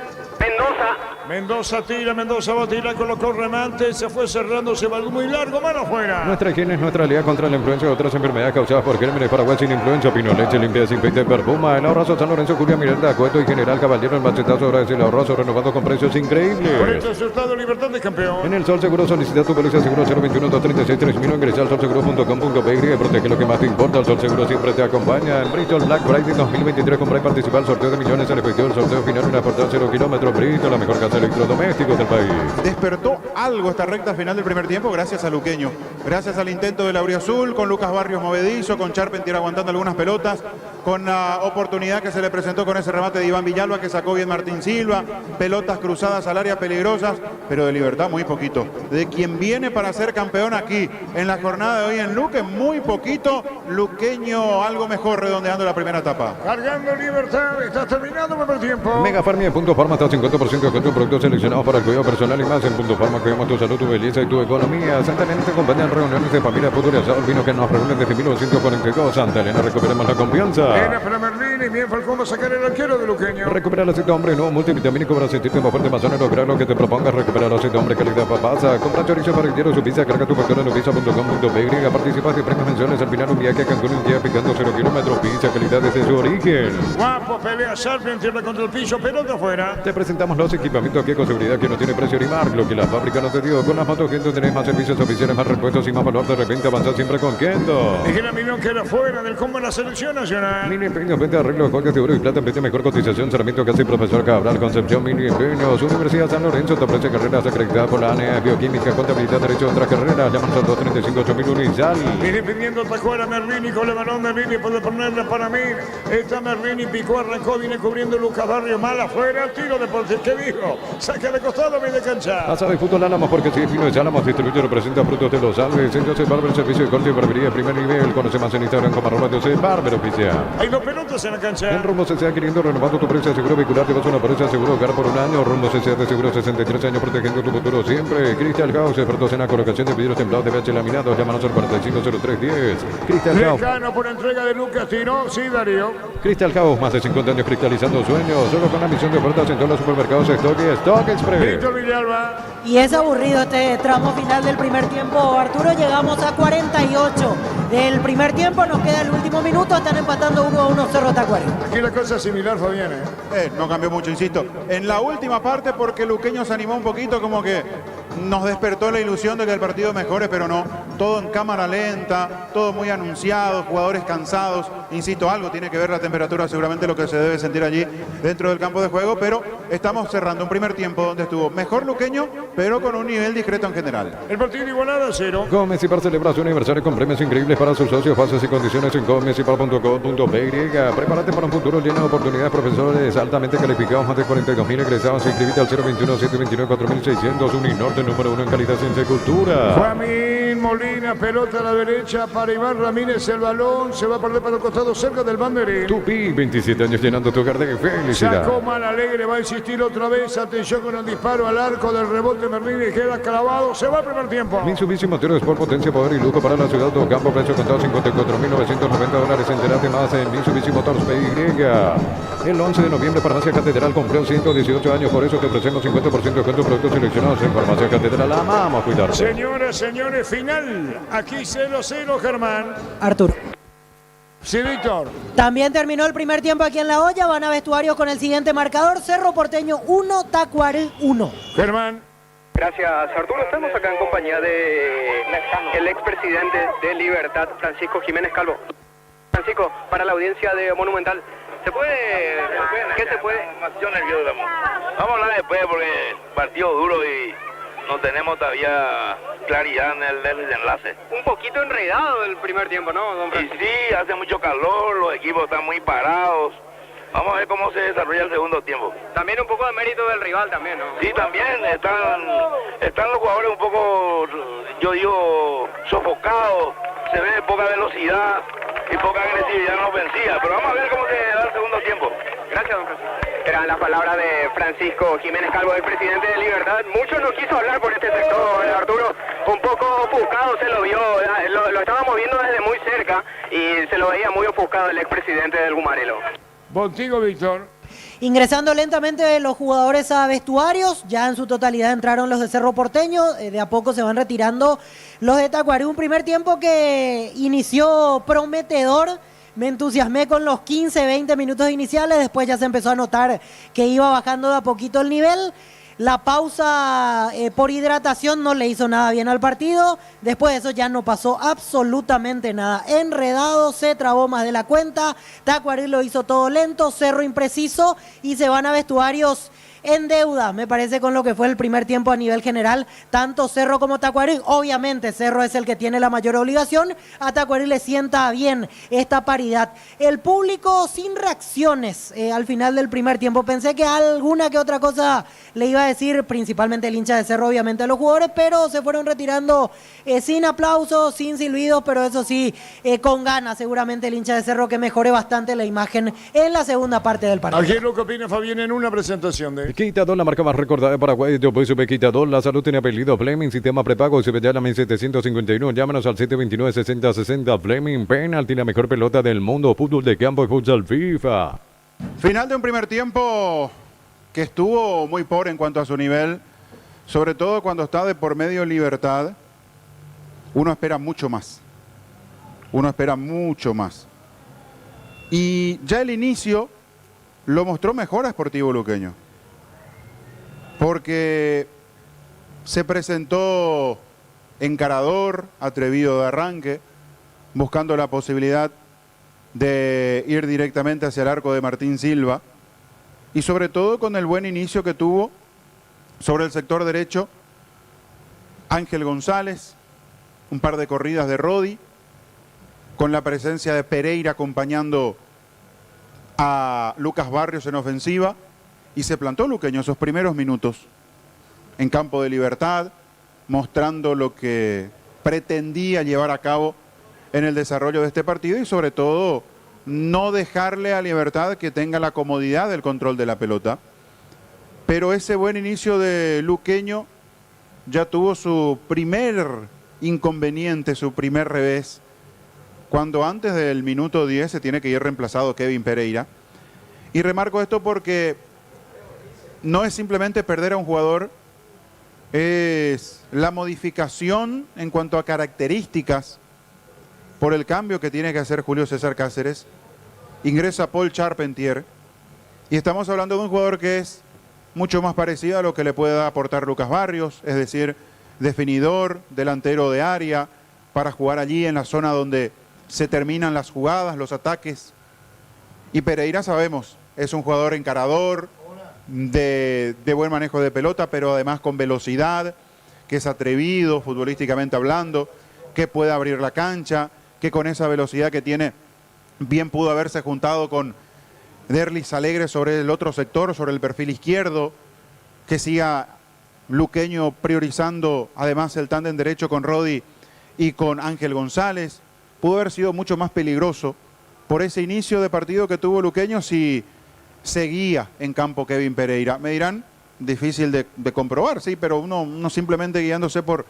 Mendoza tira, Mendoza va a tirar, colocó remate, se fue cerrando, se va muy largo, mano afuera. Nuestra higiene es nuestra aliada contra la influencia de otras enfermedades causadas por gérmenes. Paraguay sin influencia, Pino Leche, limpia, desinfecta y perfuma. El ahorrazo San Lorenzo, Julia Miranda, Cueto y General Caballero, el machetazo ahora es el ahorrazo renovado con precios increíbles. Por este resultado, Libertad de campeón. En el Sol Seguro solicita tu póliza seguro 021-236-3000, ingresa al solseguro.com.py y protege lo que más te importa. El Sol Seguro siempre te acompaña. En Bristol Black Friday 2023 compra y participa al sorteo de millones en efectivo. El sorteo final una portada 0 kilómetros. Bristol, la mejor casa de electrodomésticos del país. Despertó algo esta recta final del primer tiempo gracias a Luqueño. Gracias al intento del Auriazul, con Lucas Barrios movedizo, con Charpentier aguantando algunas pelotas, con la oportunidad que se le presentó con ese remate de Iván Villalba que sacó bien Martín Silva, pelotas cruzadas al área peligrosas, pero de Libertad muy poquito. De quien viene para ser campeón aquí en la jornada de hoy en Luque, muy poquito. Luqueño algo mejor redondeando la primera etapa. Cargando Libertad, está terminando el primer tiempo. Mega Farma en Punto Farma hasta 50% de tu productos seleccionados para el cuidado personal y más. En Punto Farma cuidamos tu salud, tu belleza y tu economía. Santa Elena te acompaña en reuniones de familia, fútbol y asado, el vino que nos reúne desde 1942. Santa Elena, recuperemos la confianza. Viene para Merlín y bien Falcón va a sacar el arquero de Luqueño. Recupera el aceite hombre, nuevo multivitamínico para sentirte más fuerte, más sano y lograr lo que te propongas. Recuperar el aceite hombre, calidad papasa. Compra chorizo parrillero, su pizza, carga tu factura en pizza.com.py. Participas de premios menciones al final un viaje a Cancún, un día picando 0 kilómetros. Pizza, calidad desde su origen. Guapo, pelea Sarpien, tierra contra el piso, pelota afuera. Te presentamos los equipamientos que con seguridad que no tiene precio ni marca, lo que la fábrica no te dio. Con las motos Kento tenés más servicios oficiales, más repuestos y más valor de repente. Avanzar siempre con Kento. Dijera Milón que era fuera del combo en la selección nacional. Mini Empeños, venta, arreglo, joyas de oro y plata, venta, mejor cotización, cerramiento, casi profesor Cabral, Concepción, Mini Empeños, Universidad San Lorenzo, te ofrece carreras acreditadas por la ANEA, bioquímica, contabilidad, derecho, otras carreras, llámanos al 235-8000 Unizal. Viene pidiendo Tacuara, Merlini con el balón, Merlini puede ponerle para mí. Está Merlini, picó, arrancó, viene cubriendo Lucas Barrio, mal afuera, tiro de Ponce, ¿qué dijo? Saca de costado, media cancha. Asado y fútbol Álamos, porque si es fino de Álamos, distribuye, representa frutos de los Alves. Entonces, Barber, servicio de corte y barbería de primer nivel. Conoce más en Instagram como @Barber Oficial. Hay 2 pelotas en la cancha. En Rumbo CCA queriendo renovando tu precio de seguro vehicular, te vas a una póliza seguro hogar por un año. Rumbo CCA de seguro 63 años protegiendo tu futuro siempre. Crystal House, expertos en la colocación de vidrios templados de VH laminados. Llámanos al 450310. Crystal House. Mecano por entrega de Lucas Tino, sí, Darío. Crystal House, más de 50 años cristalizando sueños. Solo con la misión de ofertas en todos los supermercados Stock y Stock Express. Víctor Villalba. Y es aburrido este tramo final del primer tiempo, Arturo. Llegamos a 48 del primer tiempo, nos queda el último minuto, están empatando 1-1 Cerro Tacuarí. Aquí la cosa es similar, Fabián. No cambió mucho, insisto. En la última parte, porque Luqueño se animó un poquito, como que nos despertó la ilusión de que el partido mejore, pero no. Todo en cámara lenta, todo muy anunciado, jugadores cansados. Insisto, algo tiene que ver la temperatura, seguramente lo que se debe sentir allí dentro del campo de juego, pero estamos cerrando un primer tiempo donde estuvo mejor Luqueño, pero con un nivel discreto en general. El partido igualado a 0. Gómez y Par celebra su aniversario con premios increíbles para sus socios. Bases y condiciones en gomezipar.com.py. Prepárate para un futuro lleno de oportunidades. Profesores altamente calificados, más de 42.000 egresados. Inscríbete al 021-729-4600. Uninorte, número 1 en calidad, ciencia y cultura. Juanín Molina, pelota a la derecha para Iván Ramírez. El balón se va a perder para el costado cerca del banderín. Tupi, 27 años llenando tu hogar de felicidad. Sacó Malalegre, va a insistir otra vez. Atención con el disparo al arco del rebote. Merlini queda clavado. Se va al primer tiempo. Mitsubishi Motores por potencia, poder y lujo para la ciudad de Ocampo. Precio contado $54.990. Entérate más en Mitsubishi Motors PY. El 11 de noviembre, Farmacia Catedral cumplió 118 años. Por eso te ofrecemos 50% de descuento en productos seleccionados en Farmacia Catedral. Amamos cuidarte. Señoras, señores, final. Aquí 0-0, Germán. Arturo. Sí, Víctor. También terminó el primer tiempo aquí en La Hoya. Van a vestuarios con el siguiente marcador: Cerro Porteño 1, Tacuarí 1. Germán. Gracias, Arturo. Estamos acá en compañía de el expresidente de Libertad, Francisco Jiménez Calvo. Francisco, para la audiencia de Monumental, ¿se puede? ¿Qué se puede? Demasiado nervioso. Vamos a hablar después porque partido duro y no tenemos todavía claridad en el desenlace. Un poquito enredado el primer tiempo, ¿no, don Y Francisco? sí, hace mucho calor, los equipos están muy parados. Vamos a ver cómo se desarrolla el segundo tiempo. También un poco de mérito del rival también, ¿no? Sí, también están los jugadores un poco, yo digo, sofocados. Se ve poca velocidad y poca agresividad en la ofensiva. Pero vamos a ver cómo se da el segundo tiempo. Gracias, don Francisco. Eran las palabras de Francisco Jiménez Calvo, el presidente de Libertad. Mucho no quiso hablar por este sector, Arturo. Un poco ofuscado se lo vio. Lo estábamos viendo desde muy cerca y se lo veía muy ofuscado el expresidente del Gumarelo. Contigo, Víctor. Ingresando lentamente los jugadores a vestuarios, ya en su totalidad entraron los de Cerro Porteño, de a poco se van retirando los de Tacuarí. Un primer tiempo que inició prometedor, me entusiasmé con los 15-20 minutos iniciales, después ya se empezó a notar que iba bajando de a poquito el nivel. La pausa por hidratación no le hizo nada bien al partido. Después de eso ya no pasó absolutamente nada. Enredado, se trabó más de la cuenta. Tacuarí lo hizo todo lento, Cerro impreciso y se van a vestuarios en deuda, me parece, con lo que fue el primer tiempo a nivel general, tanto Cerro como Tacuarí. Obviamente Cerro es el que tiene la mayor obligación, a Tacuarí le sienta bien esta paridad. El público sin reacciones al final del primer tiempo. Pensé que alguna que otra cosa le iba a decir, principalmente el hincha de Cerro, obviamente a los jugadores, pero se fueron retirando sin aplausos, sin silbidos, pero eso sí, con ganas seguramente el hincha de Cerro, que mejore bastante la imagen en la segunda parte del partido. ¿A qué es lo que opina Fabián en una presentación de Quitador, la marca más recordada de Paraguay. Yo soy Quitador. La salud tiene apellido Fleming. Sistema prepago. Se llama 1751. Llámanos al 729-6060. Fleming. Penalti, la mejor pelota del mundo. Fútbol de campo y futsal FIFA. Final de un primer tiempo que estuvo muy pobre en cuanto a su nivel, sobre todo cuando está de por medio Libertad. Uno espera mucho más. Uno espera mucho más. Y ya el inicio lo mostró mejor a Sportivo Luqueño, porque se presentó encarador, atrevido de arranque, buscando la posibilidad de ir directamente hacia el arco de Martín Silva, y sobre todo con el buen inicio que tuvo sobre el sector derecho Ángel González, un par de corridas de Rodi, con la presencia de Pereira acompañando a Lucas Barrios en ofensiva. Y se plantó Luqueño esos primeros minutos en campo de Libertad, mostrando lo que pretendía llevar a cabo en el desarrollo de este partido y sobre todo no dejarle a Libertad que tenga la comodidad del control de la pelota. Pero ese buen inicio de Luqueño ya tuvo su primer inconveniente, su primer revés, cuando antes del minuto 10 se tiene que ir reemplazado Kevin Pereira. Y remarco esto porque no es simplemente perder a un jugador, es la modificación en cuanto a características por el cambio que tiene que hacer Julio César Cáceres. Ingresa Paul Charpentier y estamos hablando de un jugador que es mucho más parecida a lo que le puede aportar Lucas Barrios, es decir, definidor, delantero de área, para jugar allí en la zona donde se terminan las jugadas, los ataques. Y Pereira, sabemos, es un jugador encarador, de buen manejo de pelota, pero además con velocidad, que es atrevido futbolísticamente hablando, que puede abrir la cancha, que con esa velocidad que tiene, bien pudo haberse juntado con Derlis Alegre sobre el otro sector, sobre el perfil izquierdo, que siga Luqueño priorizando además el tándem derecho con Rodi y con Ángel González. Pudo haber sido mucho más peligroso por ese inicio de partido que tuvo Luqueño si seguía en campo Kevin Pereira. Me dirán, difícil de comprobar, sí, pero uno simplemente guiándose por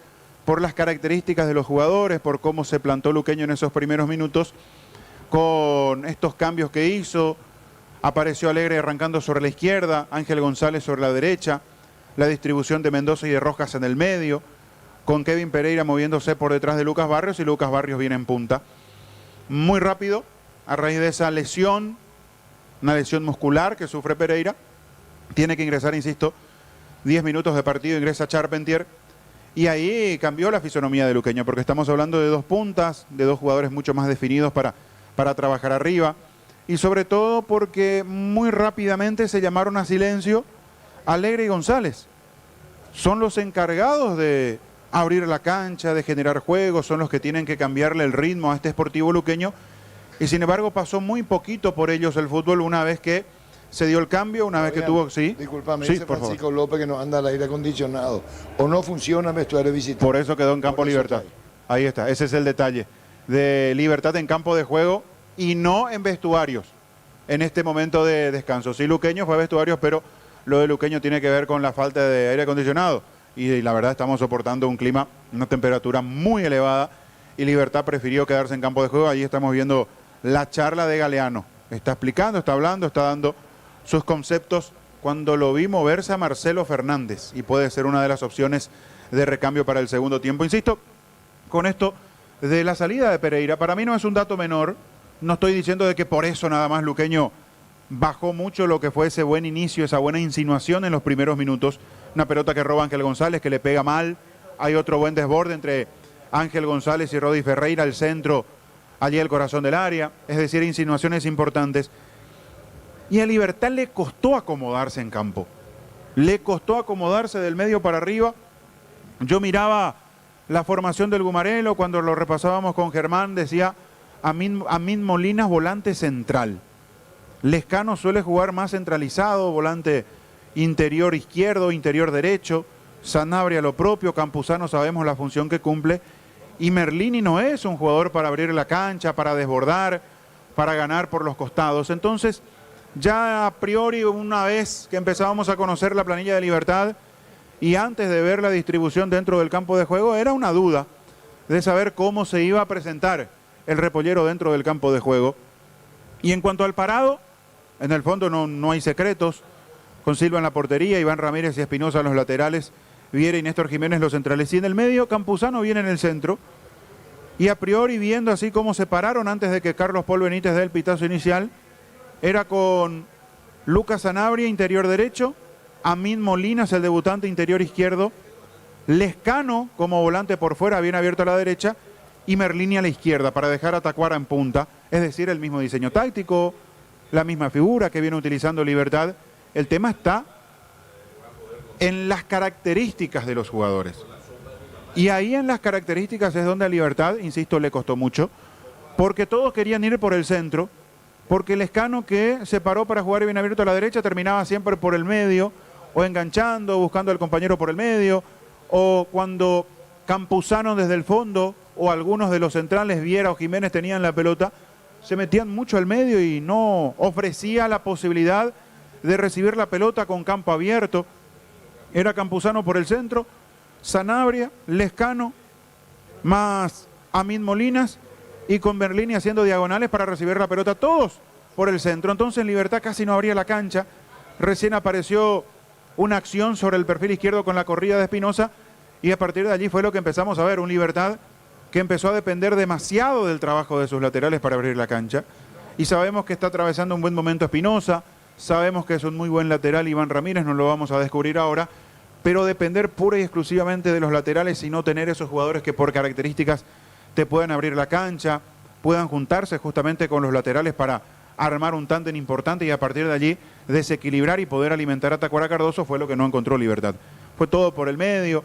las características de los jugadores, por cómo se plantó Luqueño en esos primeros minutos, con estos cambios que hizo. Apareció Alegre arrancando sobre la izquierda, Ángel González sobre la derecha, la distribución de Mendoza y de Rojas en el medio, con Kevin Pereira moviéndose por detrás de Lucas Barrios, y Lucas Barrios viene en punta. Muy rápido, a raíz de esa lesión, una lesión muscular que sufre Pereira, tiene que ingresar, insisto, 10 minutos de partido, ingresa Charpentier, y ahí cambió la fisonomía de Luqueño, porque estamos hablando de dos puntas, de dos jugadores mucho más definidos para trabajar arriba, y sobre todo porque muy rápidamente se llamaron a silencio Alegre y González. Son los encargados de abrir la cancha, de generar juegos, son los que tienen que cambiarle el ritmo a este Sportivo Luqueño, y sin embargo pasó muy poquito por ellos el fútbol una vez que se dio el cambio, una vez que tuvo... Sí, disculpame, sí, dice Francisco López que no anda al aire acondicionado, o no funciona el vestuario visitante. Por eso quedó en campo Libertad. Ahí está, ese es el detalle de Libertad en campo de juego y no en vestuarios en este momento de descanso. Sí, Luqueño fue a vestuarios, pero lo de Luqueño tiene que ver con la falta de aire acondicionado, y la verdad estamos soportando un clima, una temperatura muy elevada, y Libertad prefirió quedarse en campo de juego. Ahí estamos viendo la charla de Galeano, está explicando, está hablando, está dando sus conceptos, cuando lo vi moverse a Marcelo Fernández, y puede ser una de las opciones de recambio para el segundo tiempo. Insisto, con esto de la salida de Pereira, para mí no es un dato menor, no estoy diciendo de que por eso nada más Luqueño bajó mucho lo que fue ese buen inicio, esa buena insinuación en los primeros minutos, una pelota que roba Ángel González, que le pega mal, hay otro buen desborde entre Ángel González y Rodi Ferreira, al centro, allí el corazón del área, es decir, insinuaciones importantes. Y a Libertad le costó acomodarse en campo, le costó acomodarse del medio para arriba. Yo miraba la formación del Gumarelo, cuando lo repasábamos con Germán, decía Amin Molinas, volante central. Lescano suele jugar más centralizado, volante interior izquierdo, interior derecho. Sanabria lo propio, Campuzano sabemos la función que cumple, y Merlini no es un jugador para abrir la cancha, para desbordar, para ganar por los costados. Entonces, ya a priori, una vez que empezábamos a conocer la planilla de Libertad y antes de ver la distribución dentro del campo de juego, era una duda de saber cómo se iba a presentar el repollero dentro del campo de juego. Y en cuanto al parado, en el fondo no hay secretos, con Silva en la portería, Iván Ramírez y Espinosa en los laterales, Viera y Néstor Jiménez los centrales, y en el medio Campuzano viene en el centro, y a priori viendo así cómo se pararon antes de que Carlos Paul Benítez dé el pitazo inicial, era con Lucas Sanabria, interior derecho, Amin Molinas, el debutante, interior izquierdo, Lescano como volante por fuera, bien abierto a la derecha, y Merlini a la izquierda para dejar a Tacuara en punta, es decir, el mismo diseño táctico, la misma figura que viene utilizando Libertad. El tema está en las características de los jugadores. Y ahí en las características es donde a Libertad, insisto, le costó mucho, porque todos querían ir por el centro, porque Lescano, que se paró para jugar bien abierto a la derecha, terminaba siempre por el medio, o enganchando, buscando al compañero por el medio, o cuando Campuzano desde el fondo, o algunos de los centrales, Viera o Jiménez, tenían la pelota, se metían mucho al medio y no ofrecía la posibilidad de recibir la pelota con campo abierto. Era Campuzano por el centro, Sanabria, Lescano, más Amin Molinas, y con Merlini haciendo diagonales para recibir la pelota, todos por el centro. Entonces en Libertad casi no abría la cancha. Recién apareció una acción sobre el perfil izquierdo con la corrida de Espinosa, y a partir de allí fue lo que empezamos a ver, un Libertad que empezó a depender demasiado del trabajo de sus laterales para abrir la cancha. Y sabemos que está atravesando un buen momento Espinosa, Sabemos que es un muy buen lateral Iván Ramírez, no lo vamos a descubrir ahora, pero depender pura y exclusivamente de los laterales y no tener esos jugadores que por características te puedan abrir la cancha, puedan juntarse justamente con los laterales para armar un tándem importante y a partir de allí desequilibrar y poder alimentar a Tacuara Cardoso, fue lo que no encontró Libertad. Fue todo por el medio.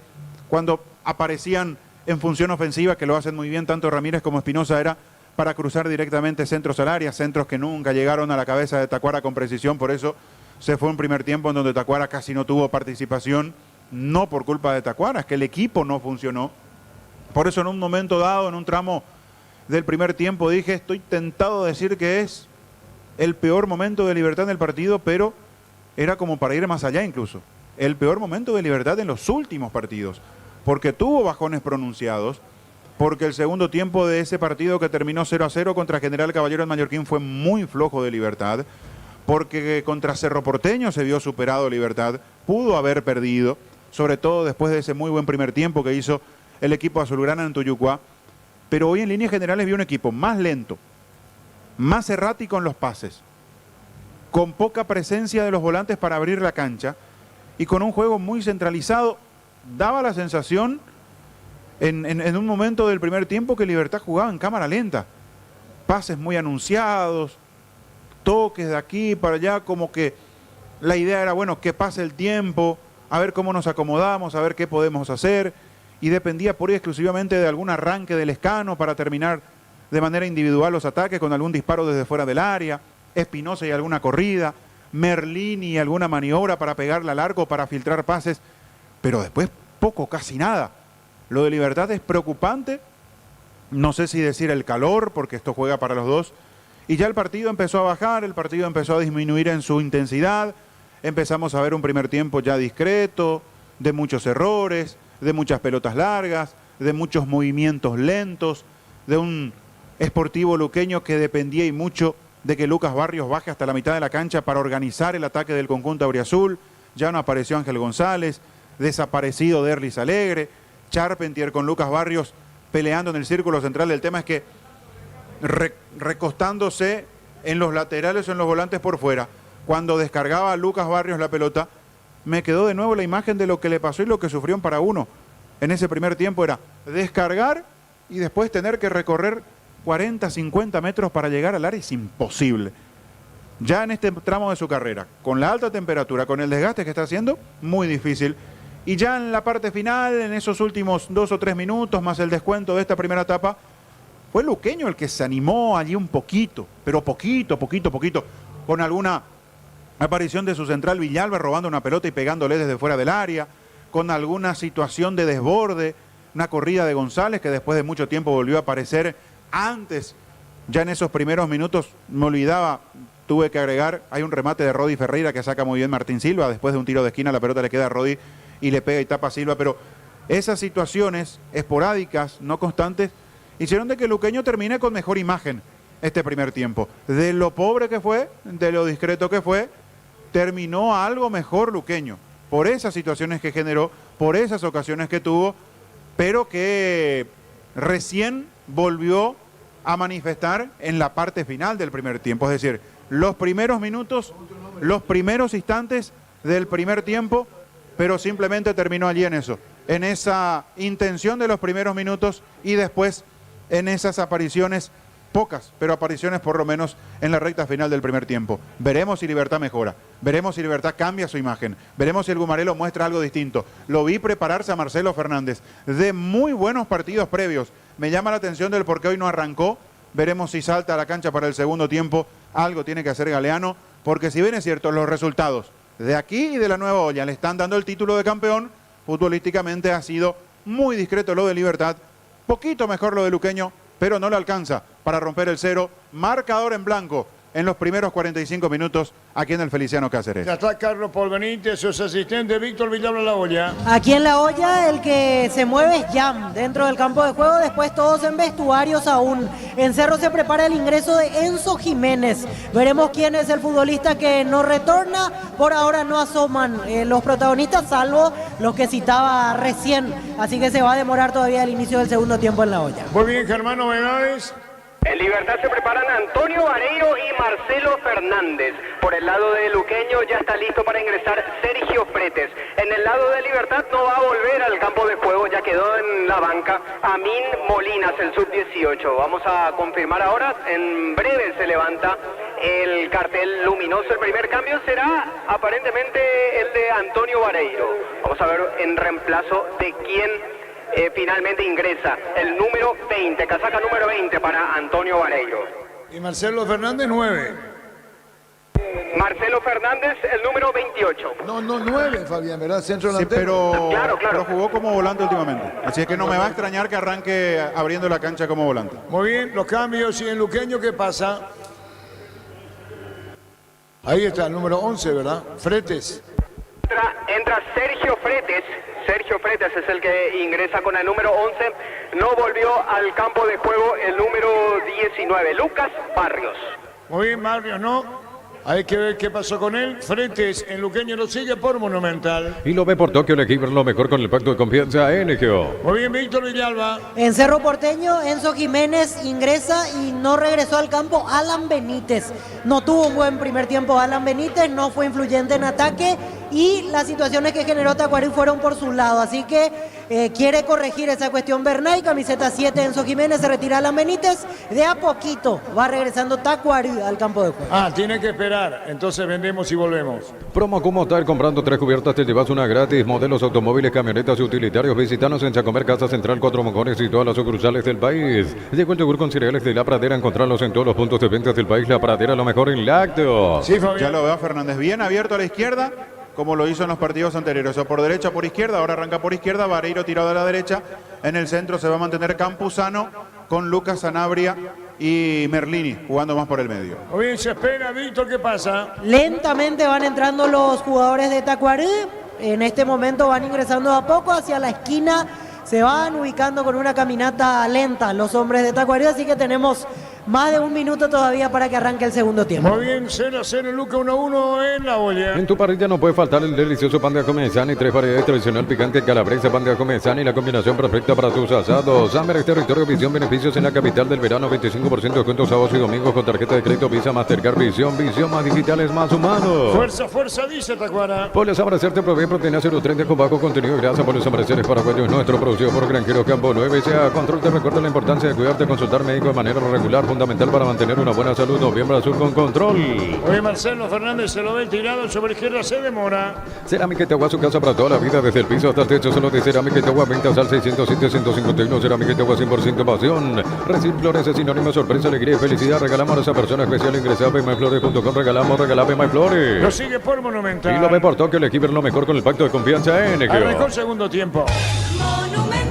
Cuando aparecían en función ofensiva, que lo hacen muy bien tanto Ramírez como Espinosa, era para cruzar directamente centros al área, centros que nunca llegaron a la cabeza de Tacuara con precisión. Por eso se fue un primer tiempo en donde Tacuara casi no tuvo participación, no por culpa de Tacuara, es que el equipo no funcionó. Por eso en un momento dado, en un tramo del primer tiempo, dije, estoy tentado de decir que es el peor momento de Libertad en el partido, pero era como para ir más allá incluso. El peor momento de Libertad en los últimos partidos, porque tuvo bajones pronunciados, porque el segundo tiempo de ese partido que terminó 0-0 contra General Caballero en Mallorquín fue muy flojo de Libertad, porque contra Cerro Porteño se vio superado Libertad, pudo haber perdido, sobre todo después de ese muy buen primer tiempo que hizo el equipo azulgrana en Tuyucuá, pero hoy en líneas generales vi un equipo más lento, más errático en los pases, con poca presencia de los volantes para abrir la cancha y con un juego muy centralizado. Daba la sensación en un momento del primer tiempo que Libertad jugaba en cámara lenta, pases muy anunciados, toques de aquí para allá, como que la idea era, bueno, que pase el tiempo, a ver cómo nos acomodamos, a ver qué podemos hacer, y dependía por ahí exclusivamente de algún arranque del Escano para terminar de manera individual los ataques con algún disparo desde fuera del área, Espinosa y alguna corrida, Merlín y alguna maniobra para pegarle al arco, para filtrar pases, pero después poco, casi nada. Lo de Libertad es preocupante, no sé si decir el calor, porque esto juega para los dos, y ya el partido empezó a bajar, el partido empezó a disminuir en su intensidad, empezamos a ver un primer tiempo ya discreto, de muchos errores, de muchas pelotas largas, de muchos movimientos lentos, de un Sportivo Luqueño que dependía y mucho de que Lucas Barrios baje hasta la mitad de la cancha para organizar el ataque del conjunto auriazul. Ya no apareció Ángel González, desaparecido Derlis Alegre, Charpentier con Lucas Barrios peleando en el círculo central. El tema es que recostándose en los laterales o en los volantes por fuera, cuando descargaba a Lucas Barrios la pelota, me quedó de nuevo la imagen de lo que le pasó y lo que sufrió en para uno. En ese primer tiempo era descargar y después tener que recorrer 40, 50 metros para llegar al área, es imposible. Ya en este tramo de su carrera, con la alta temperatura, con el desgaste que está haciendo, muy difícil. Y ya en la parte final, en esos últimos 2 o 3 minutos, más el descuento de esta primera etapa, fue Luqueño el que se animó allí un poquito, pero poquito, con alguna aparición de su central Villalba robando una pelota y pegándole desde fuera del área, con alguna situación de desborde, una corrida de González que después de mucho tiempo volvió a aparecer. Antes, ya en esos primeros minutos, me olvidaba, tuve que agregar, hay un remate de Rodi Ferreira que saca muy bien Martín Silva, después de un tiro de esquina la pelota le queda a Rodi y le pega y tapa a Silva, pero esas situaciones esporádicas, no constantes, hicieron de que Luqueño termine con mejor imagen este primer tiempo. De lo pobre que fue, de lo discreto que fue, terminó algo mejor Luqueño, por esas situaciones que generó, por esas ocasiones que tuvo, pero que recién volvió a manifestar en la parte final del primer tiempo, es decir, los primeros minutos, los primeros instantes del primer tiempo, pero simplemente terminó allí en eso, en esa intención de los primeros minutos y después en esas apariciones, pocas, pero apariciones por lo menos en la recta final del primer tiempo. Veremos si Libertad mejora, veremos si Libertad cambia su imagen, veremos si el Gumarelo muestra algo distinto. Lo vi prepararse a Marcelo Fernández de muy buenos partidos previos. Me llama la atención del por qué hoy no arrancó. Veremos si salta a la cancha para el segundo tiempo. Algo tiene que hacer Galeano, porque si bien es cierto, los resultados de aquí y de la Nueva Olla le están dando el título de campeón, futbolísticamente ha sido muy discreto lo de Libertad, poquito mejor lo de Luqueño, pero no le alcanza para romper el cero. Marcador en blanco en los primeros 45 minutos aquí en el Feliciano Cáceres. Ya está Carlos Paul Benítez, su asistente Víctor Villalba La Olla. Aquí en La Olla el que se mueve es Jam dentro del campo de juego, después todos en vestuarios aún. En Cerro se prepara el ingreso de Enzo Jiménez. Veremos quién es el futbolista que no retorna. Por ahora no asoman los protagonistas, salvo los que citaba recién. Así que se va a demorar todavía el inicio del segundo tiempo en La Olla. Muy bien, Germán, novedades. En Libertad se preparan Antonio Vareiro y Marcelo Fernández. Por el lado de Luqueño ya está listo para ingresar Sergio Fretes. En el lado de Libertad no va a volver al campo de juego, ya quedó en la banca Amin Molinas, el sub-18. Vamos a confirmar ahora, en breve se levanta el cartel luminoso. El primer cambio será aparentemente el de Antonio Vareiro. Vamos a ver en reemplazo de quién finalmente ingresa el número 20, casaca número 20 para Antonio Vareiro. Y Marcelo Fernández, 9. Marcelo Fernández, el número 28. No, 9, Fabián, ¿verdad? Centro Sí, delantero. pero, Claro. pero jugó como volante últimamente. Así es que no me va a extrañar que arranque abriendo la cancha como volante. Muy bien, los cambios. Y en Luqueño, ¿qué pasa? Ahí está el número 11, ¿verdad? Fretes. Entra Sergio Fretes. Sergio Fretes es el que ingresa con el número 11. No volvió al campo de juego el número 19, Lucas Barrios. Muy bien, Barrios, ¿no? Hay que ver qué pasó con él. Fretes en Luqueño lo sigue por Monumental. Y lo ve por Tokio, el equipo lo mejor con el pacto de confianza NGO. Muy bien, Víctor Villalba. En Cerro Porteño, Enzo Jiménez ingresa y no regresó al campo Alan Benítez. No tuvo un buen primer tiempo Alan Benítez, no fue influyente en ataque y las situaciones que generó Tacuarí fueron por su lado. Así que quiere corregir esa cuestión Bernay, camiseta 7 Enzo Jiménez, se retira Alan Benítez. De a poquito va regresando Tacuarí al campo de juego. Tiene que esperar. Entonces vendemos y volvemos. Promo como tal, comprando 3 cubiertas te llevas una gratis. Modelos, automóviles, camionetas y utilitarios. Visítanos en Chacomer, Casa Central, 4 Monjones y todas las sucursales del país. Llegó el yogur con cereales de La Pradera. Encontrarlos en todos los puntos de venta del país. La Pradera, lo mejor en lácteos. Sí, Fabián. Ya lo veo a Fernández bien abierto a la izquierda, como lo hizo en los partidos anteriores. O por derecha, por izquierda. Ahora arranca por izquierda. Vareiro tirado a la derecha. En el centro se va a mantener Campuzano con Lucas Sanabria y Merlini jugando más por el medio. Muy bien, se espera, Víctor, ¿qué pasa? Lentamente van entrando los jugadores de Tacuarí. En este momento van ingresando a poco hacia la esquina. Se van ubicando con una caminata lenta los hombres de Tacuarí. Así que tenemos más de un minuto todavía para que arranque el segundo tiempo. Muy bien, 0-0, Luca 1-1 en la olla. En tu parrilla no puede faltar el delicioso pan de Acomezani, 3 variedades tradicional picante calabresa, pan de Acomezani, la combinación perfecta para tus asados. Amber Territorio Visión, beneficios en la capital del verano, 25% de descuento sábados y domingos con tarjeta de crédito Visa, Mastercard, Visión más digitales, más humanos. Fuerza, dice Tacuara. Pollos Amanecer te provee proteína 030 con bajo contenido de grasa. Pollos Amaneceres paraguayos nuestro, producido por Granjero Campo 9. Sea Control te recuerda la importancia de cuidarte, consultar médico de manera regular, fundamental para mantener una buena salud. Noviembre Azul con Control. Hoy Marcelo Fernández se lo ve tirado sobre izquierda, se demora. Cerámica Itagua, su casa para toda la vida, desde el piso hasta el techo, solo de Cerámica Itagua, ventas al 607-151. Cerámica Itagua, 100% pasión. Recibir flores es sinónimo de sorpresa, alegría y felicidad. Regalamos a esa persona especial. Ingresa a myflores.com. Regalame MyFlores. Lo sigue por Monumental. Y lo ve por Tokio, el equipo es lo mejor con el pacto de confianza en Arrancó el segundo tiempo.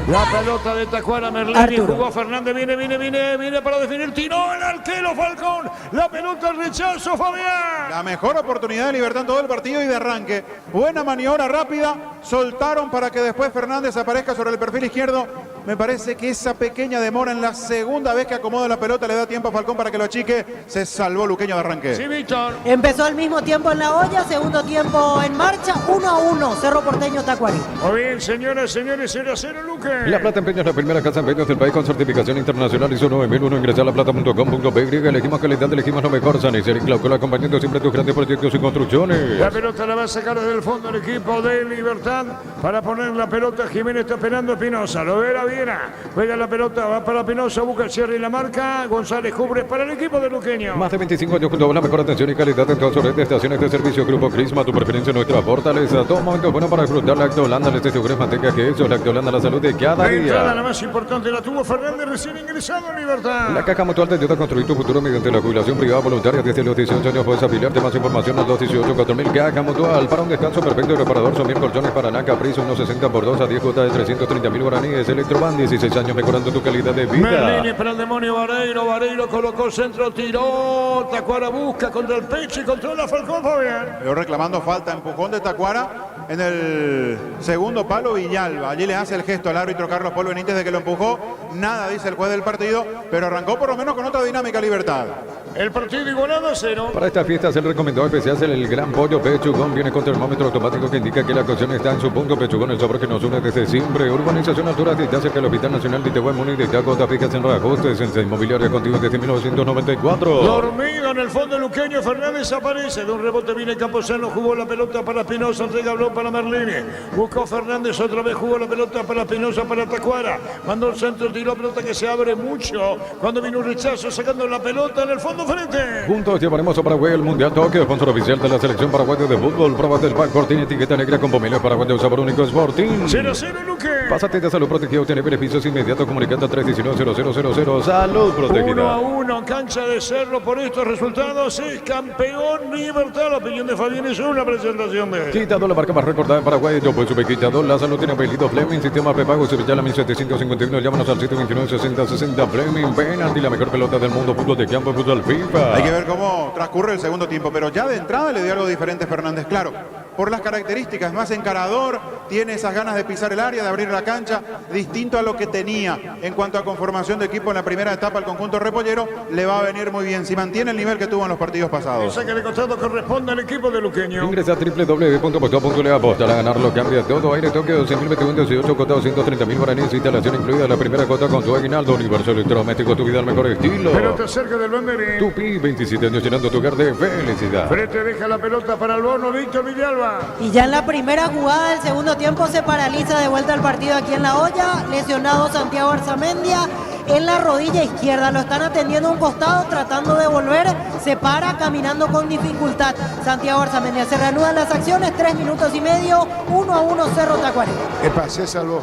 La pelota de Tacuara, Merlini, Arturo. jugó Fernández, viene para definir, tiró el arquero Falcón, la pelota al rechazo, Fabián. La mejor oportunidad de Libertad en todo el partido y de arranque. Buena maniobra rápida, soltaron para que después Fernández aparezca sobre el perfil izquierdo. Me parece que esa pequeña demora en la segunda vez que acomoda la pelota le da tiempo a Falcón para que lo achique. Se salvó Luqueño de arranque. Sí, Víctor. Empezó al mismo tiempo en la olla, segundo tiempo en marcha, 1-1, Cerro Porteño Tacuarí. Muy bien, señoras, señores, 0-0, Luque. La Plata Empeño es la primera casa en empeños del país con certificación internacional ISO 9001. Ingresa a laplata.com.py. Elegimos calidad, elegimos lo mejor. San Isidro y Glaucola acompañando siempre tus grandes proyectos y construcciones. La pelota la va a sacar desde el fondo el equipo de Libertad para poner la pelota. Jiménez está esperando Espinosa. Lo verá Viera. Juega la pelota, va para Espinosa, busca el cierre y la marca. González cubre para el equipo de Luqueño. Más de 25 años junto a la mejor atención y calidad en todas sus redes de estaciones de servicio. Grupo Crisma, tu preferencia, nuestra fortaleza. Todo momento bueno para disfrutar la Holanda. Les deseo manteca que eso, la Holanda, la salud de cada La entrada, la día. más importante, la tuvo Fernández recién ingresado en Libertad. La Caja Mutual te ayuda a construir tu futuro mediante la jubilación privada voluntaria. Desde los 18 años puedes afiliarte. Más información al 218-4000. Caja Mutual para un descanso perfecto y reparador. Son 1000 colchones para la Caprizo, unos 60 por 2 a 10 cuotas de 330.000 guaraníes. Electroban, 16 años mejorando tu calidad de vida. Merlini para el demonio Vareiro colocó centro, tiró. Tacuara busca contra el pecho y controla Falcón, Fabián. Pero reclamando falta, empujón de Tacuara en el segundo palo Villalba. Allí le hace el gesto al árbitro Carlos Paul Benítez de que lo empujó. Nada dice el juez del partido, pero arrancó por lo menos con otra dinámica Libertad. El partido igualado a 0. Para esta fiesta se le recomendó especial el Gran Pollo Pechugón. Viene con termómetro automático que indica que la cocción está en su punto. Pechugón, el sabor que nos une desde siempre. Urbanización Altura, distancia cerca del Hospital Nacional de Itehuamuni de Cacota, fijas en reajustes en Inmobiliaria contigo desde 1994. Dormido en el fondo Luqueño, Fernández aparece. De un rebote viene Camposano, jugó la pelota para Espinosa, entrega balón para Merlini. Buscó Fernández, otra vez jugó la pelota para Espinosa, para Tacuara. Mandó el centro, tiró pelota que se abre mucho. Cuando vino un rechazo, sacando la pelota en el fondo frente. Juntos llevaremos a Paraguay el Mundial Tokio, sponsor oficial de la selección paraguaya de fútbol. Pruebas del Pack Sporting, etiqueta negra con pomelo paraguayo, sabor único Sporting. 0-0 Luque. Pásate de Salud Protegida, obtiene beneficios inmediatos comunicando al 319-0000. Salud Protegida. 1-1, cancha de Cerro. Por estos resultados es campeón Libertad. La opinión de Fabián es una presentación de... Quitado la marca más recordada de Paraguay, yo pues sube quitado. La salud tiene apellido Fleming, sistema prepago, Sevillana 1751. Llámanos al 729-6060 Fleming. Penalti, la mejor pelota del mundo, fútbol de campo, fútbol FIFA. Hay que ver cómo transcurre el segundo tiempo, pero ya de entrada le dio algo diferente Fernández, claro. Por las características, más encarador, tiene esas ganas de pisar el área, de abrir la cancha, distinto a lo que tenía en cuanto a conformación de equipo en la primera etapa el conjunto repollero, le va a venir muy bien, si mantiene el nivel que tuvo en los partidos pasados. Esa que de costado corresponde al equipo de Luqueño. Ingresa a www.postado.le, apostar a ganar lo cambia todo. Aire Tokio, 12.018, cotado 130.000 guaraníes, instalación incluida, la primera cota con tu aguinaldo, universo electrodoméstico, tu vida al mejor estilo. Pelota cerca del banderín. Tupi, 27 años llenando tu hogar de felicidad. Frente deja la pelota para el bono, Víctor Villalba. Y ya en la primera jugada del segundo tiempo se paraliza de vuelta el partido aquí en La Hoya. Lesionado Santiago Arzamendia en la rodilla izquierda. Lo están atendiendo a un costado, tratando de volver. Se para caminando con dificultad. Santiago Arzamendia. Se reanudan las acciones, 3 minutos y medio, 1-1 Cerro Tacuari. ¿Qué pasa? Salvo.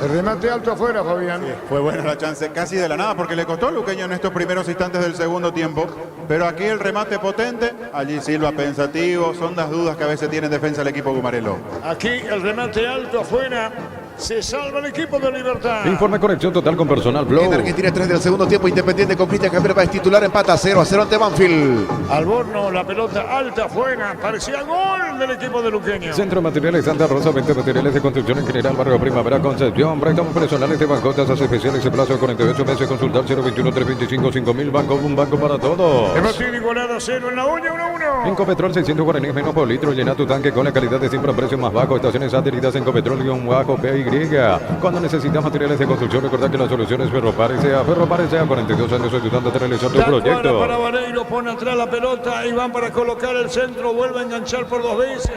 El remate alto afuera, Fabián. Sí, fue buena la chance, casi de la nada, porque le costó a Luqueño en estos primeros instantes del segundo tiempo. Pero aquí el remate potente, allí Silva pensativo, son las dudas que a veces tiene en defensa el equipo Gumarelo. Aquí el remate alto afuera. Se salva el equipo de Libertad. Informe conexión total con personal Flow. En Argentina 3 del segundo tiempo, Independiente con Cristian Javier es titular, empata 0-0 ante Banfield. Alborno, la pelota alta afuera. Parecía gol del equipo de Luqueño. Centro de Materiales Santa Rosa, 20 materiales de construcción en general, barrio Primavera, Concepción. Préstamos personales de bancotas, especiales, en plazo de 48 meses. Consultar 021-325-5000. Banco, un banco para todos. El partido igualado 0 en La Hoya, 1-1. En Copetrol, 600 guaraníes menos por litro. Llena tu tanque con la calidad de siempre a precio más bajo. Estaciones adheridas en Copetrol-Bajo PY. Cuando necesitas materiales de construcción, recordad que la solución es Ferropare sea. Ferropare sea, 42 años ayudándote a realizar tu proyecto. Para Vareiro, pone atrás la pelota y van para colocar el centro. Vuelve a enganchar por 2 veces.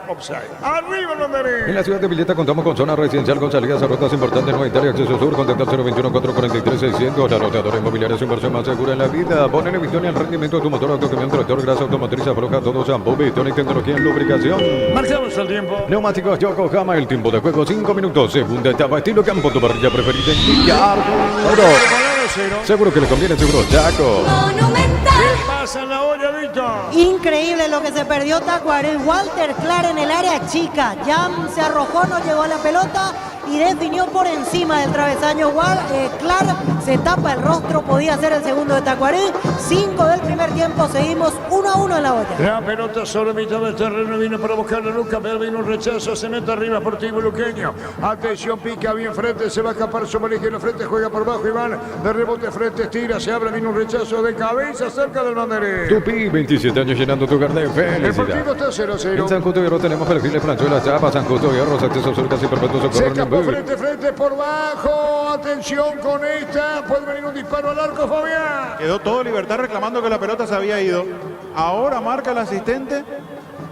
Offside. Arriba el banderín. En la ciudad de Villeta contamos con zona residencial con salidas a rutas importantes. Nueva Italia, acceso sur. Contactar 021-443-600. La rotadora inmobiliaria es inversión más segura en la vida. Ponen en visión y el rendimiento de tu motor, autocamión, tractor, grasa automotriz, afloja todo, shampoo, Bitonic, tecnología en lubricación. Marcamos el tiempo. Neumáticos Yokohama, el tiempo de juego 5 minutos. Segunda etapa, estilo campo, tu parrilla preferida en Villar. Seguro que le conviene, seguro Chaco. ¿Qué pasa en La Hoya, Víctor? Increíble lo que se perdió Tacuaré. Walter Clar en el área chica. Jam se arrojó, no llegó a la pelota y definió por encima del travesaño. Clar se tapa el rostro, podía ser el segundo de Tacuaré. 5 del primer tiempo, seguimos 1-1 en La Hoya. La pelota sobre mitad del terreno, vino para buscarle a Luca, pero vino un rechazo, se mete arriba Sportivo Luqueño. Atención, pica bien frente, se va a escapar sobre la izquierda, frente, juega por bajo Iván, de rebote frente, tira, se abre, vino un rechazo de cabeza cerca del banderín. Tupi, 27 años llenando tu hogar de El felicidad. partido está 0-0. En San Justo Hierro tenemos perfiles Franchuela, Chapa, San Justo Hierro, acceso sur casi perpetuo, Se socorro, escapó Nimbú. frente por bajo. Atención con esta. Puede venir un disparo al arco, Fabián. Quedó todo Libertad reclamando que la pelota se había ido. Ahora marca el asistente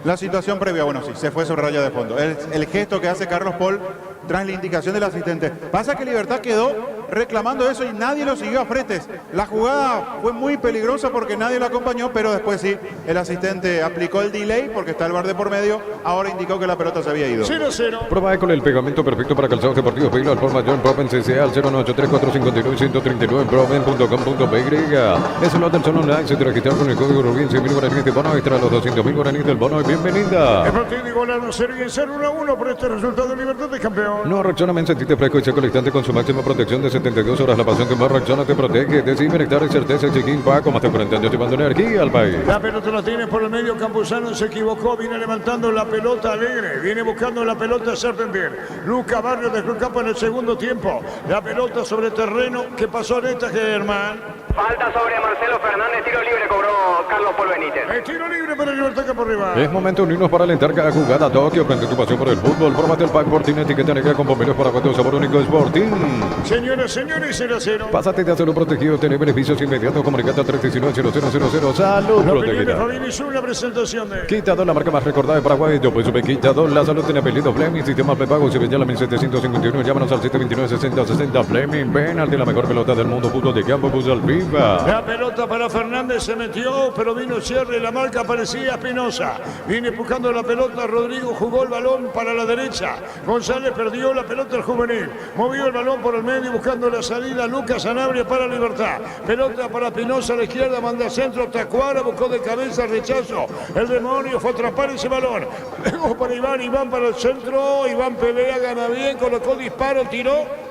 la situación previa. Bueno, sí, se fue sobre raya de fondo. El gesto que hace Carlos Paul tras la indicación del asistente. Pasa que Libertad quedó reclamando eso y nadie lo siguió a fretes. La jugada fue muy peligrosa porque nadie lo acompañó, pero después sí, el asistente aplicó el delay porque está el bar de por medio. Ahora indicó que la pelota se había ido. 0-0. Prueba con el pegamento perfecto para calzados deportivos Pilo al forma John Proven CCA al 093-459-139 Proven.com.py. Es el hotel Son Online. Se te registrar con el código Rubín 100.000 guaraníes de bono extra los 200.000 guaraníes del bono. Y bienvenida. El partido igualado 0 y en 0 1-1 por este resultado. Libertad de campeón. No, Rexona, sentite fresco y seco al instante con su máxima protección de 72 horas. La pasión que más Rexona te protege. De cibernestar y certeza, Chiquín Paco, más de 40 años llevando energía al país. La pelota la tiene por el medio. Campuzano se equivocó. Viene levantando la pelota Alegre. Viene buscando la pelota Serpentier. Luca Barrio dejó el campo en el segundo tiempo. La pelota sobre terreno que pasó en esta Germán. Falta sobre Marcelo Fernández, tiro libre cobró Carlos Paul Benítez. El tiro libre para Libertad que por arriba. Es momento de unirnos para alentar cada jugada. Tokio, prende tu pasión por el fútbol. Próbate el pack Sporting, etiqueta negra con bomberos para cuatro sabor único Sporting. Señoras, señores, 0-0. Pásate de acero protegido, tener beneficios inmediatos. Comunicate al 319-0000. Salud La opinión de protegida. Fabián hizo una presentación de... Quitador, la marca más recordada de Paraguay. Yo pues Quitador, la salud tiene apellido Fleming. Sistema prepago, se vendía la 1751. Llámanos al 729-6060. Fleming, penalti, la mejor pelota del mundo. Fútbol de campo, fútbol FIFA. La pelota para Fernández se metió, pero vino cierre, la marca parecía Espinosa. Viene buscando la pelota, Rodrigo jugó el balón para la derecha. González perdió la pelota el juvenil. Movió el balón por el medio buscando la salida. Lucas Sanabria para Libertad. Pelota para Espinosa a la izquierda, manda centro, Tacuara, buscó de cabeza, rechazo. El demonio fue a atrapar ese balón. Luego para Iván para el centro. Iván pelea, gana bien, colocó disparo, tiró.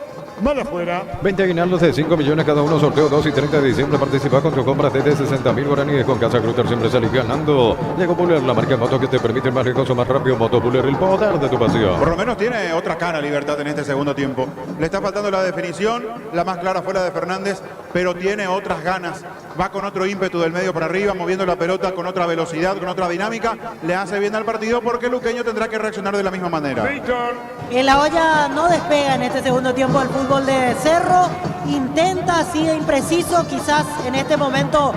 Mal afuera. 20 aguinaldos de 5 millones cada uno, sorteo 2 y 30 de diciembre. Participa con tu compra de 60.000 guaraníes. Con Casa Grutter siempre salís ganando. Llegó Puller, la marca de moto que te permite el más riesgoso, más rápido. Moto Puller, el poder de tu pasión. Por lo menos tiene otra cara Libertad en este segundo tiempo. Le está faltando la definición, la más clara fue la de Fernández, pero tiene otras ganas. Va con otro ímpetu del medio para arriba, moviendo la pelota con otra velocidad, con otra dinámica. Le hace bien al partido porque el luqueño tendrá que reaccionar de la misma manera. En la olla no despega en este segundo tiempo el fútbol de Cerro. Intenta, sigue impreciso. Quizás en este momento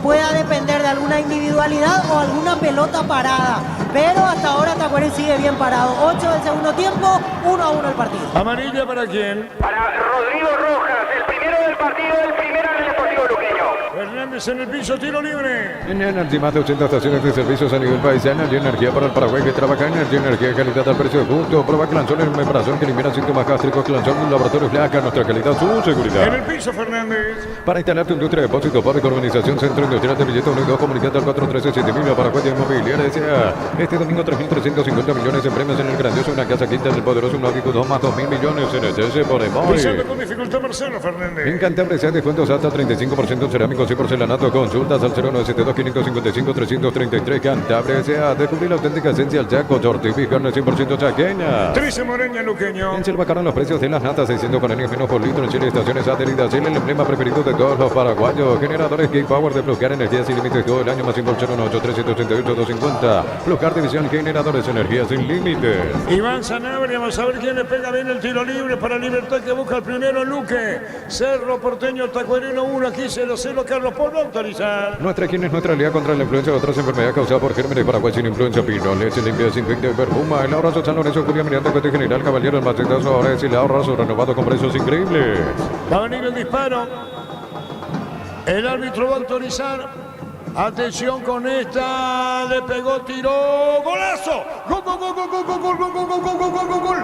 pueda depender de alguna individualidad o alguna pelota parada. Pero hasta ahora Tacuarí sigue bien parado. 8 del segundo tiempo, 1-1 el partido. ¿Amarilla para quién? Para Rodrigo Rojas, el primero del partido, el primero en el Deportivo Luqueño. Fernández en el piso, tiro libre. En Energy, más de 80 estaciones de servicios a nivel país. Energy, energía para el Paraguay que trabaja. Energy, energía, calidad al precio justo. Prueba Clanzón en omeprazol que elimina síntomas gástricos. Clanzón, un laboratorio Flaca, nuestra calidad, su seguridad. En el piso, Fernández. Para instalar tu industria de depósito, fábrica, urbanización, centro industrial de billetes unidos, comunicate al 413-7000 Paraguay Inmobiliaria S.A. Este domingo 3.350 millones en premios en el grandioso Una Casa Quinta del Poderoso, un Audito 2 más 2.000 millones en ETS por Emoy. Pisando con dificultad Marcelo Fernández. En Cantabria se descuentos hasta 35% en cerámicos y porcelanato. Consultas al 0972-555-333. Cantabria S.A. Descubrir la auténtica esencia al Chaco. Tortivi, carne 100% chaqueña. 13 Moreña, Luqueño. En Selva bajaron los precios de las natas 600 guaraníes menos por litro. En Chile, estaciones adheridas. El emblema preferido de todos los paraguayos. Generadores K-Power de bloquear energía sin límites todo el año. Más impulsor 183-188-250. Bloquear división generadores energía sin límites. Iván Sanabria, vamos a ver quién le pega bien el tiro libre para Libertad que busca el primero Luque. Cerro Porteño, Tacuarino 1, aquí 0-0, Carlos Paul va a autorizar. Nuestra quien es nuestra aliada contra la influencia de otras enfermedades causadas por gérmenes Paraguay sin influencia. Pino, leche limpia, desinfecta y perfuma. El abrazo San Lorenzo, Julia Miranda, Cote General, Caballero, el macetazo, ahora es el ahorrazo renovado con precios increíbles. Va a venir el disparo. El árbitro va a autorizar. Atención con esta. Le pegó, tiró. ¡Golazo! ¡Gol, gol, gol, gol, gol, gol, gol, gol, gol, gol, gol, gol, gol, gol!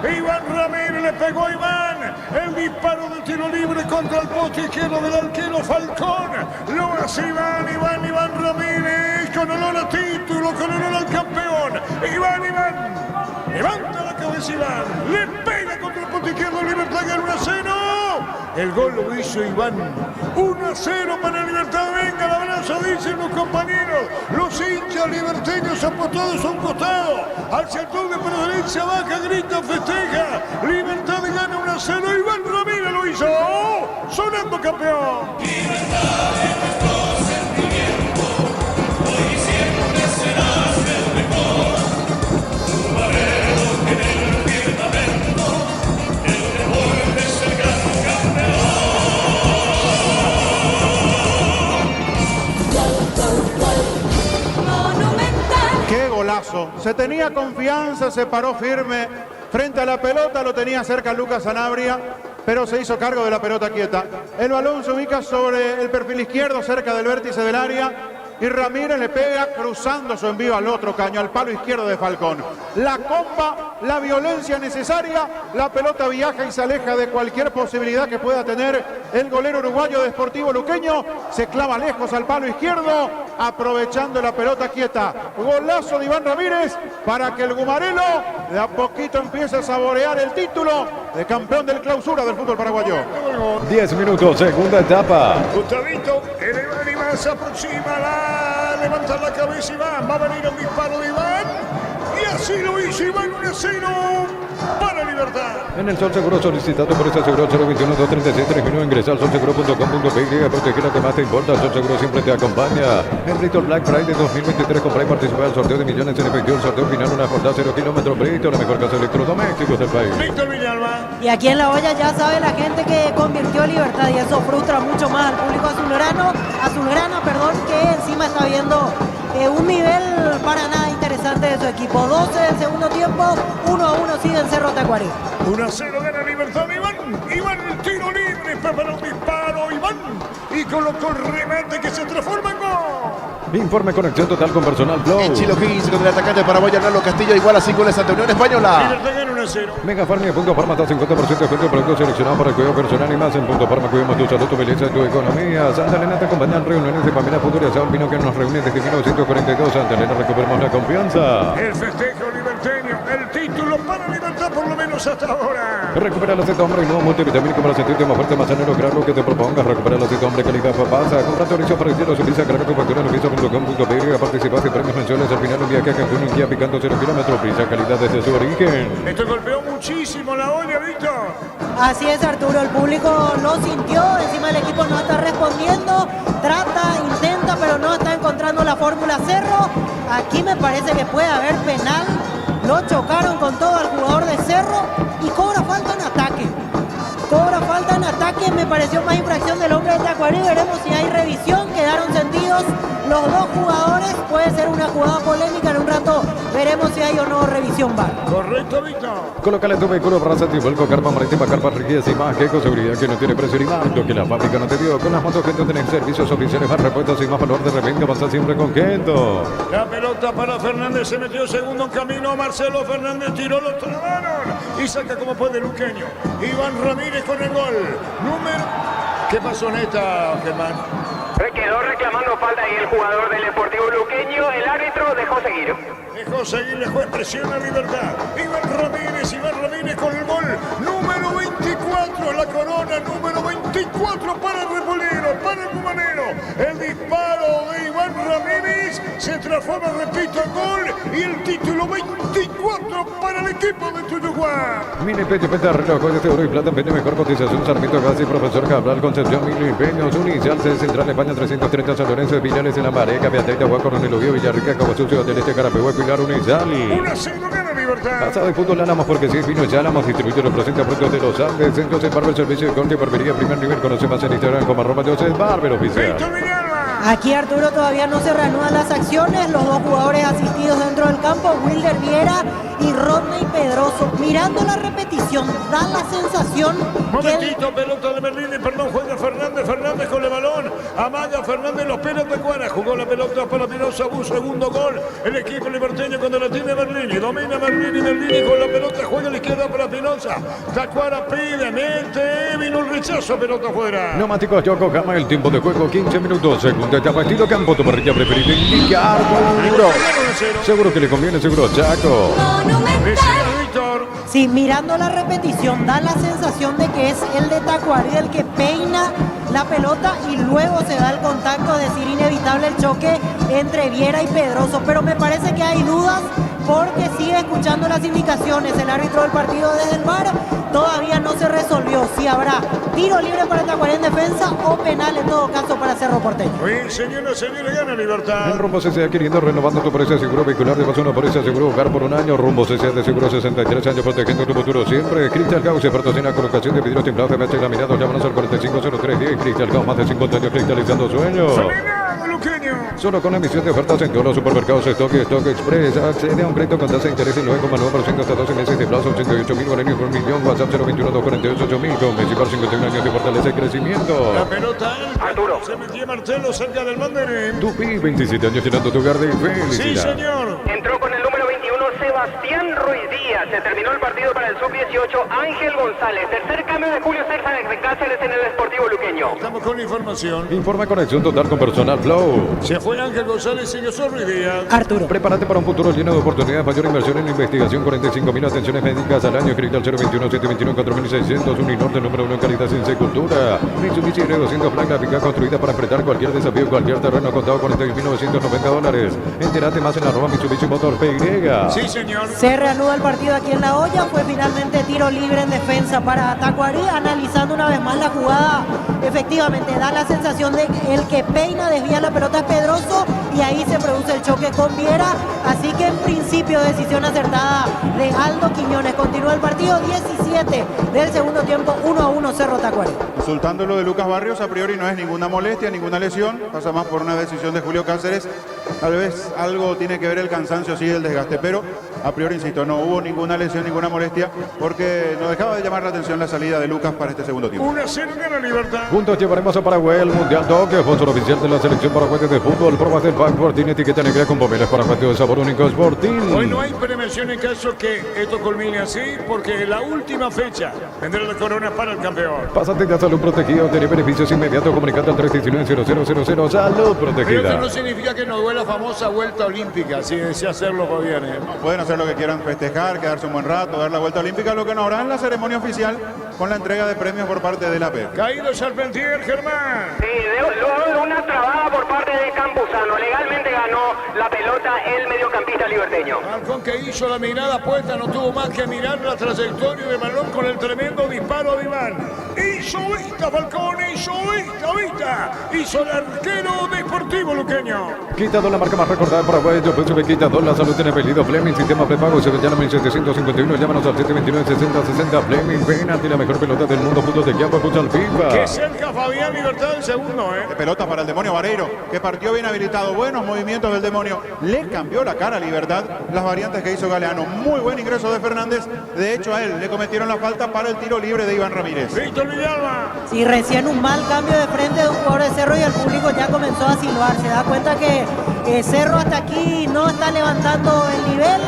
Iván Ramírez le pegó a Iván. El disparo del tiro libre contra el poste izquierdo del arquero Falcón. Lo hace Iván Ramírez con olor a título, con olor al campeón. Iván. Levanta la cabeza Iván. Le pega contra el poste izquierdo. Libertad gana 1-0. El gol lo hizo Iván. 1-0 para Libertad. Venga el abrazo, dicen los compañeros. Los hinchas liberteños apostados a un costado. Al sector de para derecha, baja, grita, festeja. Libertad gana 1-0. Iván Ramírez lo hizo. Sonando campeón. Libertad de nuestro sentimiento. Hoy siempre serás el mejor. Tu barrero en el firmamento. El deporte es el gran ¡Qué golazo! Se tenía confianza, se paró firme frente a la pelota, lo tenía cerca Lucas Sanabria, pero se hizo cargo de la pelota quieta. El balón se ubica sobre el perfil izquierdo, cerca del vértice del área, y Ramírez le pega cruzando su envío al otro caño, al palo izquierdo de Falcón. La comba, la violencia necesaria, la pelota viaja y se aleja de cualquier posibilidad que pueda tener el golero uruguayo de Sportivo Luqueño. Se clava lejos al palo izquierdo. aprovechando la pelota quieta. Golazo de Iván Ramírez para que el Gumarelo de a poquito empiece a saborear el título de campeón del clausura del fútbol paraguayo. 10 minutos, segunda etapa. Gustavito, el Iván se aproxima, levanta la cabeza Iván, va a venir un disparo de Iván. Y así lo hizo Iván, 1-0 para Libertad. En el Sol Seguro solicitado por esta Seguro 021-236-3000. Ingresa al solseguro.com.pe a proteger lo que más te importa. Sol Seguro siempre te acompaña. En Brito Black Friday 2023 compra y participa al sorteo de millones en efectivo. El sorteo final una jornada 0 kilómetros. Brito, la mejor casa de electrodomésticos del país. Víctor Villalba. Y aquí en La Olla ya sabe la gente que convirtió Libertad y eso frustra mucho más al público azulgrana, que encima está viendo un nivel para nada interesante de su equipo. 12 del segundo tiempo, 1-1 sigue en Cerro Tacuarí. 1-0 gana Libertad de Iván. Iván el tiro libre, prepara un disparo Iván y colocó el remate que se transforma en gol. Informe conexión total con personal Flow. En Chilo Higgins con el atacante paraguayo Arnaldo Castillo igual a 5 goles ante Unión Española. Libertad gana 1-0. Mega Farma y Punto Farma está 50% de descuento. Productos seleccionados para el cuidado personal y más. En Punto Farma cuidamos tu salud, tu belleza y tu economía. Santa Elena te acompaña en reuniones de familia futura. Un vino que nos reúne desde 1942. Santa Elena, recuperamos la confianza. El festejo liberteño, el título para Libertad por lo menos hasta ahora. Recupera el aceite hombre y nuevo multivitamínico para sentirte más fuerte, más sano, lograr lo que te propongas. Recupera el aceite hombre, calidad papasa. Compra tu origen para el cielo, Subiza, carga tu factura en visa.com.pe. Participación y premios mensuales. Al final un viaje a Cancún, un día picando 0 kilómetros. Prisa, calidad desde su origen. Esto golpeó muchísimo la olla, Víctor. Así es, Arturo, el público lo sintió, encima el equipo no está respondiendo, trata, intenta, pero no está encontrando la fórmula Cerro. Aquí me parece que puede haber penal, lo chocaron con todo al jugador de Cerro y cobra falta en ataque. Me pareció más infracción del hombre de Tacuarí, veremos si hay revisión, quedaron sentidos los dos jugadores, puede ser una jugada polémica, en un rato veremos si hay o no revisión VAR. Correcto, Víctor. Colócale tu vehículo para vuelco, carpa marítima, carpa riqueza y más que con seguridad que no tiene precio ni más, lo que la fábrica no te dio. Con las motos Gento tenés servicios oficiales, más repuestos y más valor de repente, avanza siempre con Gento. La pelota para Fernández, se metió segundo en camino, Marcelo Fernández tiró, lo trabaron y saca como puede Luqueño. Iván Ramírez con el gol. ¿Qué pasó en esta, Germán? Quedó reclamando falta y el jugador del Deportivo Luqueño, el árbitro dejó seguir. Dejó seguir, le juez presiona a Libertad. Iván Ramírez con el gol número 24, la corona número 24 para el Repolero, para el Cumanero. El disparo de Iván Ramírez se transforma, repito, en gol y el título 24 para el equipo de Tuyuguá. Mini Peño, Penta, reloj, joyas de oro y plata, Peño, mejor cotización, Sarmiento, Gassi, Profesor Cabral, Concepción, Mini Peños, Unicial, Central, España, 330, San Lorenzo de Villanes, en la Mareca, Beateita, Huaco, Ronelio, Villarrica, Cabo Sucio, del Este, Carapehuá, Pilar, Unicial. 1-0 gana Libertad. Asado de fútbol Álamos, porque si es vino ya Álamos, distribuye los presenta productos de los Andes, Centro de Barber, servicio de corte y barbería, primer nivel, conoce más en Instagram como @Joseph Barber Oficial. Aquí, Arturo, todavía no se reanudan las acciones, los dos jugadores asistidos dentro del campo, Wilder Viera y Rodney Pedroso, mirando la repetición, da la sensación Momentito, pelota de Merlini, juega Fernández con el balón, amaga Fernández, los pelos de Cuara, jugó la pelota para Pinoza, un segundo gol, el equipo liberteño cuando la tiene Merlini, domina Merlini con la pelota, juega a la izquierda para Pinoza, Tacuara pide, mete, vino el rechazo, pelota fuera. Neumáticos Yokohama, el tiempo de juego 15 minutos, segunda etapa, estilo campo, tu parrilla preferida, indicar Arturo. Seguro que le conviene, seguro Chaco. Sí, mirando la repetición da la sensación de que es el de Tacuarí el que peina la pelota y luego se da el contacto, es decir, inevitable el choque entre Viera y Pedroso, pero me parece que hay dudas porque sigue escuchando las indicaciones el árbitro del partido desde el VAR, todavía no se resolvió si habrá tiro libre para Tacuarí en defensa o penal en todo caso para Cerro Porteño. Bien, señores, gana Libertad. En Rumbo CCA queriendo renovando tu póliza de seguro vehicular de paso una póliza de seguro hogar por un año. Rumbo CCA de seguro 63 años protegiendo tu futuro siempre. Crystal House se patrocina colocación de vidrios templados de PH laminados. Llámanos al 450310. Crystal House, más de 50 años cristalizando sueños. Solo con emisión de ofertas en todos los supermercados Stock y Stock Express. Accede a un crédito con tasa de interés del 9,9% hasta 12 meses de plazo, 88.000 guaraníes por millón. WhatsApp 021-248-8000 con Messi por 51 años de fortaleza y crecimiento. La pelota, Arturo. Se metió Marcelo cerca del banderín. Tupi, 27 años llenando tu hogar de felicidad. Sí, señor. Entró con el número 21, Sebastián Ruiz Díaz. Se terminó el partido para el sub-18. Ángel González. Tercer cambio de Julio César de Cáceres en el Sportivo Luqueño. Estamos con información. Informe Conexión Total con Personal Flow. Se fue Ángel González y yo soy Ruiz Díaz. Arturo. Prepárate para un futuro lleno de oportunidades. Mayor inversión en investigación. 45.000 atenciones médicas al año. Escrita al 021-721-4600. Uninorte número 1 en calidad en secultura. Mitsubishi R200 Black Navica construida para enfrentar cualquier desafío, cualquier terreno. Contado $41.990. Entérate más en @Mitsubishi Motor PY. Sí, señor. Se reanuda el partido aquí en La Hoya. Fue finalmente tiro libre en defensa para Tacuarí. Analizando una vez más la jugada, efectivamente da la sensación de que el que peina, desvía la pelota es Pedroso y ahí se produce el choque con Viera. Así que en principio decisión acertada de Aldo Quiñones. Continúa el partido, 17 del segundo tiempo, 1-1 Cerro Tacuarí. Consultando lo de Lucas Barrios, a priori no es ninguna molestia, ninguna lesión, pasa más por una decisión de Julio Cáceres. Tal vez algo tiene que ver el cansancio, sí, el desgaste, pero a priori, insisto, no hubo ninguna lesión, ninguna molestia, porque no dejaba de llamar la atención la salida de Lucas para este segundo tiempo. 1-0 gana Libertad. Juntos llevaremos a Paraguay al Mundial Toque, sponsor oficial de la selección paraguaya de fútbol. Pruebas del Backboard, tiene etiqueta negra con pomeras para patio de sabor único Sporting. Hoy no hay prevención en caso que esto culmine así, porque la última fecha vendrá la corona para el campeón. Pásate de salud protegido, tiene beneficios inmediatos. Comunicate al 319-0000. Salud Pero protegida. esto no significa que nos duele la famosa vuelta olímpica, si desea hacerlo, Fabián. Pueden hacer lo que quieran, festejar, quedarse un buen rato, dar la vuelta olímpica, lo que no habrá en la ceremonia oficial con la entrega de premios por parte de la APE. Caído Charpentier, Germán. Sí, luego de una trabada por parte de Campuzano. Legalmente ganó la pelota el mediocampista liberteño. Falcón, que hizo la mirada puesta, no tuvo más que mirar la trayectoria de balón con el tremendo disparo de Iván. Hizo vista, Falcón, hizo vista. Hizo el arquero deportivo luqueño. Quitador, la marca más recordada de Paraguay. Yo pienso que Quitador, la salud tiene apellido. Fleming, sistema prepago, se llama 1751. Llámanos al 729-6060. Fleming, penalti, la mejor pelota del mundo. Fútbol de campo, futsal FIFA. Que cerca Fabián, Libertad el segundo, De pelota para el demonio Vareiro, que partió bien habilitado. Buenos movimientos del demonio. Le cambió la cara a Libertad. Las variantes que hizo Galeano. Muy buen ingreso de Fernández. De hecho, a él le cometieron la falta para el tiro libre de Iván Ramírez. Víctor Villalba. Sí, recién un mal cambio de frente de un jugador de Cerro y el público ya comenzó a silbar. Se da cuenta que Cerro hasta aquí no está levantando el nivel,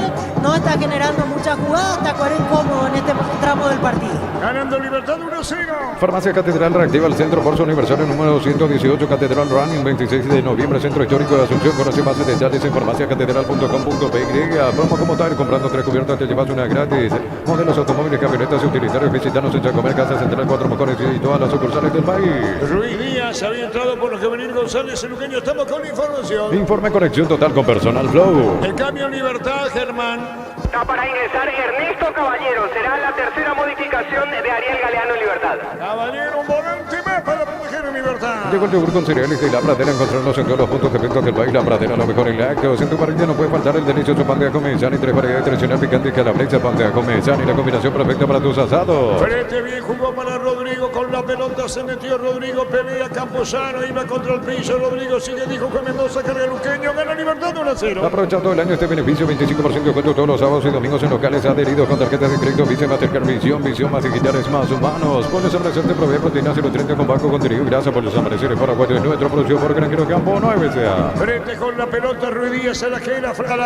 no está generando muchas jugadas. Tacuarí incómodo en este tramo del partido. Ganando Libertad 1-0. Farmacia Catedral reactiva el centro por su aniversario número 118. Catedral Running, 26 de noviembre, Centro Histórico de Asunción. Conoce más detalles en farmaciacatedral.com.py. Promo como tal, comprando 3 cubiertas te llevas una gratis. Modelos automóviles, camionetas y utilitarios. Visitanos en Chacomer, Casa Central, 4 Mocones y todas las sucursales del país. Ruiz Díaz había entrado por Juvenil González, el luqueño. Estamos con información. Informe Conexión Total con Personal Flow. El cambio Libertad, Germán. Está para ingresar Ernesto Caballero. Será la tercera modificación de Ariel Galeano en Libertad. Caballero, un volante más para proteger en Libertad. Llegó el yogur con cereales de La Pradera. Encontrarnos en todos los puntos de venta del país. La Pradera, lo mejor en lácteos. En tu parrilla no puede faltar el delicioso pan de Acomezán y 3 variedades tradicional picante y calabresa. Pan de Acomezán y la combinación perfecta para tus asados. Frente bien jugó para Rodrigo con la pelota. Se metió Rodrigo, pelea Campuzano. Iba contra el piso. Rodrigo sigue, dijo que Mendoza carga el luqueño. Gana Libertad 1-0. Aprovechando el año este beneficio, 25% de descuento todos los sábados y domingos en locales adheridos con tarjetas de crédito Visa, Mastercard, Visión más digitales, más humanos. Puedes ofrecerte provee proteínas y nutrientes con bajo contenido y grasa por los amaneceres paraguayos. Nuestro producción por Granjero Campo 9SA. Frente con la pelota, Ruiz Díaz a la izquierda, frente a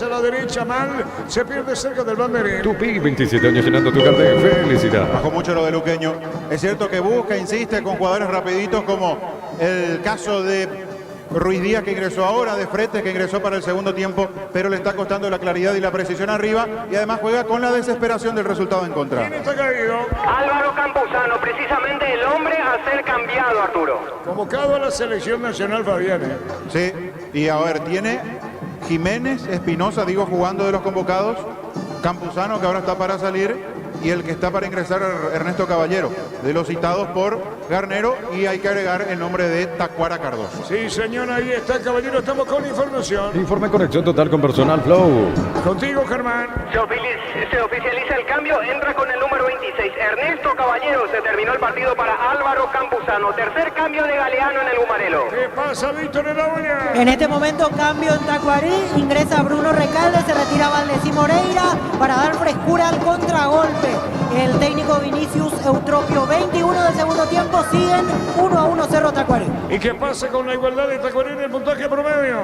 la derecha, mal. Se pierde cerca del banderín. Tupi, 27 años llenando tu cartel. Felicidad. Bajó mucho lo de Luqueño. Es cierto que busca, insiste con jugadores rapiditos como el caso de Ruiz Díaz, que ingresó ahora, de frente, que ingresó para el segundo tiempo, pero le está costando la claridad y la precisión arriba, y además juega con la desesperación del resultado en contra. ¿Quién está caído? Álvaro Campuzano, precisamente el hombre a ser cambiado, Arturo. Convocado a la selección nacional, Fabián. Sí, y a ver, tiene Jiménez, Espinosa, digo, jugando de los convocados, Campuzano, que ahora está para salir, y el que está para ingresar, Ernesto Caballero, de los citados por Garnero, y hay que agregar el nombre de Tacuara Cardoso. Sí, señor, ahí está, Caballero, estamos con información. Informe Conexión Total con Personal Flow. Contigo, Germán. Se oficializa el cambio, entra con el número 23 26. Ernesto Caballero, se terminó el partido para Álvaro Campuzano. Tercer cambio de Galeano en el Humarelo. ¿Qué pasa, Víctor en la olla? En este momento cambio en Tacuarí, ingresa Bruno Recalde, se retira Valdeci Moreira para dar frescura al contragolpe. El técnico Vinicius Eutropio, 21 del segundo tiempo, siguen 1-1 Cerro Tacuarí. ¿Y qué pasa con la igualdad de Tacuarí en el puntaje promedio?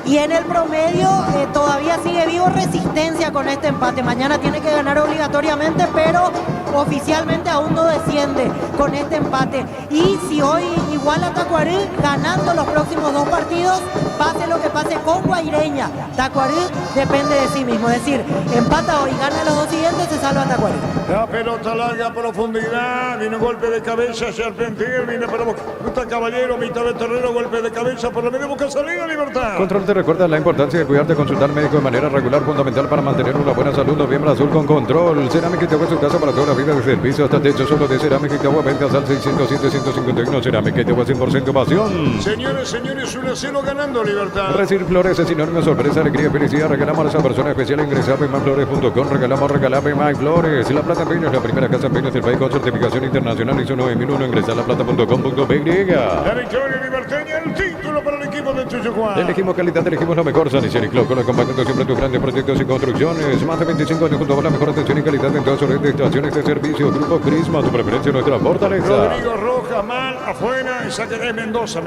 Y en el promedio todavía sigue vivo Resistencia con este empate. Mañana tiene que ganar obligatoriamente, pero oficialmente aún no desciende con este empate. Y si hoy iguala Tacuarí, ganando los próximos 2 partidos, pase lo que pase con Guaireña, Tacuarí depende de sí mismo. Es decir, empata hoy, gana los 2 siguientes, se salva Tacuarí. La pelota larga, profundidad, viene un golpe de cabeza, Charpentier, viene para Boca Caballero, mitad de terreno, golpe de cabeza por la media, Boca salida, Libertad. Control te recuerda la importancia de cuidarte, consultar médico de manera regular, fundamental para mantener una buena salud. Noviembre Azul con Control. Cerámica Itagua es su casa para toda la vida, desde el piso hasta techo, solo de Cerámica Itagua. Ventas al 607-151. Cerámica Itagua 100% pasión. Señores, 1-0 ganando, Libertad. Recibir flores es sinónimo de sorpresa, alegría y felicidad. Regalamos a esa persona especial. Ingresar en myflores.com. Regalame MyFlores. La Plata Peña es la primera casa Peña del país con certificación internacional ISO 9001. Ingresar a laplata.com.py. La victoria liberteña, el título para el equipo de Chuchucuá. Elegimos calidad, elegimos lo mejor. San Isidro y Clau, con acompañamiento siempre de tus grandes proyectos y construcciones. Más de 25 años junto a la mejor atención y calidad en todas sus redes de estaciones de servicio. Grupo Crisma, tu preferencia, nuestra fortaleza. Rodrigo Rojas, mal, afuera, y saque de Mendoza,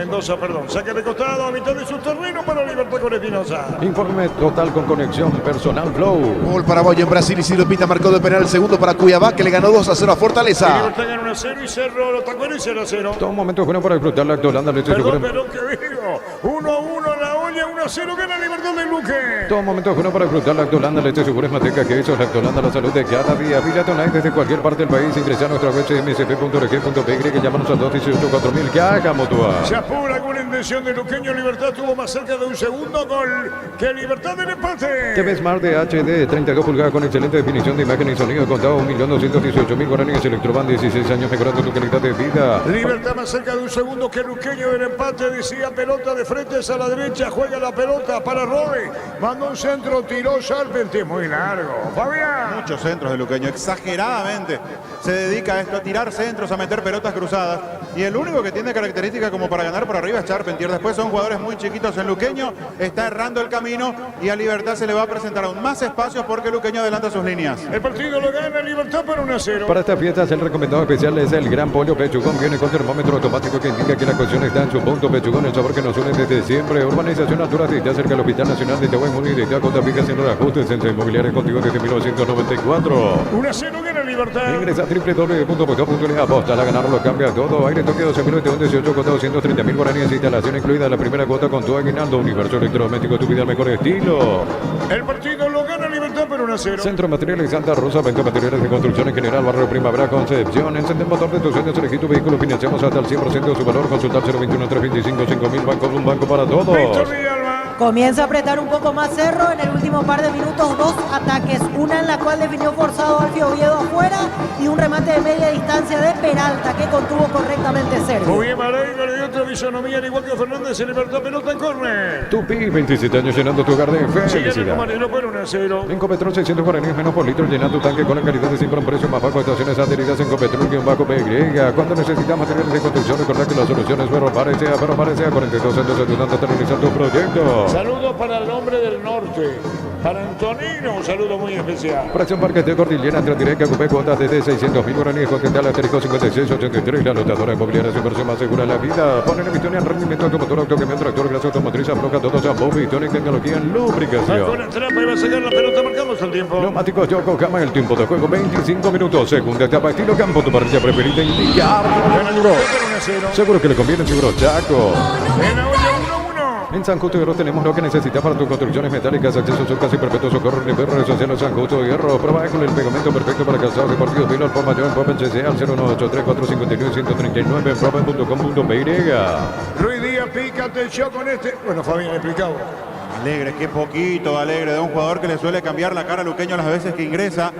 saque de costado, a mitad de su terreno para Libertad con Espinosa. Informe total con conexión personal Flow. Gol paraguayo en Brasil, Isidro Pita marcó de penal, el segundo para Cuiabá, que le ganó 2-0 a Fortaleza. Libertad gana 1-0 y Cerro Tacuarí 0-0. Todo un momento bueno para disfrutar la Holanda, leche Perdón, ¿qué digo? 1-1 la olla, 1-0 gana Libertad de Luque. Todo momento bueno para disfrutar la Holanda, leche segura manteca que hizo la Holanda, la salud de cada día. Pídate online desde cualquier parte del país. Ingresa a nuestra web msp.org.py, que llámanos al 218-4000, que haga mutua. Se apura con intención de Luqueño. Libertad tuvo más cerca de un segundo gol que Libertad del empate. TV Smart de HD, 32 pulgadas con excelente definición de imagen y sonido. Contado 1.218.000 guaraníes. Electroban 16 años mejorando tu calidad de vida. Libertad más cerca de un segundo que Luqueño del empate. Decía pelota de frente a la derecha. Juega la pelota para Roy. Mandó un centro, tiró Charpentier. Muy largo. Fabián. Muchos centros de Luqueño, exageradamente. Se dedica a esto, a tirar centros, a meter pelotas cruzadas. Y el único que tiene características como para ganar por arriba es Charpentier. Después son jugadores muy chiquitos en Luqueño. Está errando el camino y a Libertad se le va a presentar aún más espacios porque Luqueño adelanta sus líneas. El partido lo gana Libertad por 1-0. Para estas fiestas el recomendado especial es el Gran Pollo Pechugón. Viene con termómetro automático que indica que la cocción está en su punto. Pechugón, el sabor que nos une desde siempre. Urbanización Altura, está cerca del Hospital Nacional de Tehuacán y de Cuota Fija haciendo los ajustes. Centro Inmobiliario contigo desde 1994. 1-0 gana Libertad. Ingresa a www.boca.es. Aposta a ganar, lo cambia todo. Aire Tokio 12.018, cuota 230.000 guaraníes. Instalación incluida la primera cuota con tu aguinaldo. Universo electrodoméstico, tu vida al mejor estilo. El partido lo gana Libertad por 1-0. Centro de Materiales Santa Rosa, venta materiales de construcción en general, barrio Primavera, Concepción. Encende el motor de tus sueños, elegí tu vehículo, financiamos hasta el 100% de su valor. Consultar 021-325-5000, banco, un banco para todos. Comienza a apretar un poco más Cerro en el último par de minutos. 2 ataques, una en la cual definió forzado Alfio Oviedo afuera y un remate de media distancia de Peralta que contuvo correctamente Cerro. Muy bien, Marengo, le dio otra fisonomía al igual que Fernández en Libertad, pelota en córner. Tupi, 27 años llenando tu hogar de felicidad. Por 1-0. En Copetrol 600 guaraníes menos por litro, llena tu tanque con la calidad de siempre a un precio más bajo. Estaciones adheridas en Copetrol-PY. Cuando necesitas materiales de construcción, recordad que la solución es Ferro Parecea 42 años ayudando a realizar tu proyecto. Saludos para el hombre del norte, para Antonino, un saludo muy especial. Fracción Parque de Cordillera, entre directa, ocupé cuotas desde 600.000 guaraníes, continental asterisco 5683, la lotadora inmobiliaria, su inversión más segura de la vida. Ponen en Victoria en rendimiento automotor, autocamión, tractor, grasa automotriz, afloja todo, Sambo, Victoria en tecnología en lubricación. Con la trampa y va a sacar la pelota, marcamos el tiempo. Neumáticos Yokohama, el tiempo de juego 25 minutos, segunda etapa, estilo campo, tu parrilla preferida, indicar. Seguro que le conviene, seguro Chaco. En San Justo de Hierro tenemos lo que necesitas para tus construcciones metálicas, acceso a casi perpetuo, socorro, redes sociales San Justo de Hierro. Prueba con el pegamento perfecto para calzados deportivos. Dilo al por mayor en Pop HC al 0183459-139 en proben.com.py. Ruiz Díaz, pícate el show con este. Bueno, Fabián, explicado. Alegre, qué poquito alegre de un jugador que le suele cambiar la cara a Luqueño las veces que ingresa.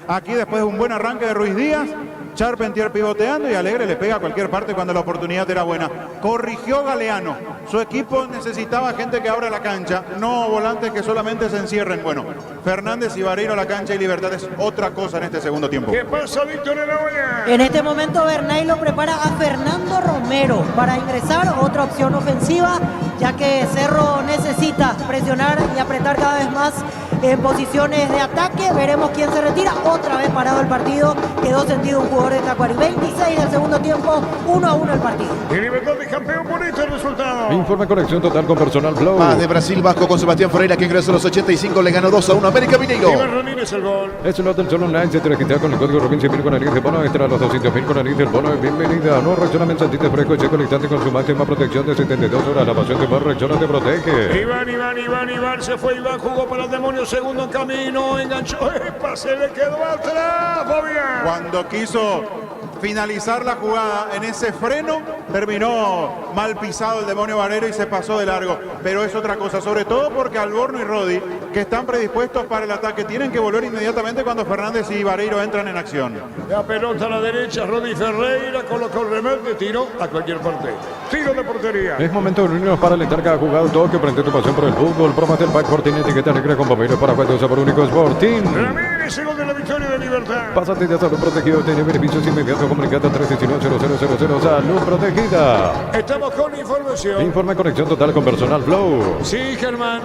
Aquí después de un buen arranque de Ruiz Díaz, Charpentier pivoteando y Alegre le pega a cualquier parte cuando la oportunidad era buena. Corrigió Galeano. Su equipo necesitaba gente que abra la cancha, no volantes que solamente se encierren. Bueno, Fernández y Vareiro a la cancha y Libertad es otra cosa en este segundo tiempo. ¿Qué pasa, Víctor en la olla? En este momento Bernay lo prepara a Fernando Romero para ingresar, otra opción ofensiva, ya que Cerro necesita presionar y apretar cada vez más en posiciones de ataque. Veremos quién se retira. Otra vez parado el partido. Quedó sentido un jugador de Tacuari. 26 del segundo tiempo, 1-1 el partido. Y Libertad de campeón, bonito el resultado. Informe conexión total con personal Flow. Más de Brasil Vasco con Sebastián Ferreira, que ingresó a los 85, le ganó 2-1 América Mineiro. Iván Ramírez el gol. Es un hotel solo online, se te registra con el código Robin 100.000 con anís de bono extra, los 200.000 con anís del bono de bienvenida. No reaccionamiento sentido fresco y seco al instante con su máxima protección de 72 horas. La pasión de más reacciona te protege. Iván, se fue Iván, jugó para el demonio, segundo en camino, enganchó, se le quedó atrás, Fabián. Cuando quiso finalizar la jugada en ese freno, terminó mal pisado el demonio Vareiro y se pasó de largo. Pero es otra cosa, sobre todo porque Alborno y Rodi, que están predispuestos para el ataque, tienen que volver inmediatamente cuando Fernández y Vareiro entran en acción. La pelota a la derecha, Rodi Ferreira colocó el remate, tiro a cualquier parte. Tiro de portería. Es momento de unirnos para alentar cada jugada, todo que prende tu pasión por el fútbol. Promas del Pack Fortín, etiqueta negra con bomberos para juegos sabor único Sporting. Ramírez, gol de la victoria de Libertad. Pásate de salud protegido, tiene beneficios inmediatos, comunicado 319-0000, salud protegida. Estamos con información. Informe conexión total con personal Flow. Sí, Germán.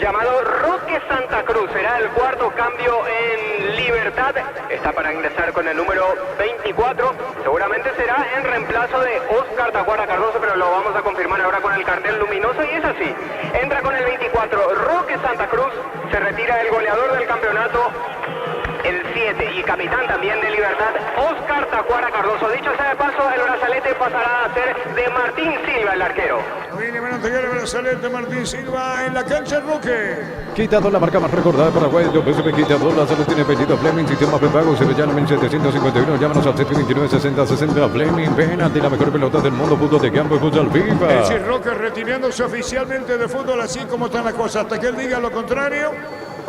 Llamado Roque Santa Cruz, será el cuarto cambio en Libertad. Está para ingresar con el número 24. Seguramente será en reemplazo de Oscar Tacuara Cardoso, pero lo vamos a confirmar ahora con el cartel luminoso. Y es así. Entra con el 24 Roque Santa Cruz. Se retira el goleador del campeonato, el 7 y capitán también de Libertad, Oscar Tacuara Cardoso. Dicho sea de paso, el brazalete pasará a ser de Martín Silva, el arquero. Viene el brazalete Martín Silva en la cancha Roque. Quitado la marca más recordada de Paraguay, el PSV Quitador, la salud tiene apellido Fleming, sistema prepago, se ve ya en 1751, llámanos al 729-6060, Fleming, penalti, la mejor pelota del mundo, fútbol de campo y fútbol FIFA. Es decir, Roque retirándose oficialmente de fútbol, así como están las cosas, hasta que él diga lo contrario,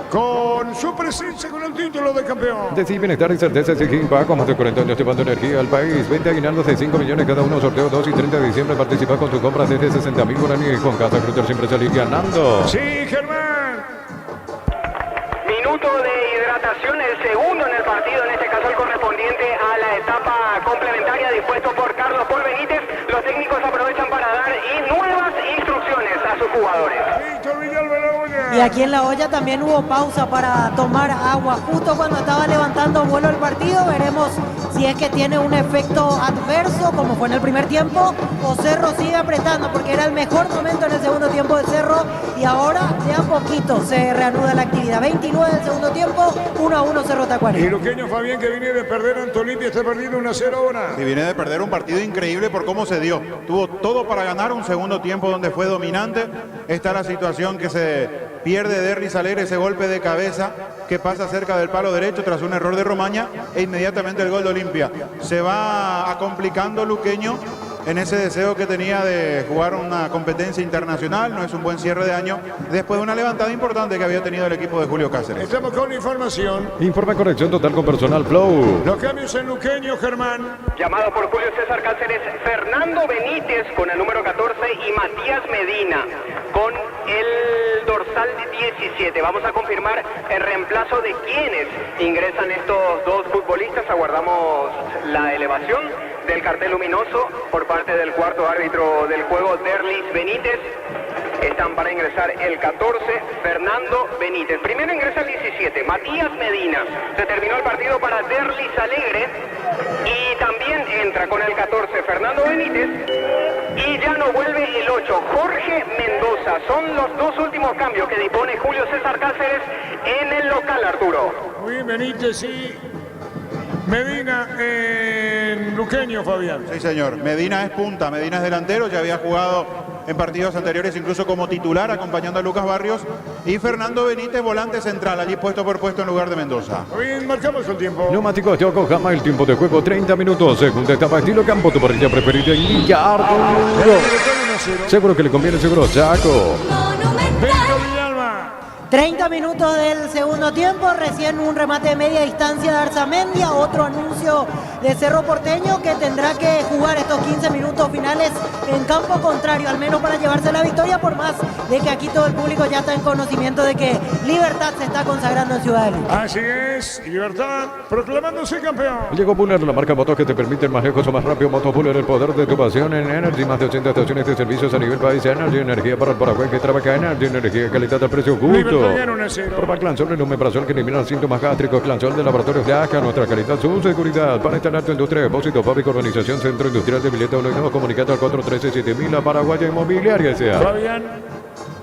con su presencia, con el título de campeón. De sí, bienestar y certeza, exigir Paco, más de 40 años llevando energía al país. 20 aguinaldos de 5 millones cada uno, sorteo 2 y 30 de diciembre. Participa con tu compra desde 60.000 guaraníes. Con Casa Crucer siempre salir ganando. Sí, Germán. Minuto de hidratación, el segundo en el partido, en este caso el correspondiente a la etapa complementaria dispuesto por Carlos Paul Benítez. Los técnicos aprovechan para dar nuevas instrucciones a sus jugadores. Y aquí en La Hoya también hubo pausa para tomar agua justo cuando estaba levantando vuelo el partido. Veremos si es que tiene un efecto adverso como fue en el primer tiempo o Cerro sigue apretando, porque era el mejor momento en el segundo tiempo de Cerro y ahora de a poquito se reanuda la actividad. 29 del segundo tiempo, 1-1 Cerro Tacuari. Y Luqueño Fabián, que viene de perder ante Olimpia, está perdiendo 1-0 ahora. Y viene de perder un partido increíble por cómo se dio. Tuvo todo para ganar, un segundo tiempo donde fue dominante. Está la situación que se pierde Derlis Alegre, ese golpe de cabeza que pasa cerca del palo derecho tras un error de Romaña e inmediatamente el gol de Olimpia. Se va complicando Luqueño en ese deseo que tenía de jugar una competencia internacional. No es un buen cierre de año después de una levantada importante que había tenido el equipo de Julio Cáceres. Estamos con información. Informe corrección total con personal Flow. Los cambios en Luqueño, Germán. Llamado por Julio César Cáceres, Fernando Benítez con el número 14 y Matías Medina con el dorsal 17. Vamos a confirmar el reemplazo de quienes ingresan estos dos futbolistas. Aguardamos la elevación del cartel luminoso por parte del cuarto árbitro del juego, Derlis Benítez. Están para ingresar el 14, Fernando Benítez. Primero ingresa el 17, Matías Medina. Se terminó el partido para Derlis Alegre. Y también entra con el 14, Fernando Benítez. Y ya no vuelve el 8, Jorge Mendoza. Son los dos últimos cambios que dispone Julio César Cáceres en el local, Arturo. Muy bien, Benítez y Medina en Luqueño, Fabián. Sí, señor. Medina es punta, Medina es delantero, ya había jugado en partidos anteriores incluso como titular acompañando a Lucas Barrios, y Fernando Benítez volante central, allí puesto por puesto en lugar de Mendoza. Muy bien, marcamos el tiempo. Neumáticos Yokohama, el tiempo de juego 30 minutos, segunda etapa estilo campo, tu parrilla preferida indica Arturo. Seguro que le conviene, seguro Chaco. 30 minutos del segundo tiempo, recién un remate de media distancia de Arzamendia, otro anuncio de Cerro Porteño, que tendrá que jugar estos 15 minutos finales en campo contrario, al menos para llevarse la victoria, por más de que aquí todo el público ya está en conocimiento de que Libertad se está consagrando en Ciudad de Lima. Así es, Libertad proclamándose campeón. Llegó Buller, la marca motos que te permiten más lejos o más rápido. Moto Buller, el poder de tu pasión en Energy. Más de 80 estaciones de servicios a nivel país. Energy, energía para el Paraguay que trabaja en Energy. Energía, calidad al precio justo. Libertad gana 1-0. Proba Clansol, el omeprazol que elimina los síntomas gástricos. Clansol de Laboratorios de ACA. Nuestra calidad, su seguridad. Para instalar tu industria, depósito, fábrica, organización, centro industrial de Vileta, Olóido. Comunicado al 413-7000. La Paraguaya Inmobiliaria sea. Fabián.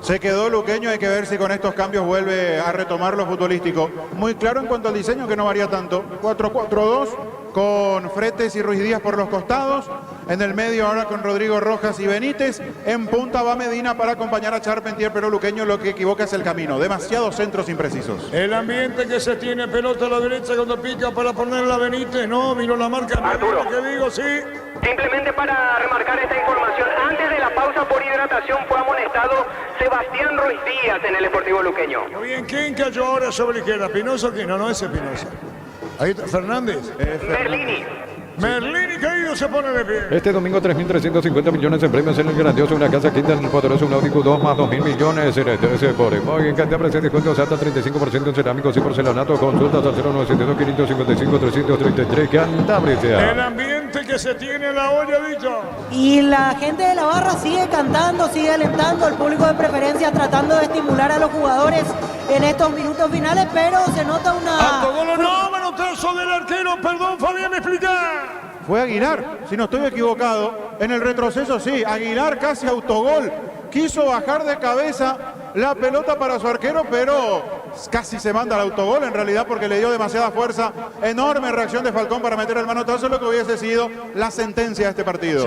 Se quedó Luqueño, hay que ver si con estos cambios vuelve a retomar lo futbolístico. Muy claro en cuanto al diseño, que no varía tanto. 4-4-2 con Fretes y Ruiz Díaz por los costados. En el medio ahora con Rodrigo Rojas y Benítez. En punta va Medina para acompañar a Charpentier, pero Luqueño lo que equivoca es el camino. Demasiados centros imprecisos. El ambiente que se tiene, pelota a la derecha cuando pica para ponerla a Benítez. No, vino la marca. Arturo. Que digo, sí. Simplemente para remarcar esta información, antes de la pausa por hidratación fue amonestado Sebastián Ruiz Díaz en el Sportivo Luqueño. Muy bien, ¿quién cayó ahora sobre la izquierda? ¿Pinozo o quién? No, ese es Pinozo. Ahí está Fernández. Merlini. Merlini caído se pone de pie. Este domingo 3.350 millones en premios en el grandioso, una casa quinta en el poderoso, un Audi Q2 más 2.000 millones en el 13 por muy en cantidad presente, descuentos hasta 35% en cerámicos y porcelanato, consultas al 0972-555-333, Cantabria. El ambiente que se tiene en la olla, dicho. Y la gente de la barra sigue cantando, sigue alentando al público de preferencia, tratando de estimular a los jugadores en estos minutos finales, pero se nota una... Autogol, no, manotazo del arquero, perdón, Fabián, me explica. Fue Aguilar, si no estoy equivocado. En el retroceso sí, Aguilar casi autogol. Quiso bajar de cabeza la pelota para su arquero, pero casi se manda al autogol en realidad porque le dio demasiada fuerza. Enorme reacción de Falcón para meter el manotazo, lo que hubiese sido la sentencia de este partido.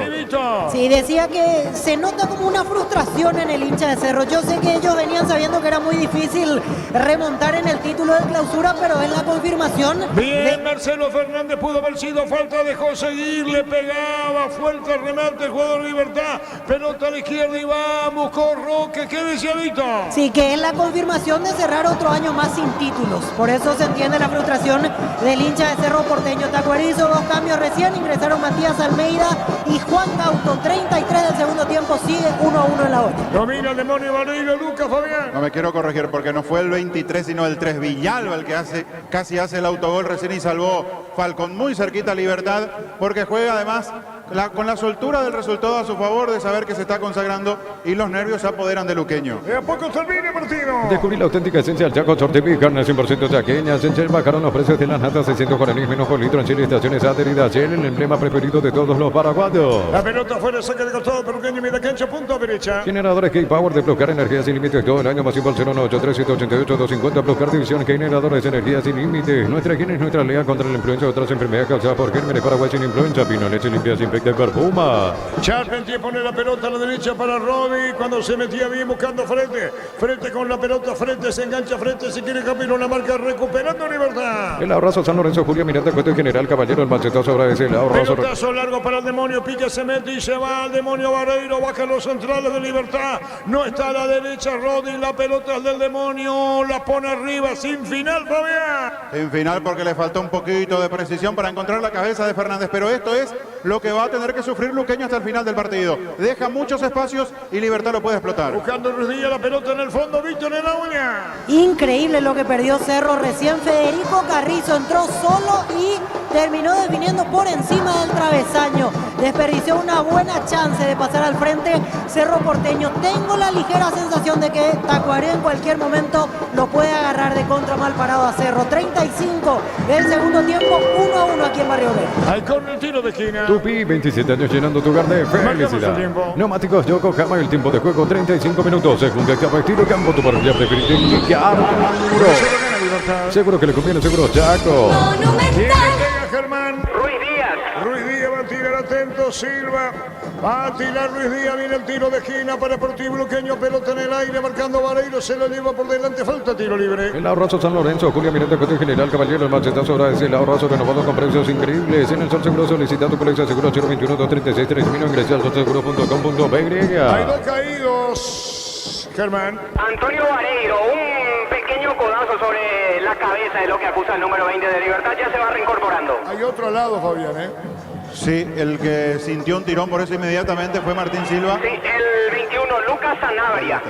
Sí, decía que se nota como una frustración en el hincha de Cerro. Yo sé que ellos venían sabiendo que era muy difícil remontar en el título de clausura, pero es la confirmación. Bien, Marcelo Fernández, pudo haber sido falta, dejó seguir, le pegaba, fuerte el remate, el jugador de Libertad, pelota a la izquierda y vamos con Roque, ¿qué decía Vito? Sí, que es la confirmación de cerrar otro año más sin títulos. Por eso se entiende la frustración del hincha de Cerro Porteño. Tacuarí hizo 2 cambios recién, ingresaron Matías Almeida y Juan Gauto. 33 del segundo tiempo, sigue 1-1 en la olla. Domina el demonio Vareiro, Lucas, Fabián. No me quiero corregir porque no fue el 23 sino el 3, Villalba el que casi hace el autogol recién y salvó Falcón muy cerquita a Libertad, porque juega además con la soltura del resultado a su favor, de saber que se está consagrando y los nervios se apoderan de Luqueño. ¿De a poco termina el partido? Descubrí la auténtica esencia del Chaco Sortipi, carne 100% chaqueñas. En Shell bajaron los precios de las natas 600 guaraníes menos por litro en Chile, estaciones adheridas. Shell, el emblema preferido de todos los paraguayos. La pelota fuera, saca de costado, peruqueño, media cancha, punto derecha. Generadores K-Power de Pluscar, energía sin límites todo el año, más impulso 0983788-250. Pluscar, división generadores, energía sin límites. Nuestra higiene es nuestra lea contra la influenza de otras enfermedades causadas por gérmenes. Paraguay sin influenza, Pino, leche limpia, sin infecta y perfuma. Charpentier pone la pelota a la derecha para Rodi, cuando se metía bien buscando frente. Frente con la pelota, frente se engancha, frente se quiere cambiar la marca, recuperando Libertad. El ahorrazo San Lorenzo, Julia Miranda, cuento general, caballero, el machetazo ahora es el ahorrazo. Pelotazo largo para el demonio, pica, se mete y se va al demonio Vareiro, baja los centrales de Libertad. No está a la derecha Rodi, la pelota es del demonio, la pone arriba, sin final, Fabián. Sin final porque le faltó un poquito de precisión para encontrar la cabeza de Fernández, pero esto es lo que va a tener que sufrir Luqueño hasta el final del partido. Deja muchos espacios y Libertad lo puede explotar. Buscando Ruiz Díaz, la pelota en el fondo, Víctor en la uña. Increíble lo que perdió Cerro recién. Federico Carrizo entró solo y terminó definiendo por encima del travesaño. Desperdició una buena chance de pasar al frente Cerro Porteño. Tengo la ligera sensación de que Tacuarí en cualquier momento lo puede agarrar de contra mal parado a Cerro. 35 del segundo tiempo, 1-1 aquí en Barrio Obrero. Ahí con el tiro de esquina. Tupi, 27 años llenando tu hogar de felicidad. Neumáticos Yokohama, el tiempo de juego 35 minutos. Según que acaba estilo campo, tu parrilla preferida indicar. Seguro que le conviene, seguro Chaco. ¿Quién pega, Germán? Ruiz Díaz. Ruiz Díaz va a tirar, atento Silva. Va a tirar Ruiz Díaz, viene el tiro de esquina para Deportivo Luqueño, pelota en el aire, marcando Vareiro, se lo lleva por delante, falta tiro libre. El ahorrazo San Lorenzo, Julia Miranda, cuento general, caballero, el machetazo ahora es el ahorrazo renovado con precios increíbles. En el Sol Seguro solicita tu póliza seguro 021-236-3000, ingresa al solseguro.com.br. Hay 2 caídos, Germán. Antonio Vareiro, un pequeño codazo sobre la cabeza Eso es lo que acusa el número 20 de Libertad. Ya se va reincorporando. Hay otro al lado, Fabián, ¿eh? Sí, el que sintió un tirón por eso inmediatamente fue Martín Silva. Sí, el 21, Lucas Sanabria.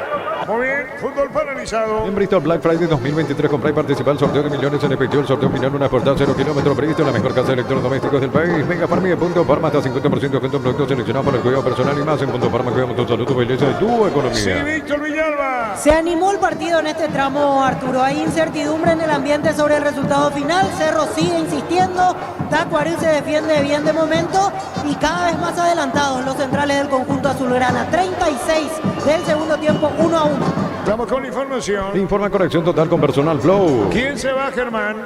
Muy bien, fútbol paralizado. En Bristol Black Friday 2023 compra y participa al sorteo de millones en efectivo. El sorteo final una portada 0 kilómetros. Bristol, la mejor casa de electrodomésticos del país. Venga, Farmi, Punto Farma, hasta 50% de productos seleccionados por el cuidado personal y más. En Punto Farma cuidamos tu salud, tu belleza y tu economía. Sí, Víctor Villalba. Se animó el partido en este tramo, Arturo. Hay incertidumbre en el ambiente sobre el resultado final. Cerro sigue insistiendo. Tacuarí se defiende bien de momento y cada vez más adelantados los centrales del conjunto azulgrana. 36 del segundo tiempo, 1-1. Estamos con información. Informa conexión total con Personal Flow. ¿Quién se va, Germán?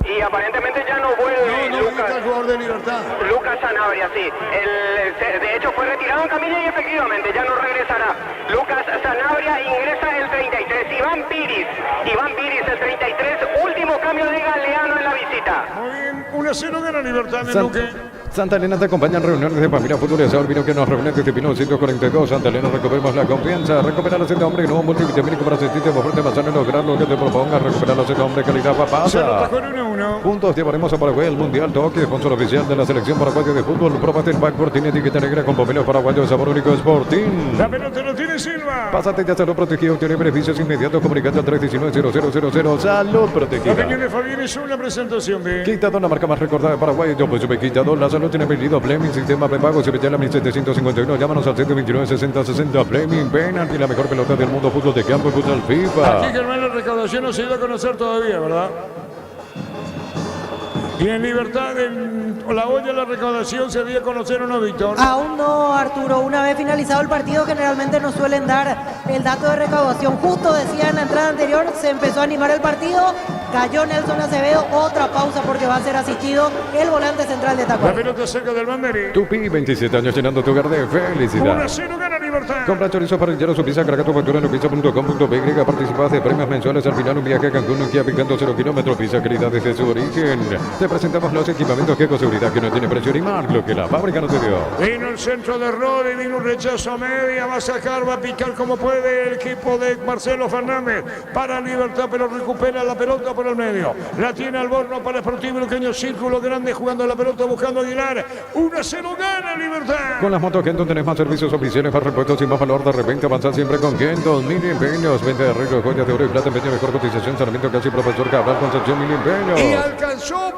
Y aparentemente ya no vuelve No, Lucas. está el jugador de Libertad. Lucas Sanabria, sí. De hecho fue retirado en camilla y efectivamente ya no regresará. Lucas Sanabria ingresa el 33. Iván Piris el 33. Último cambio de Galeano en la visita. Muy bien, 1-0 gana Libertad en el Luque. Santa Elena te acompaña en reuniones de familia futura. Se olvidó que nos reuniones desde Pino 142. Santa Elena, recuperemos la confianza. Recuperar la senda hombre, nuevo multivitamínico para sentirte más fuerte, más sano y lograr lo que te propongas. Recuperar la senda hombre, calidad Se lo papasa. tocó en 1-1. Juntos llevaremos a Paraguay el Mundial Toque, sponsor oficial de la selección paraguaya de fútbol. Probate el Backboard, tiene etiqueta negra con pomelos paraguayos, sabor único Sporting. La pelota lo tiene Silva. Pásate ya salud protegido, obtiene beneficios inmediatos comunicando al 319-0000. Salud La protegida. opinión de Fabián es una presentación de... Quitador, la marca más recordada de Paraguay. Yo pues Quitador, la salud tiene apellido Fleming, sistema prepago, se a la 1751. Llámanos al 129-60-60. Fleming, penalti, la mejor pelota del mundo, fútbol de campo y fútbol FIFA. Aquí Germán, la recaudación no se dio a conocer todavía, ¿verdad? Y en Libertad, en La Olla, la recaudación se dio a conocer o no, Víctor. Aún no, Arturo. Una vez finalizado el partido, generalmente nos suelen dar el dato de recaudación. Justo decía en la entrada anterior, se empezó a animar el partido. Cayó Nelson Acevedo. Otra pausa porque va a ser asistido el volante central de La Tacuarí. pelota cerca del banderín. Tupi, 27 años llenando tu hogar de felicidad. 1-0 gana Libertad. Compra chorizo parrillero, su pizza, carga tu factura en pizza.com.py. Participas de premios mensuales. Al final un viaje a Cancún, un Kia picando 0 kilómetros. Pizza calidad desde su origen. Te presentamos los equipamientos que con seguridad que no tiene precio ni marca, lo que la fábrica no te dio. Vino el centro de Rodri, vino un rechazo a media, va a sacar, va a picar como puede el equipo de Marcelo Fernández para Libertad, pero recupera la pelota por el medio. La tiene Alborno para Sportivo Luqueño, círculo grande jugando la pelota, buscando a Aguilar. 1-0 gana Libertad. Con las motos Kenton tenés más servicios oficiales, más repuestos y más valor. De repente avanzar siempre con Kenton. Mini empeños, venta de arreglo de joyas de oro y plata, empeño mejor cotización, Sarmiento casi profesor Cabral, Concepción, mini empeños. Y alcanzó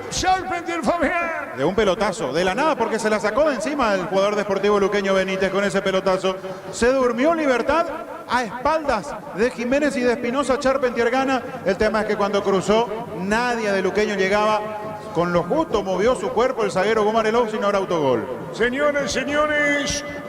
Charpentier Fabián. De un pelotazo, de la nada, porque se la sacó de encima el jugador de Sportivo Luqueño Benítez con ese pelotazo. Se durmió Libertad a espaldas de Jiménez y de Espinosa. Charpentier gana. El tema es que cuando cruzó, nadie de Luqueño llegaba. Con lo justo movió su cuerpo el zaguero Gomar Elou, sin ahora autogol. Señores,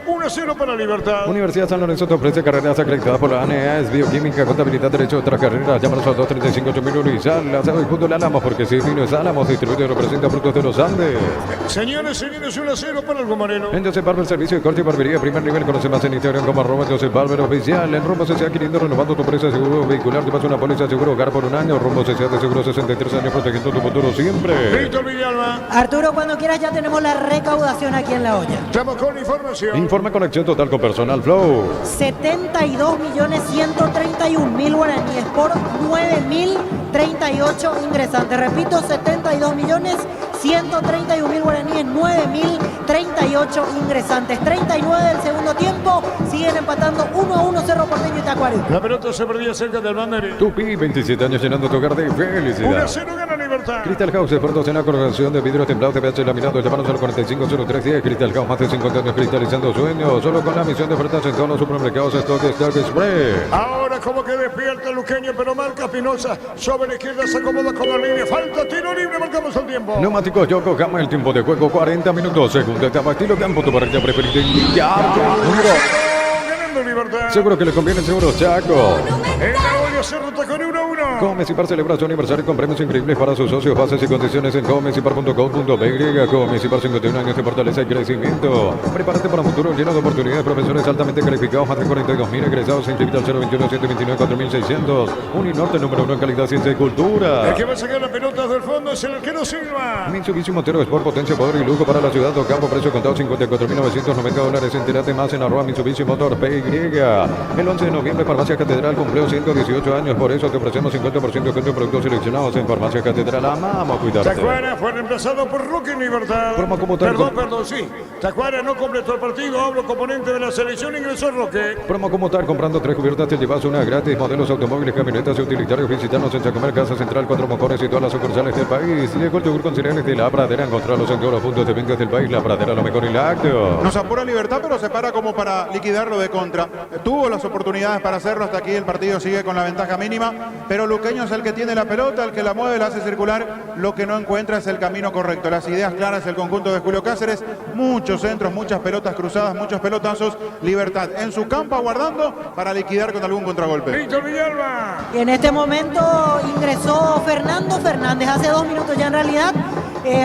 1-0 para Libertad. Universidad San Lorenzo te ofrece carreras acreditadas por la ANEAS, bioquímica, contabilidad, derecho de otras carreras. Llámanos al 235-8001 y sal, asado y fútbol Álamos, porque si vino es Álamos, distribuye y representa frutos de los Andes. Señores, 1-0 para el Gomareno. En Joseph Barber, servicio de corte y barbería, primer nivel. Conoce más en Instagram como @Joseph Barber oficial. En Rumbo CCA adquiriendo, renovando tu póliza de seguro vehicular. Te pasa una póliza de seguro hogar por un año. Rumbo CCA de seguro 63 años, protegiendo tu futuro siempre. Víctor Villalba. Arturo, cuando quieras ya tenemos la recaudación aquí en La Olla. Estamos con información. Informa conexión total con Personal Flow. 72.131.000 guaraníes por 9.038 ingresantes. Repito, 72.131.000 guaraníes, 9.038 ingresantes. 39 del segundo tiempo, siguen empatando 1-1 Cerro Porteño y Tacuarí. La pelota se perdía cerca del banderín. Tupi, 27 años llenando tu hogar de felicidad. 1-0 gana Libertad. Crystal House, expertos en la colocación de vidrios templados de PH laminados. Llámanos al 450310. Crystal House, más de 50 años cristalizando sueños. Solo con la misión de ofertas en todos los supermercados. Stock Express. Ahora como que despierta el Luqueño, pero marca Pinoza. Sobre la izquierda se acomoda con la línea. Falta tiro libre, marcamos el tiempo. Neumáticos Yokohama, el tiempo de juego 40 minutos. Segunda etapa, estilo campo, tu parrilla preferida. Ganando Libertad. Seguro que le conviene, seguro Chaco. En la olla Cerro está con 1-1. Comecipar celebra su aniversario con premios increíbles para sus socios. Bases y condiciones en comecipar.com.py. Comecipar 51 años de fortaleza y crecimiento. Prepárate para un futuro lleno de oportunidades. Profesores altamente calificados, más de 42.000 egresados. Inscrita al 021-129-4600. Uninorte número 1 en calidad, ciencia y cultura. El que va a sacar la pelota del fondo es el arquero Silva. Mitsubishi Motero Sport, potencia, poder y lujo para la ciudad. Campo, precio contado $54.990. Entérate más en @Mitsubishi Motor PY. El 11 de noviembre, Farmacia Catedral cumplió 118 18 años. Por eso te ofrecemos 50% de descuento en productos seleccionados en Farmacia Catedral. Amamos cuidarte. Tacuara fue reemplazado por Roque Libertad. Perdón, sí. Tacuara no completó el partido. Hablo componente de la selección, ingresó Roque. Promo como tal, comprando 3 cubiertas te llevas una gratis. Modelos automóviles, camionetas y utilitarios. Visitanos en Chacomer, Casa Central, 4 Mojones y todas las sucursales del país. Llegó el yogur con cereales de La Pradera. Encontrarlos en todos los puntos de venta del país. La Pradera, lo mejor y lácteo. Nos apura Libertad, pero se para como para liquidarlo de contra. Tuvo las oportunidades para hacerlo. Hasta aquí el partido sigue con la ventaja mínima. Pero Luqueño es el que tiene la pelota, el que la mueve, la hace circular. Lo que no encuentra es el camino correcto. Las ideas claras, el conjunto de Julio Cáceres. Muchos centros, muchas pelotas cruzadas, muchos pelotazos. Libertad en su campo aguardando para liquidar con algún contragolpe. Víctor Villalba. Y en este momento ingresó Fernando Fernández, hace 2 minutos ya en realidad.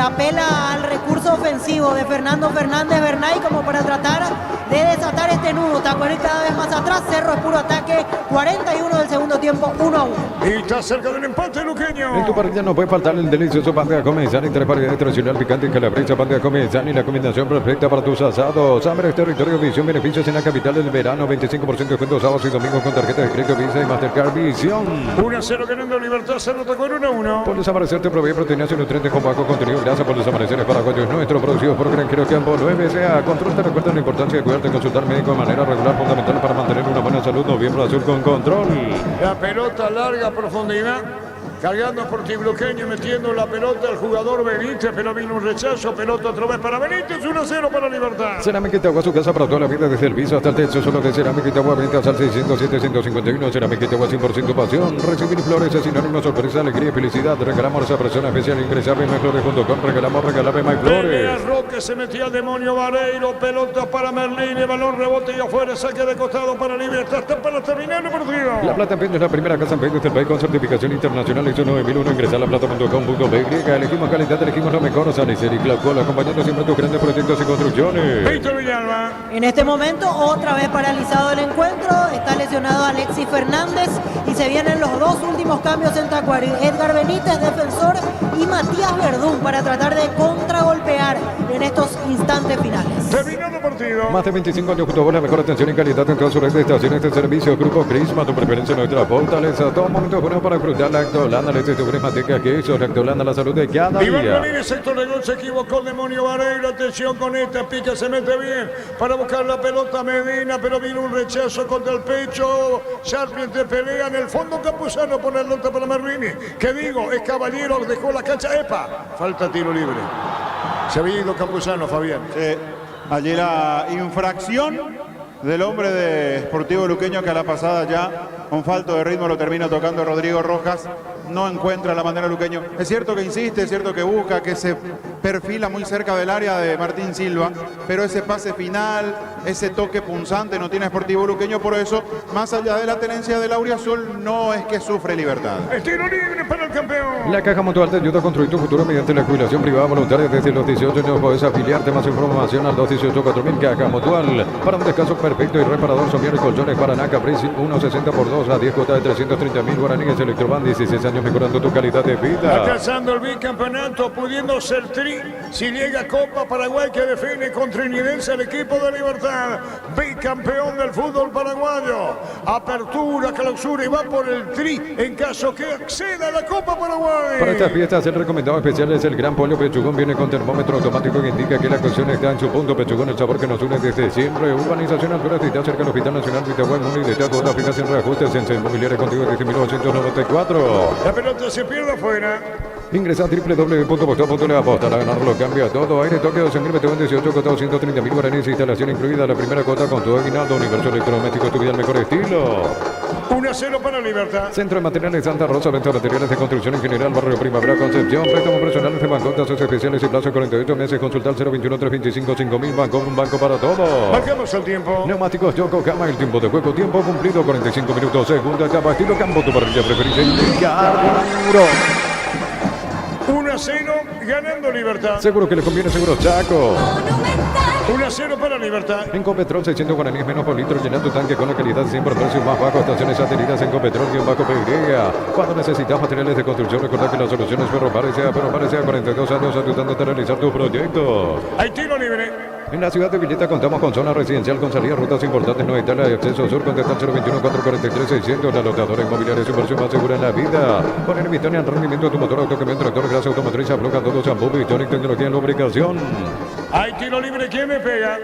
Apela al recurso ofensivo de Fernando Fernández Bernay como para tratar de desatar este nudo. Tacuarí cada vez más atrás, Cerro es puro ataque, 41 del segundo tiempo, 1-1. Y está cerca del empate Luqueño. En tu parrilla no puede faltar el delicioso pan de Acomezani, 3 variedades tradicional picante y calabresa. Pan de Acomezani, la combinación perfecta para tus asados. Hambre, territorio, visión, beneficios en la capital del verano, 25% de descuento sábados y domingos con tarjeta de crédito Visa y Mastercard Visión. 1-0 ganando Libertad, Cerro Tacuarí 1-1. Por desaparecer te provee proteínas y nutrientes con bajo contenido. Gracias por desapareceres paraguayos nuestros, producidos por Granjero Campo 9SA. Control te recuerda la importancia de cuidarte y consultar médico de manera regular, fundamental para mantener una buena salud. Noviembre Azul con control. La pelota larga profundidad. Cargando Sportivo Luqueño, metiendo la pelota al jugador Benítez, pero vino un rechazo, pelota otra vez para Benítez, 1-0 para Libertad. Cerámica Itagua, su casa para toda la vida, desde el piso hasta el techo, solo de Cerámica Itagua, ventas al 607-151, Cerámica Itagua 100% pasión. Recibir flores es sinónimo, sorpresa, alegría y felicidad. Regalamos a esa persona especial, ingresar en myflores.com, regalame myflores. Roque se metía al demonio Vareiro, pelota para Merlín, el balón rebote y afuera, saque de costado para Libertad, está para terminar el partido. La Plata Empeño es la primera casa en Empeño del país con certificación internacional. 9001, ingresar a laplata.com.py. Elegimos calidad, elegimos lo mejor. Sanicer y Claucol, acompañando siempre tus grandes proyectos y construcciones. Víctor Villalba. En este momento, otra vez paralizado el encuentro. Está lesionado Alexis Fernández y se vienen los 2 últimos cambios en Tacuarí. Edgar Benítez, defensor, y Matías Verdún para tratar de contragolpear en estos instantes finales. Terminando el partido. Más de 25 años junto a vos, la mejor atención y calidad en todas sus redes de estaciones de servicio. Grupo Crisma, tu preferencia en nuestra fortaleza. Todo momento bueno para disfrutar la Lactolanda, leche de manteca, queso, Lactolanda, la salud de cada Iván día. Ramírez, sector de gol, se equivocó el demonio Vareiro. Atención con esta pica, se mete bien para buscar la pelota Medina, pero vino un rechazo contra el pecho. Charpente pelea en el fondo. Campuzano pone la nota para Merlini. Que digo, es caballero, dejó la cancha. ¡Epa! Falta tiro libre. Se había ido Campuzano, Fabián. Allí la infracción del hombre de Sportivo Luqueño, que a la pasada ya con falto de ritmo lo termina tocando Rodrigo Rojas. No encuentra la manera Luqueño. Es cierto que insiste, es cierto que busca, que se perfila muy cerca del área de Martín Silva, pero ese pase final, ese toque punzante no tiene Sportivo Luqueño. Por eso, más allá de la tenencia del Auriazul, no es que sufre Libertad. El tiro libre para el campeón. La Caja Mutual te ayuda a construir tu futuro mediante la jubilación privada voluntaria. Desde los 18 años puedes afiliarte. Más información al 218-4000. Caja Mutual. Para un descanso perfecto y reparador, Somier y Colchones Paraná, Caprici, 1.60 por 2 a 10 cuotas de 330.000 guaraníes. Electroban, 16 años mejorando tu calidad de vida. Alcanzando el bicampeonato, pudiendo ser tri. Si llega Copa Paraguay, que define con Trinidense el equipo de Libertad. Bicampeón del fútbol paraguayo. Apertura, clausura y va por el tri en caso que acceda a la Copa Paraguay. Para estas fiestas, el recomendado especial es el Gran Pollo Pechugón. Viene con termómetro automático que indica que la cocción está en su punto. Pechugón, el sabor que nos une desde siempre. Urbanización Altura, cerca del Hospital Nacional Vitagüe, Muni de Taco, la fija sin reajustes en Inmobiliaria contigo desde 1994. La pelota se pierde afuera. Ingresa a www.postado.le. Aposta a ganarlo, cambia todo. Aire toque 12.000, betón 18, cotado 130.000 guaraníes. Instalación incluida, la primera cuota con tu aguinaldo. Universo electrodoméstico, tu vida al mejor estilo. 1-0 para Libertad. Centro de Materiales Santa Rosa, venta de materiales de construcción en general, barrio Primavera, Concepción. Préstamos personales de banco, tasas especiales y plazo de 48 meses. Consulta al 021-325-5000. Banco, un banco para todos. Marcamos el tiempo. Neumáticos Yokohama, el tiempo de juego, tiempo cumplido, 45 minutos. Segunda etapa, estilo campo, tu parrilla preferida. Carburo. 1-0 ganando Libertad. Seguro que le conviene, seguro Chaco. 1-0 para Libertad. En Copetrol 600 guaraníes menos por litro, llenando tu tanque con la calidad siempre precios más bajos. Estaciones adheridas en Copetrol-PY. Cuando necesitas materiales de construcción, recordad que la solución es Ferropares sea 42 años ayudándote a realizar tus proyectos. Hay tiro libre. En la ciudad de Villeta contamos con zona residencial con salida, rutas importantes, no hay tala de acceso sur, contacta al 021-443-600, la lotadora inmobiliaria, su inversión más segura en la vida. Poner Vitonic en rendimiento de tu motor, autocamión, tractor, grasa automotriz, afloja todo, shampoo, Vitonic, tecnología en lubricación. Hay tiro libre, ¿quién me pega?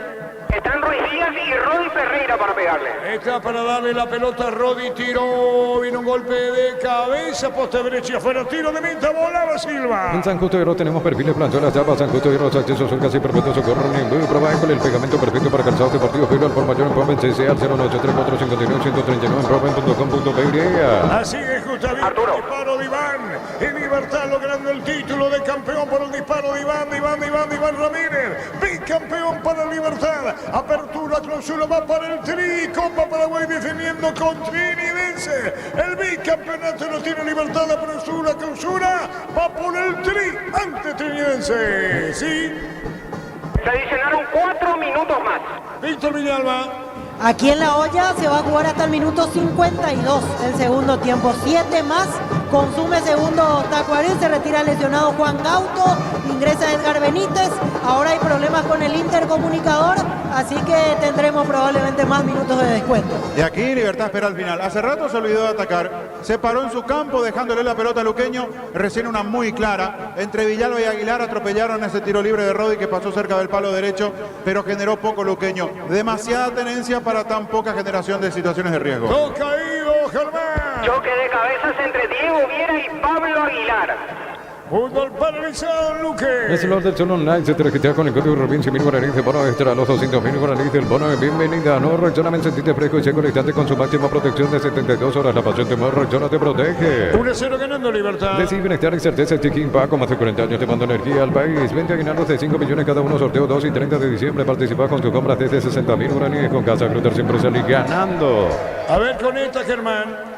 Están Ruiz Díaz y Rodi Ferreira para pegarle. Está para darle la pelota a Rodi, tiró, viene un golpe de cabeza, poste derecha, afuera, tiro de meta, volaba Silva. En San Justo de Hierro tenemos perfiles, plancholas, tapas, San Justo de Hierro, accesos son casi perfectos, socorro, ningún prueba con el pegamento perfecto para calzados deportivos, pero al por mayor en Proven CC al 093459139 en proven.com.pe. Así es, justamente, Arturo. Disparo de Iván, y Libertad logrando el título de campeón por el disparo de Iván Ramírez, bicampeón para Libertad. Apertura, clausura, va para el Tri, Copa Paraguay defendiendo con Trinidense. El bicampeonato lo tiene Libertad, apertura, clausura, va por el Tri ante Trinidense. Sí, Se adicionaron 4 minutos más. Víctor Villalba. Aquí en La Hoya se va a jugar hasta el minuto 52 el segundo tiempo. 7 más, consume segundo Tacuarí, se retira lesionado Juan Gauto, ingresa Edgar Benítez. Ahora hay problemas con el intercomunicador, así que tendremos probablemente más minutos de descuento. Y aquí Libertad espera al final. Hace rato se olvidó de atacar. Se paró en su campo dejándole la pelota a Luqueño. Recién una muy clara. Entre Villalba y Aguilar atropellaron ese tiro libre de Rodi que pasó cerca del palo derecho, pero generó poco Luqueño. Demasiada tenencia para tan poca generación de situaciones de riesgo. Dos caídos, Germán. Choque de cabezas entre Diego Viera y Pablo Aguilar. Fútbol paralizado, Luque. Es el del Zone Online, se te registra con el código Rubín 100.000 guaraníes de bono extra, los 200.000 guaraníes del bono de bienvenida. No reacciona, sentite fresco y seco al instante con su máxima protección de 72 horas. La pasión de modo reacciona te protege. 1-0 ganando Libertad. Decide bienestar y certeza, Chiquín Paco, más de 40 años te manda energía al país. 20 aguinaldos de 5 millones cada uno, sorteo 2 y 30 de diciembre. Participa con tus compras desde 60.000 guaraníes con Casa Grutter, siempre salí ganando. A ver con esta, Germán.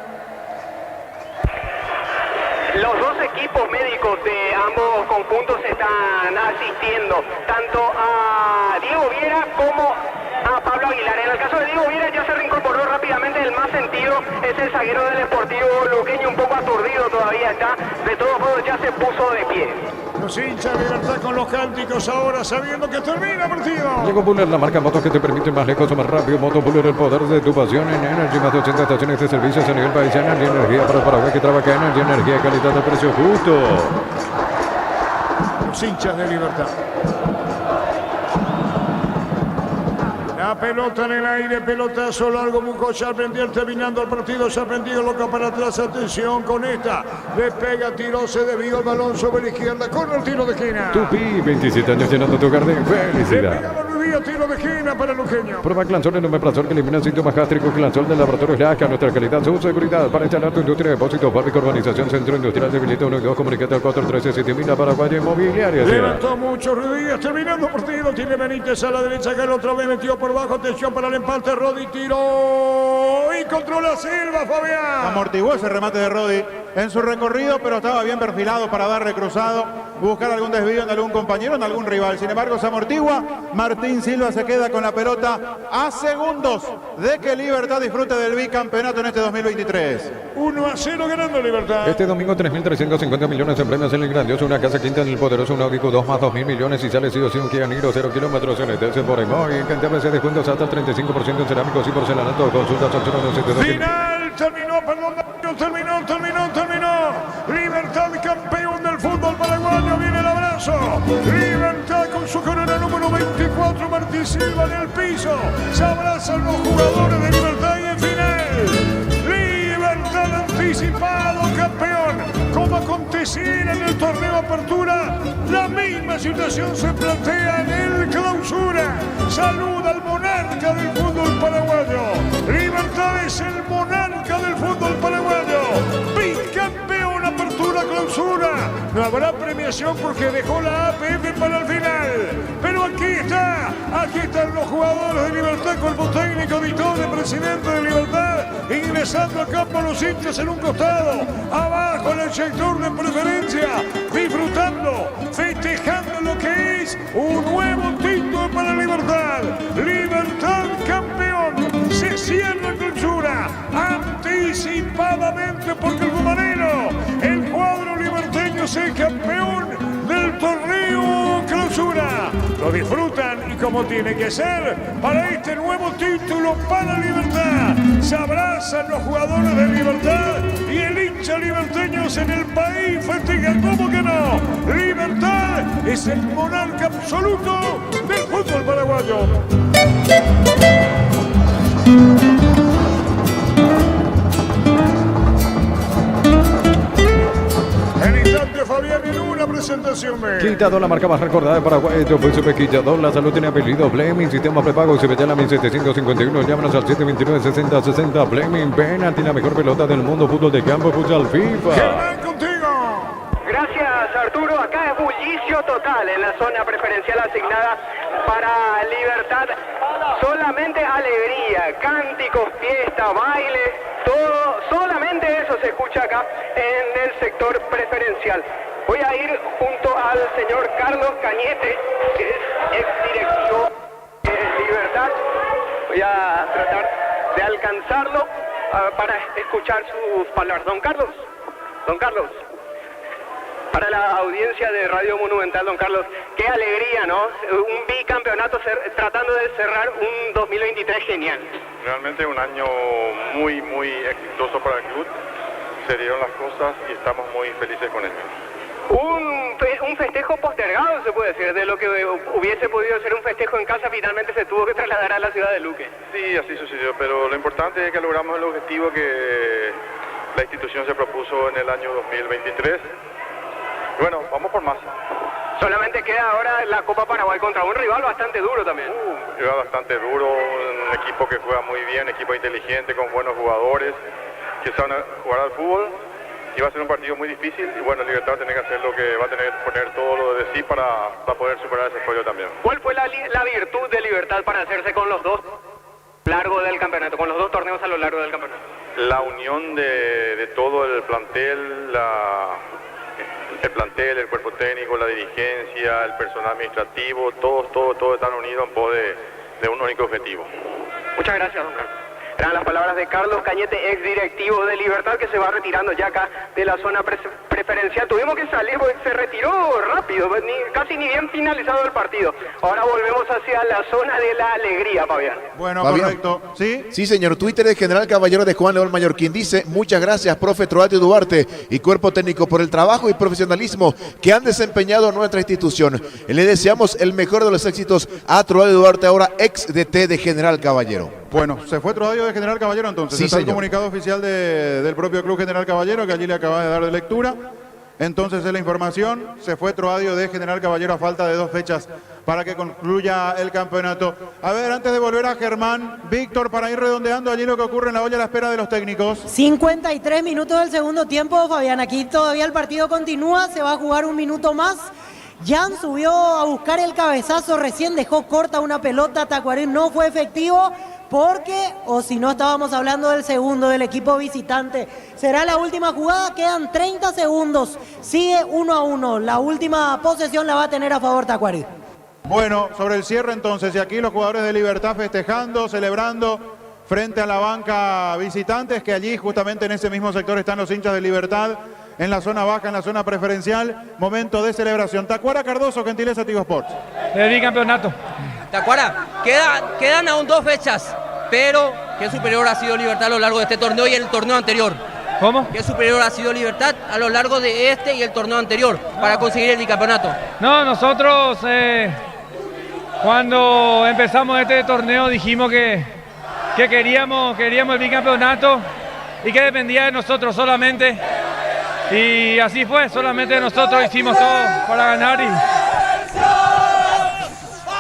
Los dos equipos médicos de ambos conjuntos están asistiendo, tanto a Diego Viera como a Pablo Aguilar. En el caso de Diego Viera ya se reincorporó rápidamente, el más sentido es el zaguero del Sportivo Luqueño, un poco aturdido todavía está, de todos modos ya se puso de pie. Los hinchas de Libertad con los cánticos ahora sabiendo que termina el partido. Llegó Buller, la marca motos que te permite más lejos o más rápido. Moto Buller, el poder de tu pasión en Energy. Más de 80 estaciones de servicios a nivel país. Energy, energía para el Paraguay que trabaja en Energy, energía, calidad de precio justo. Los hinchas de Libertad. La pelota en el aire, pelotazo largo, Muco Charpentier terminando el partido, Charpentier loca para atrás, atención con esta, le pega, tiró, se desvió el balón sobre la izquierda, con el tiro de esquina. Tupi, 27 años llenando tu jardín, Le felicidad. pega la Luis Díaz, tiro de esquina para el Luqueño. Prueba Clanzol, el omeprazol que elimina síntomas gástricos. Clanzol del laboratorio Lasca, nuestra calidad, su seguridad. Para instalar tu industria de depósitos, fábrica, urbanización, centro industrial de Villeta 1 y 2, comunicate al 413-7000, Paraguay Inmobiliaria. Levantó mucho Ruiz Díaz, terminando el partido, tiene Benítez a la derecha, que otra vez metió por bajo, atención para el empate, Rodi tiró y controla Silva, Fabián. Amortiguó ese remate de Rodi en su recorrido, pero estaba bien perfilado para darle cruzado, buscar algún desvío en algún compañero, en algún rival. Sin embargo, se amortigua. Martín Silva se queda con la pelota a segundos de que Libertad disfrute del bicampeonato en este 2023. 1-0 ganando Libertad. Este domingo 3.350 millones en premios en el grandioso, una casa quinta en el poderoso, un Audi Q2 más 2.000 millones y sale sí o sí un Kia Niro 0 kilómetros en ETS por Emoy. Cantidad de descuentos hasta el 35% en cerámicos y porcelanato. Consultas al 092. Final, terminó. Libertad campeón del fútbol paraguayo, viene el abrazo. Libertad con su corona número 24, Martín Silva en el piso. Se abrazan los jugadores de Libertad y en final. Libertad anticipado, campeón. Como aconteciera en el torneo Apertura, la misma situación se plantea en el Clausura. Saluda al monarca del fútbol paraguayo. Libertad es el monarca del fútbol paraguayo. Bicampeón, Apertura, Clausura. No habrá premiación porque dejó la APF para el final. Pero aquí están los jugadores de Libertad, cuerpo técnico, Ditone, presidente de Libertad, ingresando al campo los hinchas en un costado, abajo en el sector de preferencia, disfrutando, festejando lo que es un nuevo título para Libertad. Libertad campeón, se cierra la Clausura anticipadamente porque el Cubanero, el cuadro liberteño, es el campeón del torneo Clausura. hermosura. Lo disfrutan y como tiene que ser para este nuevo título para Libertad. Se abrazan los jugadores de Libertad y el hincha liberteños en el país festeja, ¿cómo que no? Libertad es el monarca absoluto del fútbol paraguayo. En instante, Fabián, en una presentación de... Quitador, la marca más recordada de Paraguay. Fue Super Quitador. La salud tiene apellido Bleming. Sistema prepago. Se llama 1751. Llámanos al 729-6060. Bleming. Penalti, la mejor pelota del mundo. Fútbol de campo. Futsal FIFA. Germán, contigo. Gracias, Arturo. Acá es bullicio total en la zona preferencial asignada para Libertad. Solamente alegría, cánticos, fiesta, baile, todo, solamente eso se escucha acá en el sector preferencial. Voy a ir junto al señor Carlos Cañete, que es exdirectivo de Libertad. Voy a tratar de alcanzarlo para escuchar sus palabras. Don Carlos. Para la audiencia de Radio Monumental, don Carlos, qué alegría, ¿no? Un bicampeonato tratando de cerrar un 2023 genial. Realmente un año muy exitoso para el club. Se dieron las cosas y estamos muy felices con ello. Un festejo postergado, se puede decir, de lo que hubiese podido ser un festejo en casa, finalmente se tuvo que trasladar a la ciudad de Luque. Sí, así sucedió, pero lo importante es que logramos el objetivo que la institución se propuso en el año 2023. Bueno, vamos por más. Solamente queda ahora la Copa Paraguay contra un rival bastante duro también. Rival bastante duro, un equipo que juega muy bien, equipo inteligente, con buenos jugadores, que saben jugar al fútbol. Y va a ser un partido muy difícil y bueno, Libertad va a tener que hacer lo que va a tener que poner todo lo de sí para poder superar ese escollo también. ¿Cuál fue la virtud de Libertad para hacerse con los dos largo del campeonato, con los dos torneos a lo largo del campeonato? La unión de todo el plantel, el cuerpo técnico, la dirigencia, el personal administrativo, todos están unidos en pos de un único objetivo. Muchas gracias, don Carlos. Eran las palabras de Carlos Cañete, ex directivo de Libertad, que se va retirando ya acá de la zona preferencial. Tuvimos que salir porque se retiró rápido, casi ni bien finalizado el partido. Ahora volvemos hacia la zona de la alegría, Fabián. Bueno, Fabián. correcto. ¿Sí? Sí, señor. Twitter del general caballero de Juan León Mallorquín dice: muchas gracias, profe Troati Duarte y cuerpo técnico por el trabajo y profesionalismo que han desempeñado en nuestra institución. Le deseamos el mejor de los éxitos a Troati Duarte, ahora ex DT de General Caballero. Bueno, se fue Troadio de General Caballero entonces. Sí, está el señor. comunicado oficial del propio Club General Caballero que allí le acaba de dar de lectura. Entonces es la información. Se fue Troadio de General Caballero a falta de 2 fechas para que concluya el campeonato. A ver, antes de volver a Germán, Víctor, para ir redondeando allí lo que ocurre en la olla a la espera de los técnicos. 53 minutos del segundo tiempo, Fabián. Aquí todavía el partido continúa, se va a jugar un minuto más. Jan subió a buscar el cabezazo, recién dejó corta una pelota, Tacuarín no fue efectivo. Porque, o si no estábamos hablando del segundo del equipo visitante, será la última jugada, quedan 30 segundos, sigue 1-1, la última posesión la va a tener a favor Tacuarí. Bueno, sobre el cierre entonces, y aquí los jugadores de Libertad festejando, celebrando frente a la banca visitantes, que allí justamente en ese mismo sector están los hinchas de Libertad, en la zona baja, en la zona preferencial, momento de celebración. Tacuara Cardoso, gentileza Tigo Sports. El bicampeonato. Tacuara, quedan aún 2 fechas, pero ¿qué superior ha sido Libertad a lo largo de este torneo y el torneo anterior? ¿Cómo? ¿Qué superior ha sido Libertad a lo largo de este y el torneo anterior para conseguir el bicampeonato? No, nosotros cuando empezamos este torneo dijimos que queríamos el bicampeonato y que dependía de nosotros solamente. Y así fue, solamente nosotros hicimos todo para ganar y